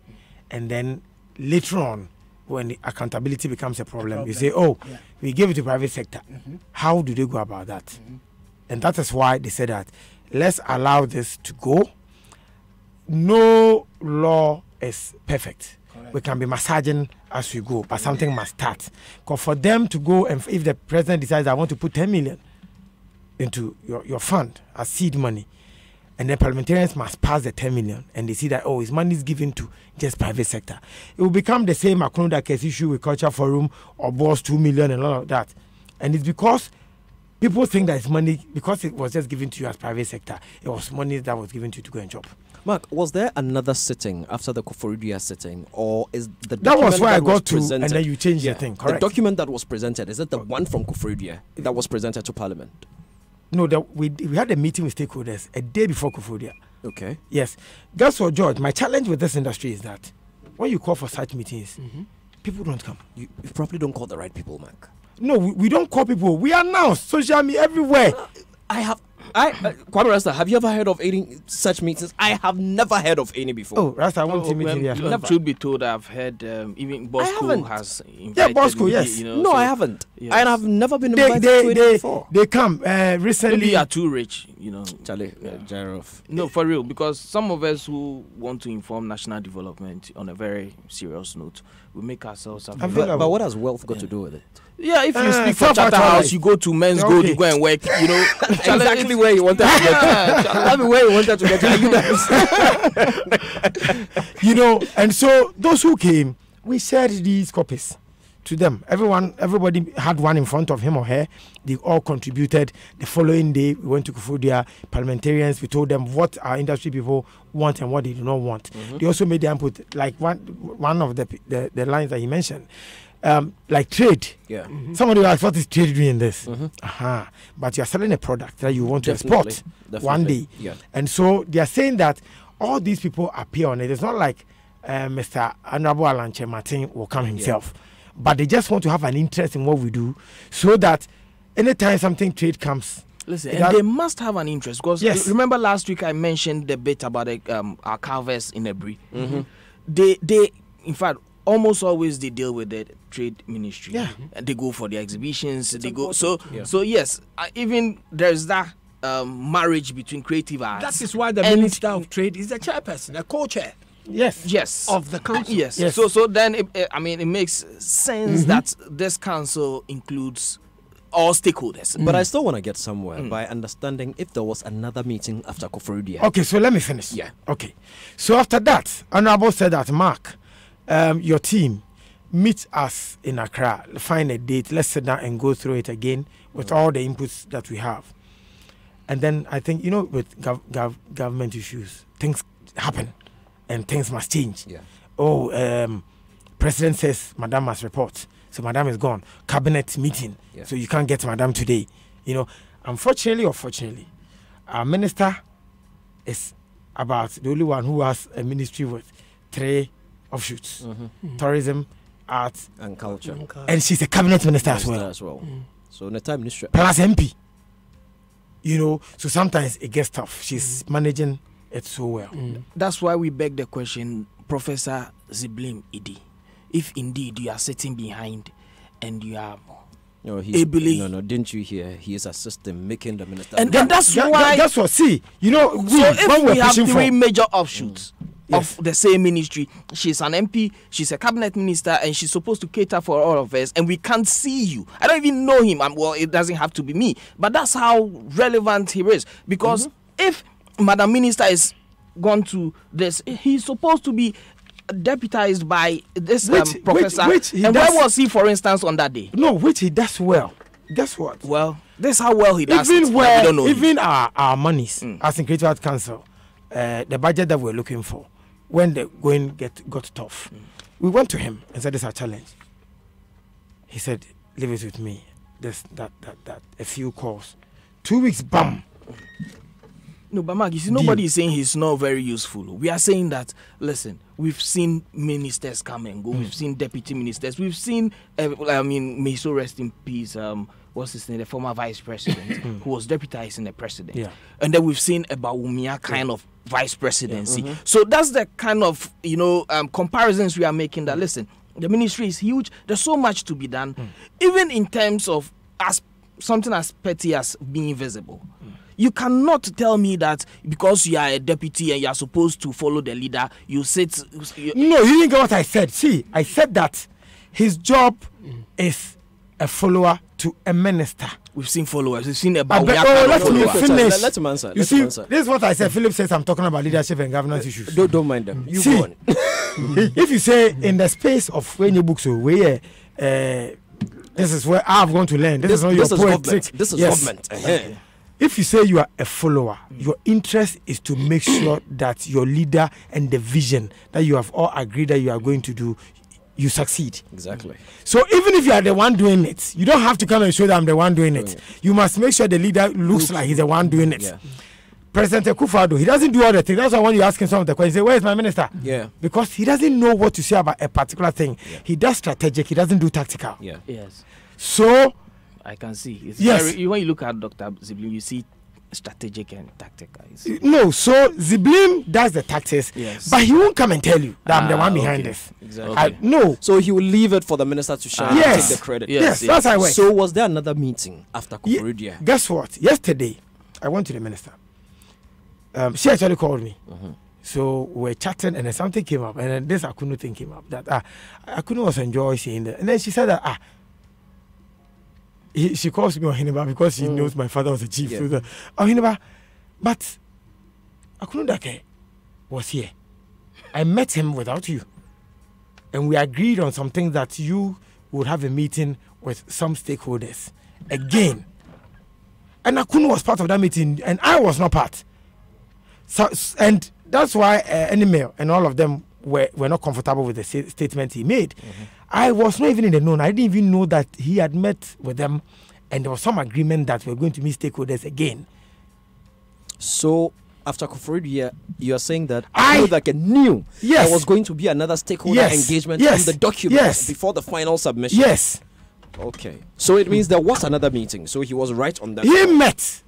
And then later on, when the accountability becomes a problem, you say, we give it to private sector. How do they go about that? And that is why they said that let's allow this to go. No law is perfect. We can be massaging as we go, but something must start. Because for them to go, and if the president decides, I want to put 10 million into your fund as seed money, and then parliamentarians must pass the 10 million, and they see that, his money is given to just private sector. It will become the same Akronda case issue with Culture Forum or Boss 2 million and all of that. And it's because people think that it's money, because it was just given to you as private sector, it was money that was given to you to go and job. Mark, was there another sitting after the Koforidua sitting, or is the that was where I got to, and then you changed the thing, correct? The document that was presented, is it the one from Koforidua that was presented to Parliament? No, we had a meeting with stakeholders a day before Koforidua. Okay. Yes. Guess what, George? My challenge with this industry is that when you call for such meetings, people don't come. You probably don't call the right people, Mark. No, we don't call people. We announce social media everywhere. Kwame Rasta, have you ever heard of any such meetings? I have never heard of any before. Oh, Rasta, I want to meet you. Truth be told, I've heard even Bosco has invited. Yeah, Bosco, yes. You know, no, I haven't. Yes. And I've never been invited to it before. They come recently. Maybe you are too rich, you know. Charlie, Jarov. No, for real, because some of us who want to inform national development on a very serious note, we make ourselves available. But what has wealth got to do with it? Yeah, if you speak for Charterhouse, you go to Men's Go to go and work, you know. Exactly where you wanted to get. Tell me where you wanted to get. You know, and so those who came, we shared these copies to them. Everybody had one in front of him or her. They all contributed. The following day, we went to Kofodia, parliamentarians. We told them what our industry people want and what they do not want. They also made their input, like one of the lines that he mentioned. Like trade. Yeah. Somebody will ask, what is trade doing this? But you are selling a product that you want to export one day. Yeah. And so they are saying that all these people appear on it. It's not like Mr. Honorable Alanche Martin will come himself. but they just want to have an interest in what we do, so that anytime something trade comes. Listen, and they must have an interest, because remember last week I mentioned the bit about our carvers in Ebri. They in fact almost always they deal with the trade ministry. And they go for the exhibitions. It's important. So yes, even there's that marriage between creative arts. That is why the Minister of Trade is the chairperson, a co-chair. Yes. Of the council. Yes. So then it makes sense that this council includes all stakeholders. But I still want to get somewhere by understanding if there was another meeting after Koforidua. Okay, so let me finish. Okay. So after that, Honorable said that, Mark, your team, meet us in Accra, find a date, let's sit down and go through it again with all the inputs that we have. And then I think, with government issues, things happen and things must change. President says Madam must report. So Madam is gone. Cabinet meeting. So you can't get Madam today. Unfortunately or fortunately, our minister is about the only one who has a ministry with 3 offshoots. Tourism, arts, and culture. And she's a cabinet minister as well. So in the time ministry. Plus MP. So sometimes it gets tough. She's managing it so well. That's why we beg the question, Professor Ziblim Idi. If indeed you are sitting behind and you are ably... No, didn't you hear? He is assisting making the minister... And then that's why... That's what, see, so if we have 3 major offshoots of the same ministry, she's an MP, she's a cabinet minister, and she's supposed to cater for all of us, and we can't see you. I don't even know him. Well, it doesn't have to be me. But that's how relevant he is. Because if Madam Minister is gone to this, he's supposed to be deputized by this professor. And where was he, for instance, on that day? No, which he does well. Guess what? Well, this is how well he does even it. Where, we don't know even our monies, as in Creative Arts Council, the budget that we're looking for, when the going got tough, we went to him and said, this is our challenge. He said, leave it with me. That a few calls. 2 weeks, bam. No, but Mark, you see, nobody is saying he's not very useful. We are saying that, listen, we've seen ministers come and go. We've seen deputy ministers. We've seen, may so rest in peace, what's his name, the former vice president, who was deputizing the president. And then we've seen Bawumia kind of vice presidency. So that's the kind of, comparisons we are making that, listen, the ministry is huge. There's so much to be done, even in terms of something as petty as being visible. You cannot tell me that because you are a deputy and you are supposed to follow the leader, you sit... No, you didn't get what I said. See, I said that his job is a follower to a minister. We've seen followers. We've seen about... let me finish. Let him answer. You see, this is what I said. Philip says I'm talking about leadership and governance issues. Don't mind them. You see, go on. If you say in the space of when you book, so where... this is where I've gone to learn. This is not your poetry. This is government. If you say you are a follower, your interest is to make sure that your leader and the vision that you have all agreed that you are going to do, you succeed. Exactly. So even if you are the one doing it, you don't have to come and show that I'm the one doing it. You must make sure the leader looks like he's the one doing it. President Akufo-Addo, he doesn't do all the things. That's why when you ask him some of the questions, say, where is my minister? Because he doesn't know what to say about a particular thing. He does strategic, he doesn't do tactical. Yes. So I can see. When you look at Dr. Ziblim, you see strategic and tactical. No, so Ziblim does the tactics, but he won't come and tell you that I'm the one behind this. Exactly. No. So he will leave it for the minister to shine and take the credit. Yes, that's how it works. So was there another meeting after Koforidua? Guess what? Yesterday, I went to the minister. She actually called me. So we were chatting and then something came up. And then this Akunu thing came up. That Akunu was enjoying seeing that. And then she said that, she calls me Ohineba because she knows my father was a chief. So Ohineba, but Akunu Dake was here. I met him without you. And we agreed on some things that you would have a meeting with some stakeholders. Again. And Akunu was part of that meeting and I was not part. So, and that's why Animal and all of them were not comfortable with the statement he made. I was not even in the know. I didn't even know that he had met with them and there was some agreement that we're going to meet stakeholders again. So after Koforidua, you are saying that Akunudake knew there was going to be another stakeholder engagement on the document before the final submission. Yes. Okay. So it means there was another meeting. So he was right on that. He met.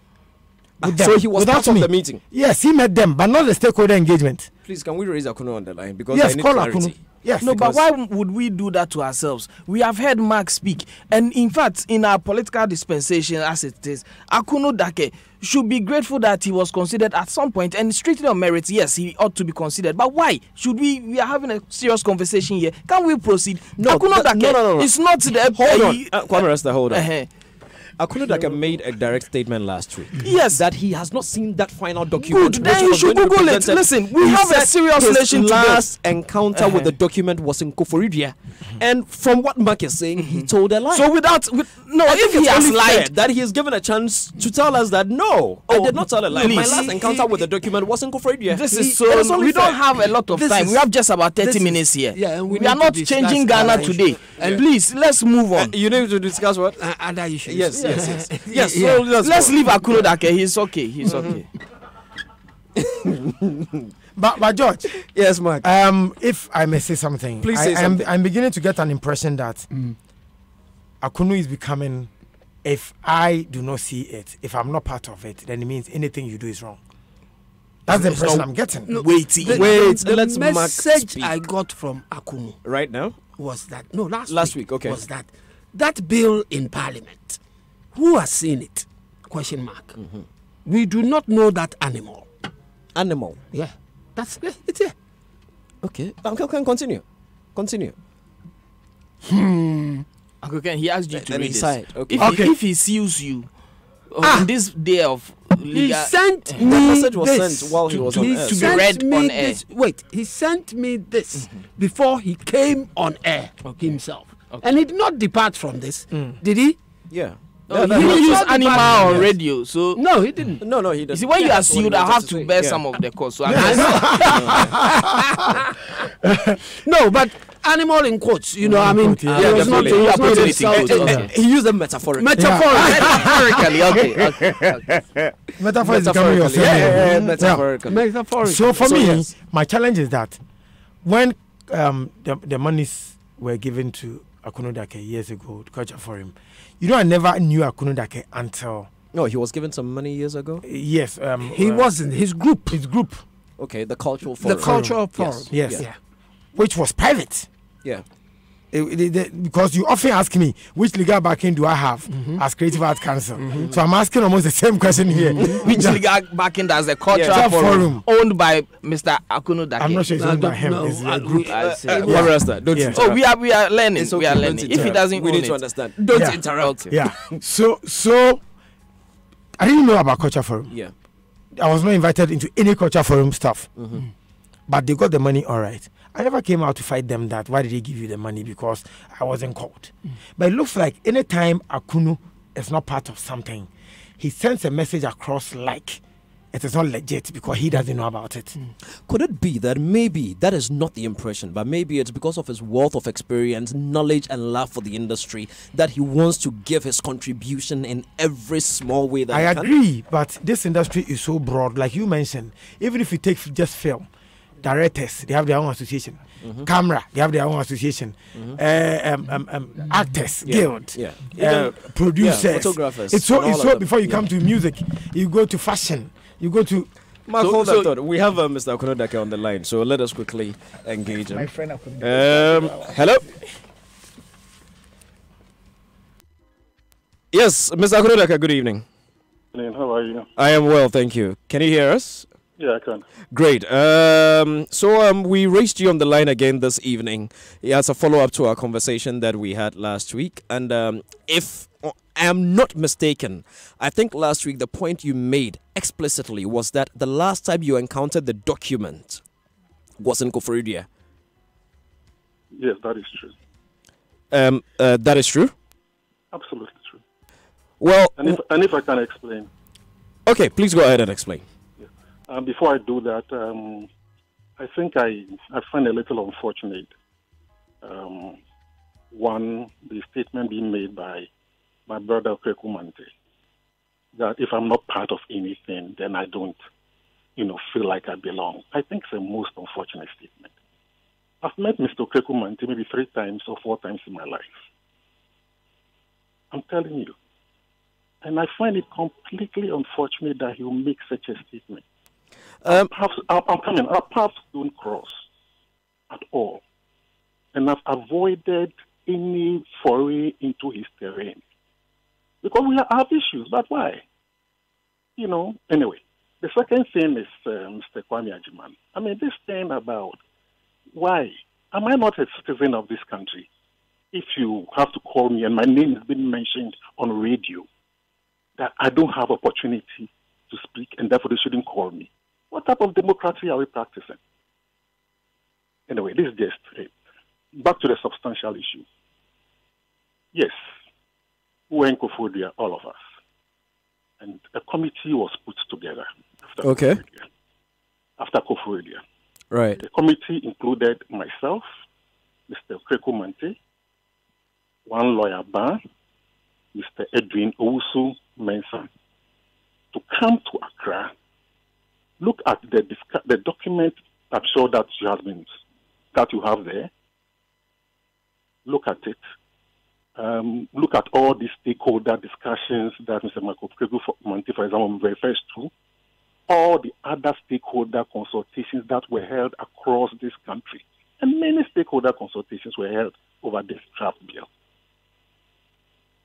So he was part of the meeting. Yes, he met them, but not the stakeholder engagement. Please, can we raise Akunu on the line? Because I need clarity. Akunu. Yes. No, but why would we do that to ourselves? We have heard Mark speak, and in fact, in our political dispensation as it is, Akunudake should be grateful that he was considered at some point, and strictly on merits, yes, he ought to be considered. But why should we are having a serious conversation here? Can we proceed? No, Akunudake no. It's not the hold on. Kwame Rasta, hold on. Akunudake made a direct statement last week. Yes. That he has not seen that final document. Good, then you should Google it. Listen, we have a serious relation to his last encounter with the document was in Koforidua. And from what Mark is saying, he told a lie. So if he has lied, that he is given a chance to tell us that no, I did not tell a lie. My last encounter with the document was in Koforidua. This is so we don't have a lot of time. We have just about 30 minutes here. Yeah, and we are not changing Ghana today. And please, let's move on. You need to discuss what? Other issues. Yes. Yes, so let's leave Akunudake. He's okay. He's okay. But George, yes, Mark. If I may say something, please say something. I'm beginning to get an impression that Akunu is becoming. If I do not see it, if I'm not part of it, then it means anything you do is wrong. That's the impression I'm getting. No, wait. The message I got from Akunu right now was that last week. Okay, was that bill in Parliament. Who has seen it? Question mark. Mm-hmm. We do not know that animal. Animal? Yeah. It's here. Okay. Continue. Okay, he asked you to read this. Okay. If he seals you on this day of he sent me the message was sent while he was on air. To be read on air. He sent me this before he came on air himself. Okay. And he did not depart from this. Did he? Yeah. He didn't use animal on radio, so no, he didn't. No, he doesn't. You see, when you are sued, I have to bear some of the cost. So no, but animal in quotes, he was not. He used them metaphorically. Metaphorically, okay. Metaphorically. So for me, my challenge is that when the monies were given to Akunudake years ago to culture for him, I never knew Akunudake until. No, he was given some money years ago. Yes, he wasn't his group. Okay, the cultural forum. The cultural forum. Yes. Yeah. Which was private. Yeah. Because you often ask me which legal backing do I have as Creative Arts Council. So I'm asking almost the same question here. Which legal backing does the cultural forum owned by Mr. Akunudake? I'm not sure it's owned by him. No, it's a group. We are learning. We are learning. If he doesn't, we need to understand. Don't interrupt. Yeah. So I didn't know about culture forum. Yeah. I was not invited into any culture forum stuff. But they got the money all right. I never came out to fight them that why did they give you the money, because I wasn't called. But it looks like anytime Akunu is not part of something, he sends a message across like it is not legit because he doesn't know about it. Could it be that maybe that is not the impression, but maybe it's because of his wealth of experience, knowledge, and love for the industry that he wants to give his contribution in every small way that I he can? agree, but this industry is so broad, like you mentioned. Even if you take just film, directors, they have their own association. Camera, they have their own association. Actors, guild, producers, photographers. It's so before you come to music, you go to fashion, you go to. Mark, hold that thought. We have Mr. Akunudake on the line, so let us quickly engage him. My friend Akunudake. Hello. Yes, Mr. Akunudake, good evening. How are you? I am well, thank you. Can you hear us? Yeah, I can. Great. So we raised you on the line again this evening. As a follow-up to our conversation that we had last week. And if I am not mistaken, I think last week the point you made explicitly was that the last time you encountered the document was in Koforidua. Yes, that is true. That is true? Absolutely true. Well, and if I can explain. Okay, please go ahead and explain. Before I do that, I think I find a little unfortunate. One, the statement being made by my brother Kweku Mante, that if I'm not part of anything, then I don't feel like I belong. I think it's a most unfortunate statement. I've met Mr. Krekumanti maybe 3 times or 4 times in my life. I'm telling you. And I find it completely unfortunate that he will make such a statement. I'm coming. Our paths don't cross at all. And I've avoided any foray into his terrain. Because we have issues, but why? Anyway. The second thing is Mr. Kwame Ajiman. I mean, this thing about why am I not a citizen of this country? If you have to call me and my name has been mentioned on radio, that I don't have opportunity to speak and therefore they shouldn't call me. What type of democracy are we practicing? Anyway, this is just it. Back to the substantial issue. Yes, we were in Kofodia, all of us. And a committee was put together after Kofodia. Right. The committee included myself, Mr. Krekumanti, one lawyer Ban, Mr. Edwin Owusu Mensah, to come to Accra, look at the document. I'm sure that you have there. Look at it. Look at all the stakeholder discussions that Mr. Michael Krekumanti, for example, refers to. All the other stakeholder consultations that were held across this country. And many stakeholder consultations were held over this draft bill.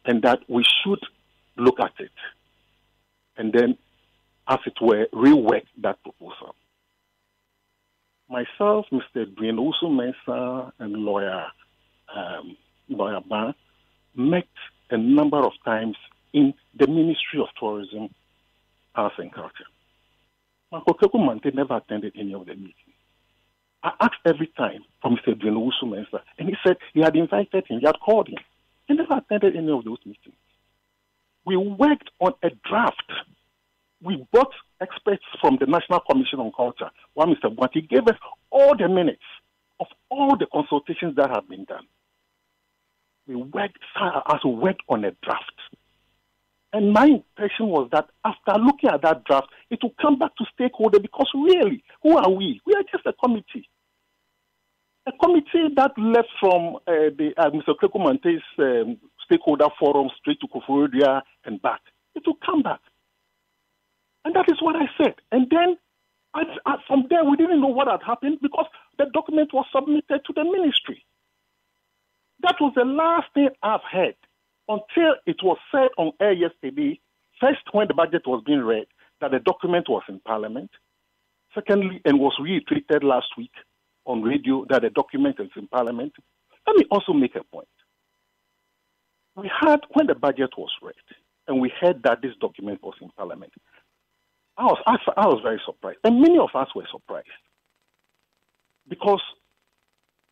And that we should look at it and then, as it were, rework that proposal. Myself, Mr. Edwin Owusu Mensah, and lawyer Ban met a number of times in the Ministry of Tourism, Arts and Culture. Michael Krekumanti never attended any of the meetings. I asked every time from Mr. Edwin Owusu Mensah, and he said he had invited him, he had called him. He never attended any of those meetings. We worked on a draft. We brought experts from the National Commission on Culture. One, Mr. Bwanti, gave us all the minutes of all the consultations that have been done. We worked on a draft. And my impression was that after looking at that draft, it will come back to stakeholder because really, who are we? We are just a committee. A committee that left from Mr. Krekumanti's stakeholder forum straight to Koforidua and back. It will come back. And that is what I said. And then from there, we didn't know what had happened because the document was submitted to the ministry. That was the last thing I've heard until it was said on air yesterday, first when the budget was being read, that the document was in Parliament. Secondly, and was reiterated last week on radio that the document is in Parliament. Let me also make a point. We had, when the budget was read, and we heard that this document was in Parliament, I was very surprised. And many of us were surprised. Because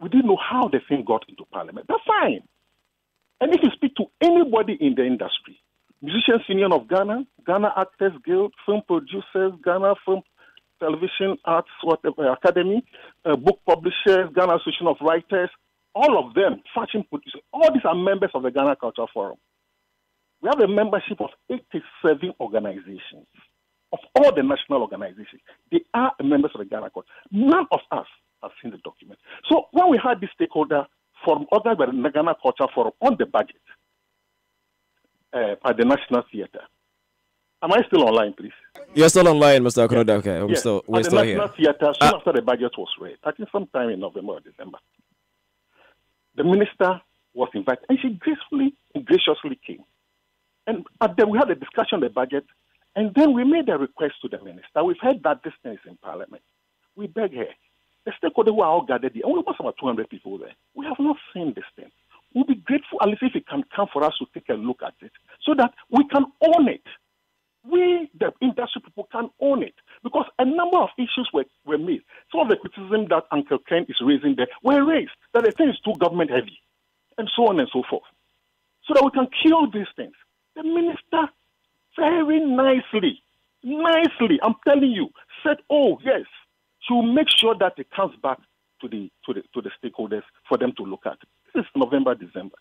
we didn't know how the thing got into Parliament. That's fine. And if you speak to anybody in the industry, Musicians Union of Ghana, Ghana Actors Guild, Film Producers, Ghana Film Television Arts Academy, Book Publishers, Ghana Association of Writers, all of them, fashion producers, all these are members of the Ghana Culture Forum. We have a membership of 87 organizations, of all the national organizations. They are members of the Ghana Culture. None of us have seen the document. So when we had this stakeholder forum organized by the Ghana Culture Forum on the budget at the National Theatre. Am I still online, please? You're still online, Mr. Akroda. Okay, we're still here. At the National Theatre, soon after the budget was read, I think sometime in November or December, the minister was invited, and she graciously came. And then we had a discussion on the budget, and then we made a request to the minister. We've heard that this thing is in Parliament. We beg her. The stakeholders who are all gathered here, and we must have about 200 people there. We have not seen this thing. We'll be grateful, at least if it can come for us to take a look at it, so that we can own it. We, the industry people, can own it. Because a number of issues were made. Some of the criticism that Uncle Ken is raising there were raised, that the thing is too government heavy, and so on and so forth. So that we can cure these things. The minister, very nicely, I'm telling you, said, oh, yes, she will make sure that it comes back to the stakeholders for them to look at. This is November, December.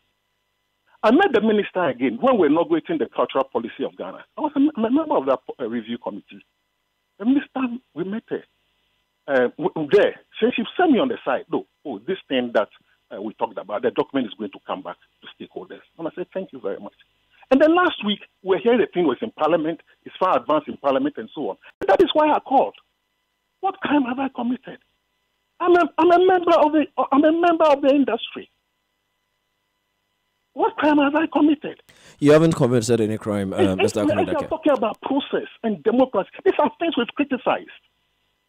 I met the minister again when we were inaugurating the cultural policy of Ghana. I was a member of that review committee. The minister, we met her there. So she sent me on the side, this thing that we talked about, the document is going to come back to stakeholders. And I said, thank you very much. And then last week, we heard the thing was in Parliament, it's far advanced in Parliament and so on. And that is why I called. What crime have I committed? I'm a member of the industry. What crime have I committed? You haven't committed any crime, Mr. Akonodake. We are talking about process and democracy. These are things we've criticized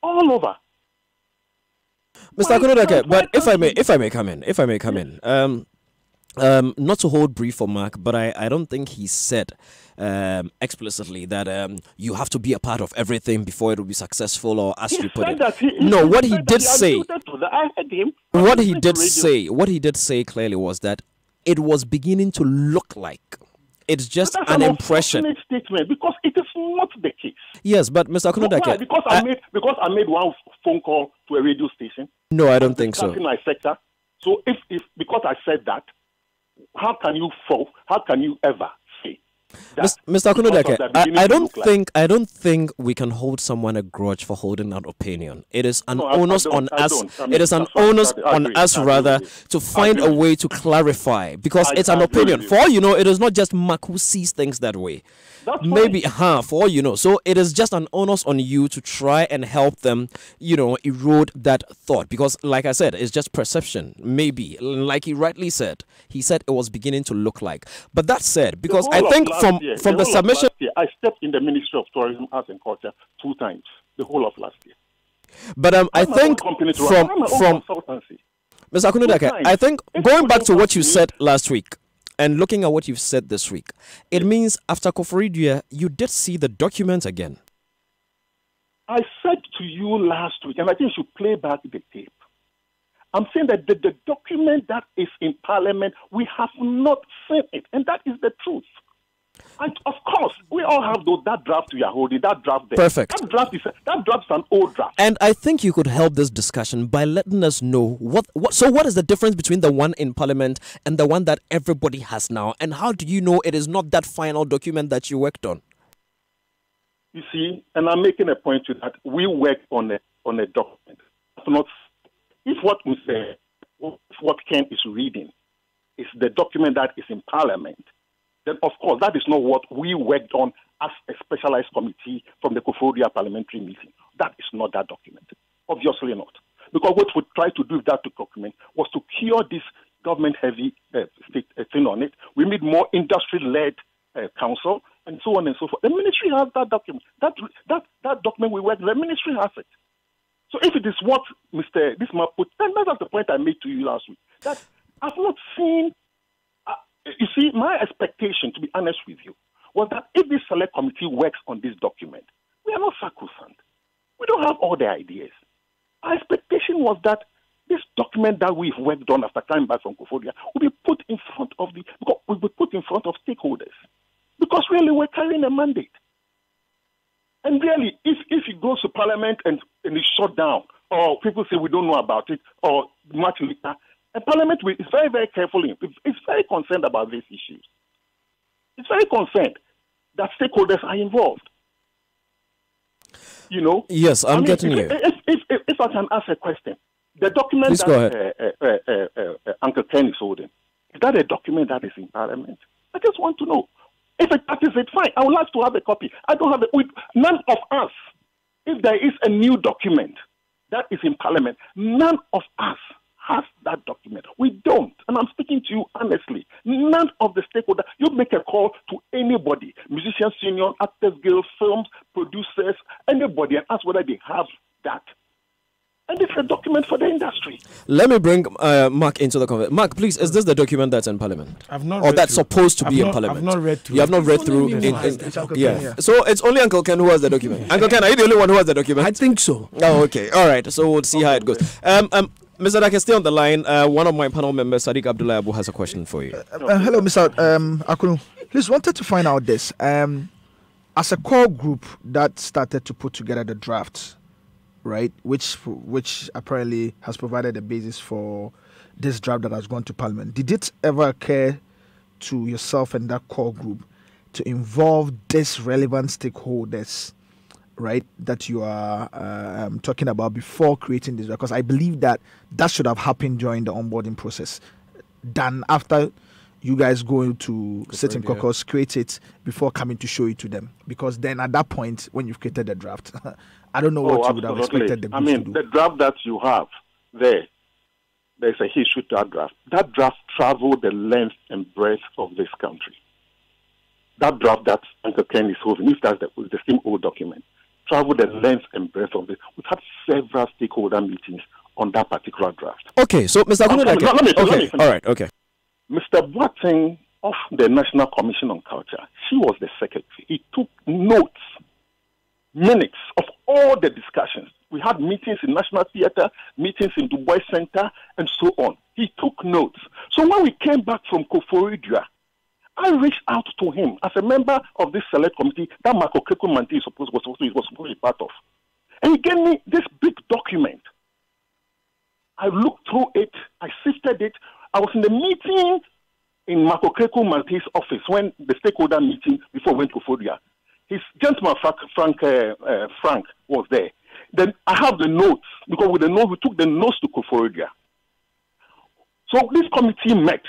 all over. Mr. Akonodake, but if I may come in, not to hold brief for Mark, but I don't think he said explicitly that you have to be a part of everything before it will be successful, or as you put it. No, what he did say, what he did say clearly was that it was beginning to look like. It's just an impression. Statement because it is not the case. Yes, but Mr. Akonodake, because I made one phone call to a radio station. No, I don't think so. In my sector. So if because I said that, how can you ever say that? Mr. Akonodake, I don't think we can hold someone a grudge for holding that opinion. It is an onus on us. It is an onus on us rather to find a way to clarify, because it's an opinion. For all you know, it is not just Mark who sees things that way. Maybe for all you know. So it is just an onus on you to try and help them, erode that thought, because like I said, it's just perception. Maybe, like he rightly said, he said it was beginning to look like. But that said, because I think from the submission, I stepped in the Ministry of Tourism, Arts and Culture 2 times the whole of last year. But I think from Mr. Akonodake, I think going back to what you said last week and looking at what you've said this week, it means after Koforidua, you did see the document again. I said to you last week, and I think you should play back the tape. I'm saying that the document that is in Parliament, we have not seen it, and that is the truth. And of course, we all have that draft we are holding, that draft there. Perfect. That draft is an old draft. And I think you could help this discussion by letting us know what is the difference between the one in Parliament and the one that everybody has now, and how do you know it is not that final document that you worked on? You see, and I'm making a point to that. We worked on a document. If what Ken is reading is the document that is in Parliament, then of course that is not what we worked on as a specialized committee from the Koforidua parliamentary meeting. That is not that document. Obviously not. Because what we tried to do with that document was to cure this government-heavy thing on it. We need more industry-led council and so on and so forth. The ministry has that document. That document we worked, the ministry has it. So if it is what Mr. Bismarck put, then that's the point I made to you last week. That I've not seen. You see, my expectation, to be honest with you, was that if this select committee works on this document, we are not sacrosanct. We don't have all the ideas. Our expectation was that this document that we've worked on after coming back from Koforidua will be put in front of stakeholders. Because really we're carrying a mandate. And really, if it goes to Parliament and it's shut down, or people say we don't know about it, or much later, and Parliament is very, very careful. It's very concerned about these issues. It's very concerned that stakeholders are involved. Yes, I'm getting you. If I can ask a question, the document that Uncle Ken is holding, is that a document that is in Parliament? I just want to know. If it is it, fine. I would like to have a copy. I don't have it. None of us, if there is a new document that is in Parliament, none of us has that document. We don't. And I'm speaking to you honestly. None of the stakeholders, you make a call to anybody, Musicians Union, Actors Guild, films, producers, anybody, and ask whether they have that. And it's a document for the industry. Let me bring Mark into the conversation. Mark, please, is this the document that's in Parliament? I've not or that's supposed to be in Parliament? I've not read through. You have not read through? Yeah. So it's only Uncle Ken who has the document. Uncle Ken, are you the only one who has the document? I think so. Oh, okay. All right. So we'll see how it goes. Mr. Dake, stay on the line. One of my panel members, Sadiq Abdullah Abu, has a question for you. Hello, Mr. Akunu. Please wanted to find out this. As a core group that started to put together the drafts, right, which apparently has provided the basis for this draft that has gone to Parliament, did it ever occur to yourself and that core group to involve these relevant stakeholders right, that you are talking about before creating this? Because I believe that should have happened during the onboarding process, than after you guys go to sit in caucus, create it before coming to show it to them. Because then at that point, when you've created the draft, I don't know what you would have expected the groups to do. The draft that you have there's a history to that draft. That draft traveled the length and breadth of this country. That draft that Uncle Ken is holding, if that's the same old document, traveled the length and breadth of it. We've had several stakeholder meetings on that particular draft. Okay, so Mr. Akunudake, all right, okay. Mr. Boateng of the National Commission on Culture, she was the secretary. He took notes, minutes of all the discussions. We had meetings in National Theatre, meetings in Dubois Center, and so on. He took notes. So when we came back from Koforidua, I reached out to him as a member of this select committee that Marco Keku Manti was supposed to be part of. And he gave me this big document. I looked through it, I sifted it. I was in the meeting in Marco Keku Manti's office when the stakeholder meeting before we went to Koforidua. His gentleman Frank was there. Then I have the notes, because with the notes, we took the notes to Koforidua. So this committee met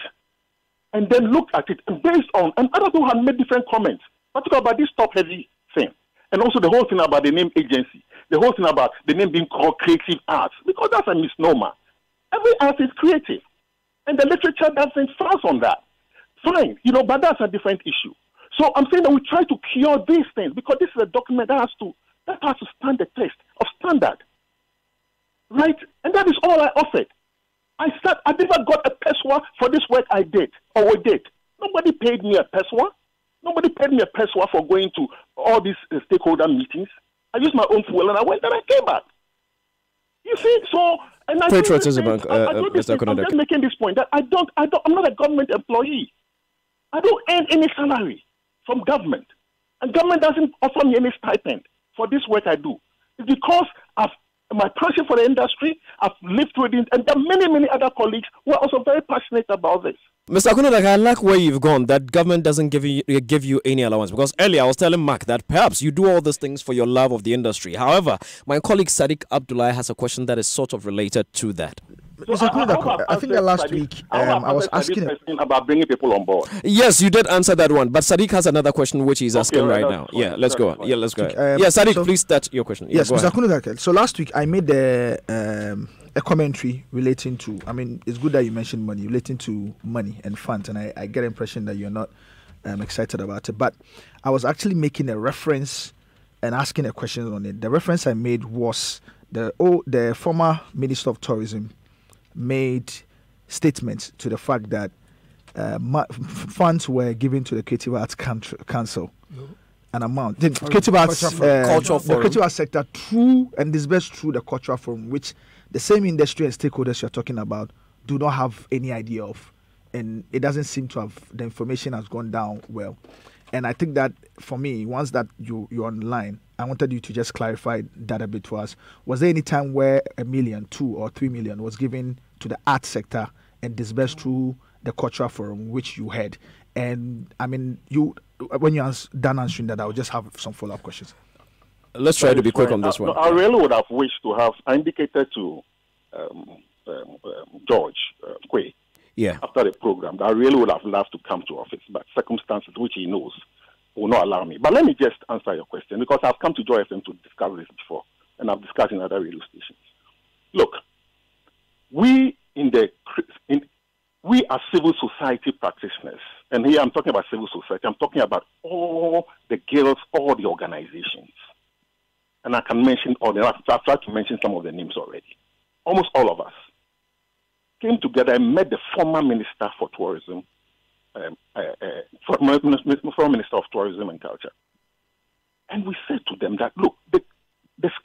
and then looked at it, and based on, and other people had made different comments, particularly about this top-heavy thing, and also the whole thing about the name agency, the whole thing about the name being called creative arts, because that's a misnomer. Every art is creative, and the literature doesn't focus on that. Fine, but that's a different issue. So I'm saying that we try to cure these things, because this is a document that has to stand the test of standard, right? And that is all I offered. I never got a peswa for this work I did, or we did. Nobody paid me a peswa. Nobody paid me a peswa for going to all these stakeholder meetings. I used my own fuel and I went and I came back. You see, so and I Patriotism, I'm just making this point that I'm not a government employee. I don't earn any salary from government, and government doesn't offer me any stipend for this work I do. It's because my passion for the industry, I've lived through it, and there are many, many other colleagues who are also very passionate about this. Mr. Akunudake, I like where you've gone, that government doesn't give you any allowance. Because earlier I was telling Mark that perhaps you do all these things for your love of the industry. However, my colleague Sadiq Abdullah has a question that is sort of related to that. Mr. Akunudake, I think that last week I was asking about bringing people on board. Yes, you did answer that one, but Sadiq has another question which he's asking right now. Yeah, let's go on. Yeah, let's go. Sadiq, please start your question. Yes, Mr. Akunudake. So last week I made a commentary relating to, it's good that you mentioned money, relating to money and funds, and I get the impression that you're not excited about it. But I was actually making a reference and asking a question on it. The reference I made was the former Minister of Tourism made statements to the fact that funds were given to the Creative Arts Council, an amount. The Creative Arts sector through and disbursed through the Cultural Forum, which the same industry and stakeholders you're talking about do not have any idea of, and it doesn't seem to have, the information has gone down well. And I think that for me, once that you're online, I wanted you to just clarify that a bit for us. Was there any time where 1 million, 2 or 3 million was given to the art sector and disbursed through the Cultural Forum, which you had? And when you're done answering that, I'll just have some follow-up questions. Let's try to be quick on this one. I really would have wished to have indicated to George Quay after the program that I really would have loved to come to office, but circumstances which he knows will not allow me. But let me just answer your question, because I've come to Joy FM to discuss this before, and I've discussed in other radio stations. Look, we are civil society practitioners, and here I'm talking about civil society. I'm talking about all the guilds, all the organizations. And I can mention all the, I've tried to mention some of the names already. Almost all of us came together and met the former Minister for Tourism, former Minister of Tourism and Culture. And we said to them that, look, the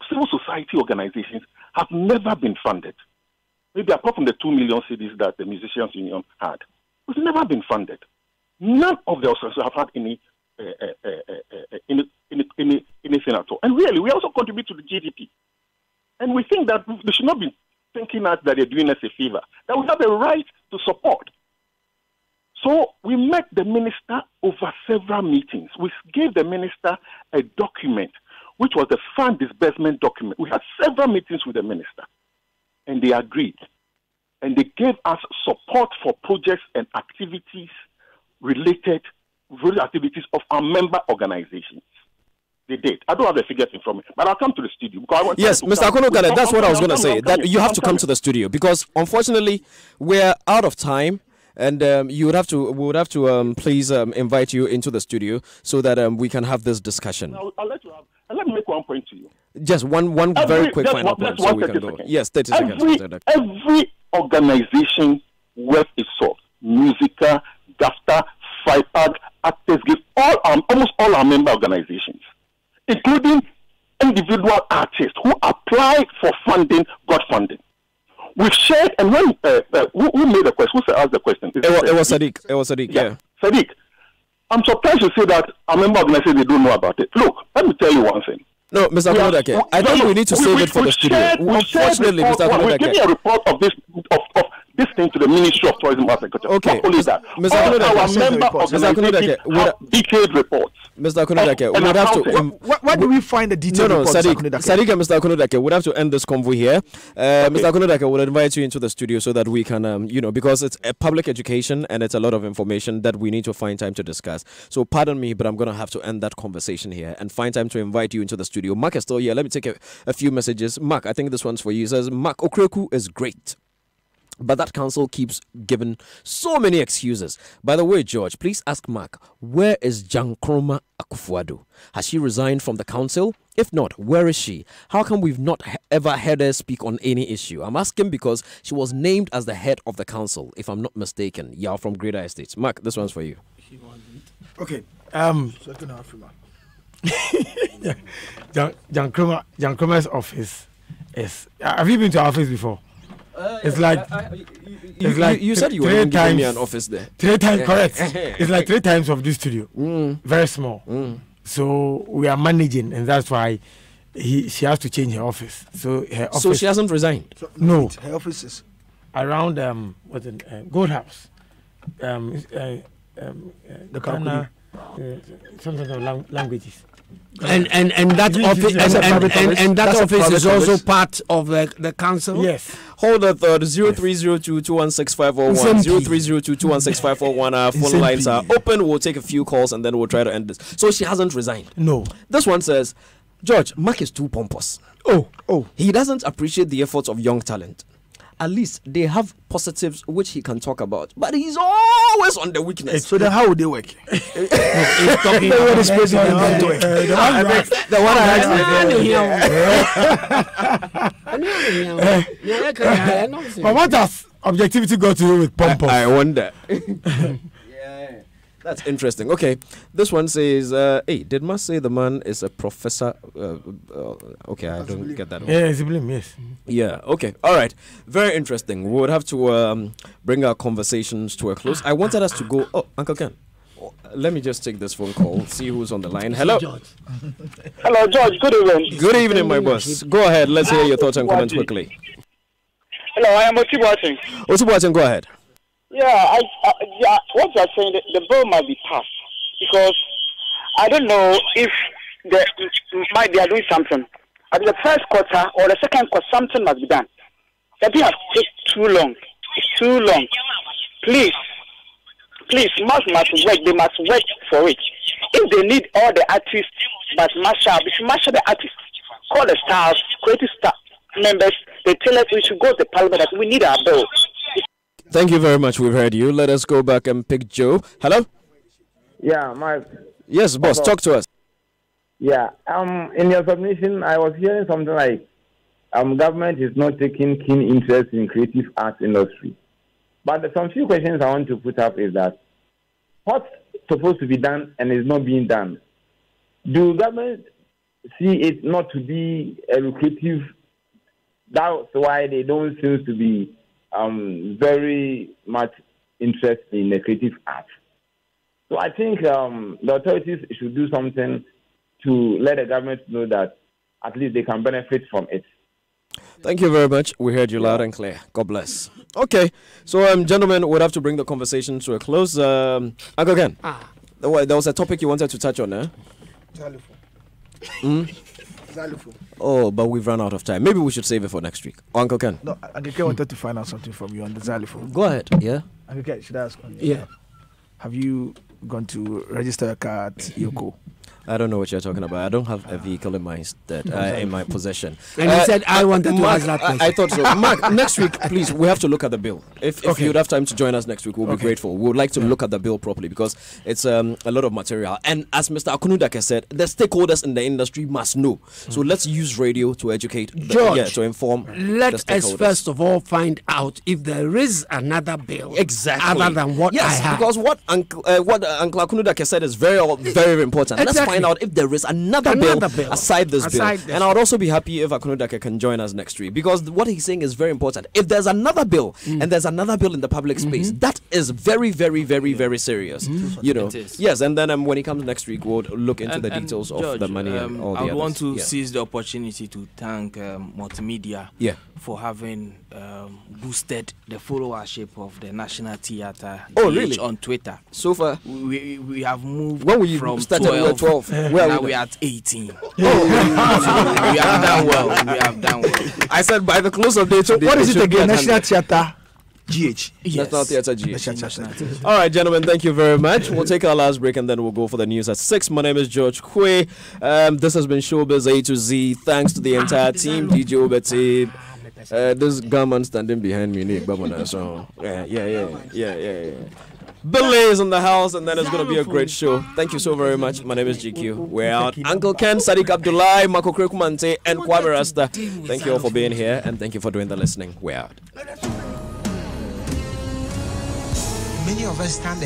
civil society organizations have never been funded. Maybe apart from the 2 million cedis that the Musicians Union had, it's never been funded. None of the organizations have had anything at all. And really, we also contribute to the GDP. And we think that they should not be thinking that they're doing us a favor, that we have a right to support. So we met the minister over several meetings. We gave the minister a document which was the fund disbursement document. We had several meetings with the minister, and they agreed. And they gave us support for projects and activities related activities of our member organizations. They did. I don't have the figures in front of me, but I'll come to the studio. Because I want yes, Mr. Akonogale, that's what I was going to say. That you have to come to the studio because, unfortunately, we're out of time. And we would have to please invite you into the studio so that we can have this discussion. I'll let you have. And let me make one point to you. Just one very quick final point so we can go. Yes, 30 seconds. Every organization worth its salt. Musica, GAFTA, FIPAG, Actors Guild, almost all our member organizations, including individual artists who apply for funding, got funding. We've shared, and when who made the question? Who asked the question? It was Sadiq. It was Sadiq. Yeah. Sadiq. I'm surprised to say that a member organization they don't know about it. Look, let me tell you one thing. No, Mr. Akonodake, I think we need to save it for the studio. Unfortunately, Mr. Akonodake, we're giving a report of this thing to the Ministry of Tourism and Agriculture. Okay, not only that, Mr. Akonodake, detailed reports. Mr. Akonodake, we'd have to. Where do we find the details? No, Sadiq and Mr. Akonodake, we'd have to end this convo here. Mr. Akonodake will invite you into the studio so that we can, because it's a public education and it's a lot of information that we need to find time to discuss. So pardon me, but I'm going to have to end that conversation here and find time to invite you into the studio. Mark is still here. Let me take a few messages. Mark, I think this one's for you. He says, Mark Okreku is great, but that council keeps giving so many excuses. By the way, George, please ask Mark, where is Jankroma Akufo-Addo? Has she resigned from the council? If not, where is she? How come we've not ever heard her speak on any issue? I'm asking because she was named as the head of the council, if I'm not mistaken. Yeah, from Greater Estates. Mark, this one's for you. Okay. Jankroma's office is. Have you been to our office before? It's like you said you were going to give me an office there. 3 times correct. It's like 3 times of this studio. Very small. So we are managing, and that's why she has to change her office. So her office. So she hasn't resigned. No, her office is around Gold House. The Ghana, something of languages. And that office and that office is also part of the council. Yes. Hold the thought. 0302216541. 0302216541. Our phone lines are open. We'll take a few calls and then we'll try to end this. So she hasn't resigned. No. This one says, George, Mark is too pompous. Oh. He doesn't appreciate the efforts of young talent. At least they have positives which he can talk about, but he's always on the weakness. So then how would they work? He's talking about the one I asked. But what has objectivity got to do with pompous? I wonder. That's interesting. Okay, this one says, hey, did Mas say the man is a professor? Okay, I don't get that one. Yeah, yes. Yeah, okay. All right. Very interesting. We would have to bring our conversations to a close. I wanted us to go... Oh, Uncle Ken. Let me just take this phone call, see who's on the line. Hello. Hello, George. Good evening. Good evening, my boss. Go ahead. Let's hear your thoughts and comments quickly. Hello, I am Otibuating. Otibuating, go ahead. Yeah, what you're saying, the bill might be passed because I don't know if they are doing something. At the first quarter or the second quarter, something must be done. The bill has taken too long. It's too long. Please, must work. They must work for it. If they need all the artists, but we should marshal the artists. Call the staff, creative staff members. They tell us we should go to Parliament that we need our bill. Thank you very much. We've heard you. Let us go back and pick Joe. Hello? Yeah, Mike. Yes, boss. Talk to us. Yeah. In your submission, I was hearing something like government is not taking keen interest in creative arts industry. But some few questions I want to put up is that what's supposed to be done and is not being done? Do government see it not to be a lucrative? That's why they don't seem to be very much interested in the creative arts. So I think the authorities should do something to let the government know that at least they can benefit from it. Thank you very much. We heard you loud and clear. God bless. Okay, so gentlemen, we'll have to bring the conversation to a close. Uncle Ken, there was a topic you wanted to touch on, eh? Xylophone. Oh, but we've run out of time. Maybe we should save it for next week. Uncle Ken. No, Uncle Ken wanted to find out something from you on the xylophone. Go ahead. Yeah. Uncle Ken, should I ask? Yeah. Have you gone to register a car at Yoko? I don't know what you're talking about. I don't have a vehicle in my in my possession. And he said I wanted to ask that question. I thought so. Mark, next week, please, we have to look at the bill. If you'd have time to join us next week, we'll be grateful. We would like to look at the bill properly because it's a lot of material. And as Mr. Akunudake said, the stakeholders in the industry must know. So let's use radio to educate, George, to inform. Let us first of all find out if there is another bill other than what I have. Because what Uncle Akunudake said is very, very important. Let's find out if there is another bill aside this bill. And I would also be happy if Akunudake can join us next week because what he's saying is very important. If there's another bill and there's another bill in the public space, that is very, very, very, very serious. You know, yes. And then when he comes next week, we'll look into the details of the money and all the others. I want to seize the opportunity to thank Multimedia for having boosted the followership of the National Theatre on Twitter. So far, we have moved from started 12. Now we're at 18. We have done well. I said by the close of day today. What is it again? National Theatre GH. National Theatre GH. All right, gentlemen, thank you very much. We'll take our last break and then we'll go for the news at 6. My name is George Kwe. This has been Showbiz A to Z. Thanks to the entire team. DJ Obeti. This gunman standing behind me. So yeah. Billy is in the house, and then it's going to be a great show. Thank you so very much. My name is GQ. We're out. Uncle Ken, Sadiq Abdullah, Mako Krekumante, and Kwame Rasta. Thank you all for being here, and thank you for doing the listening. We're out. Many of us stand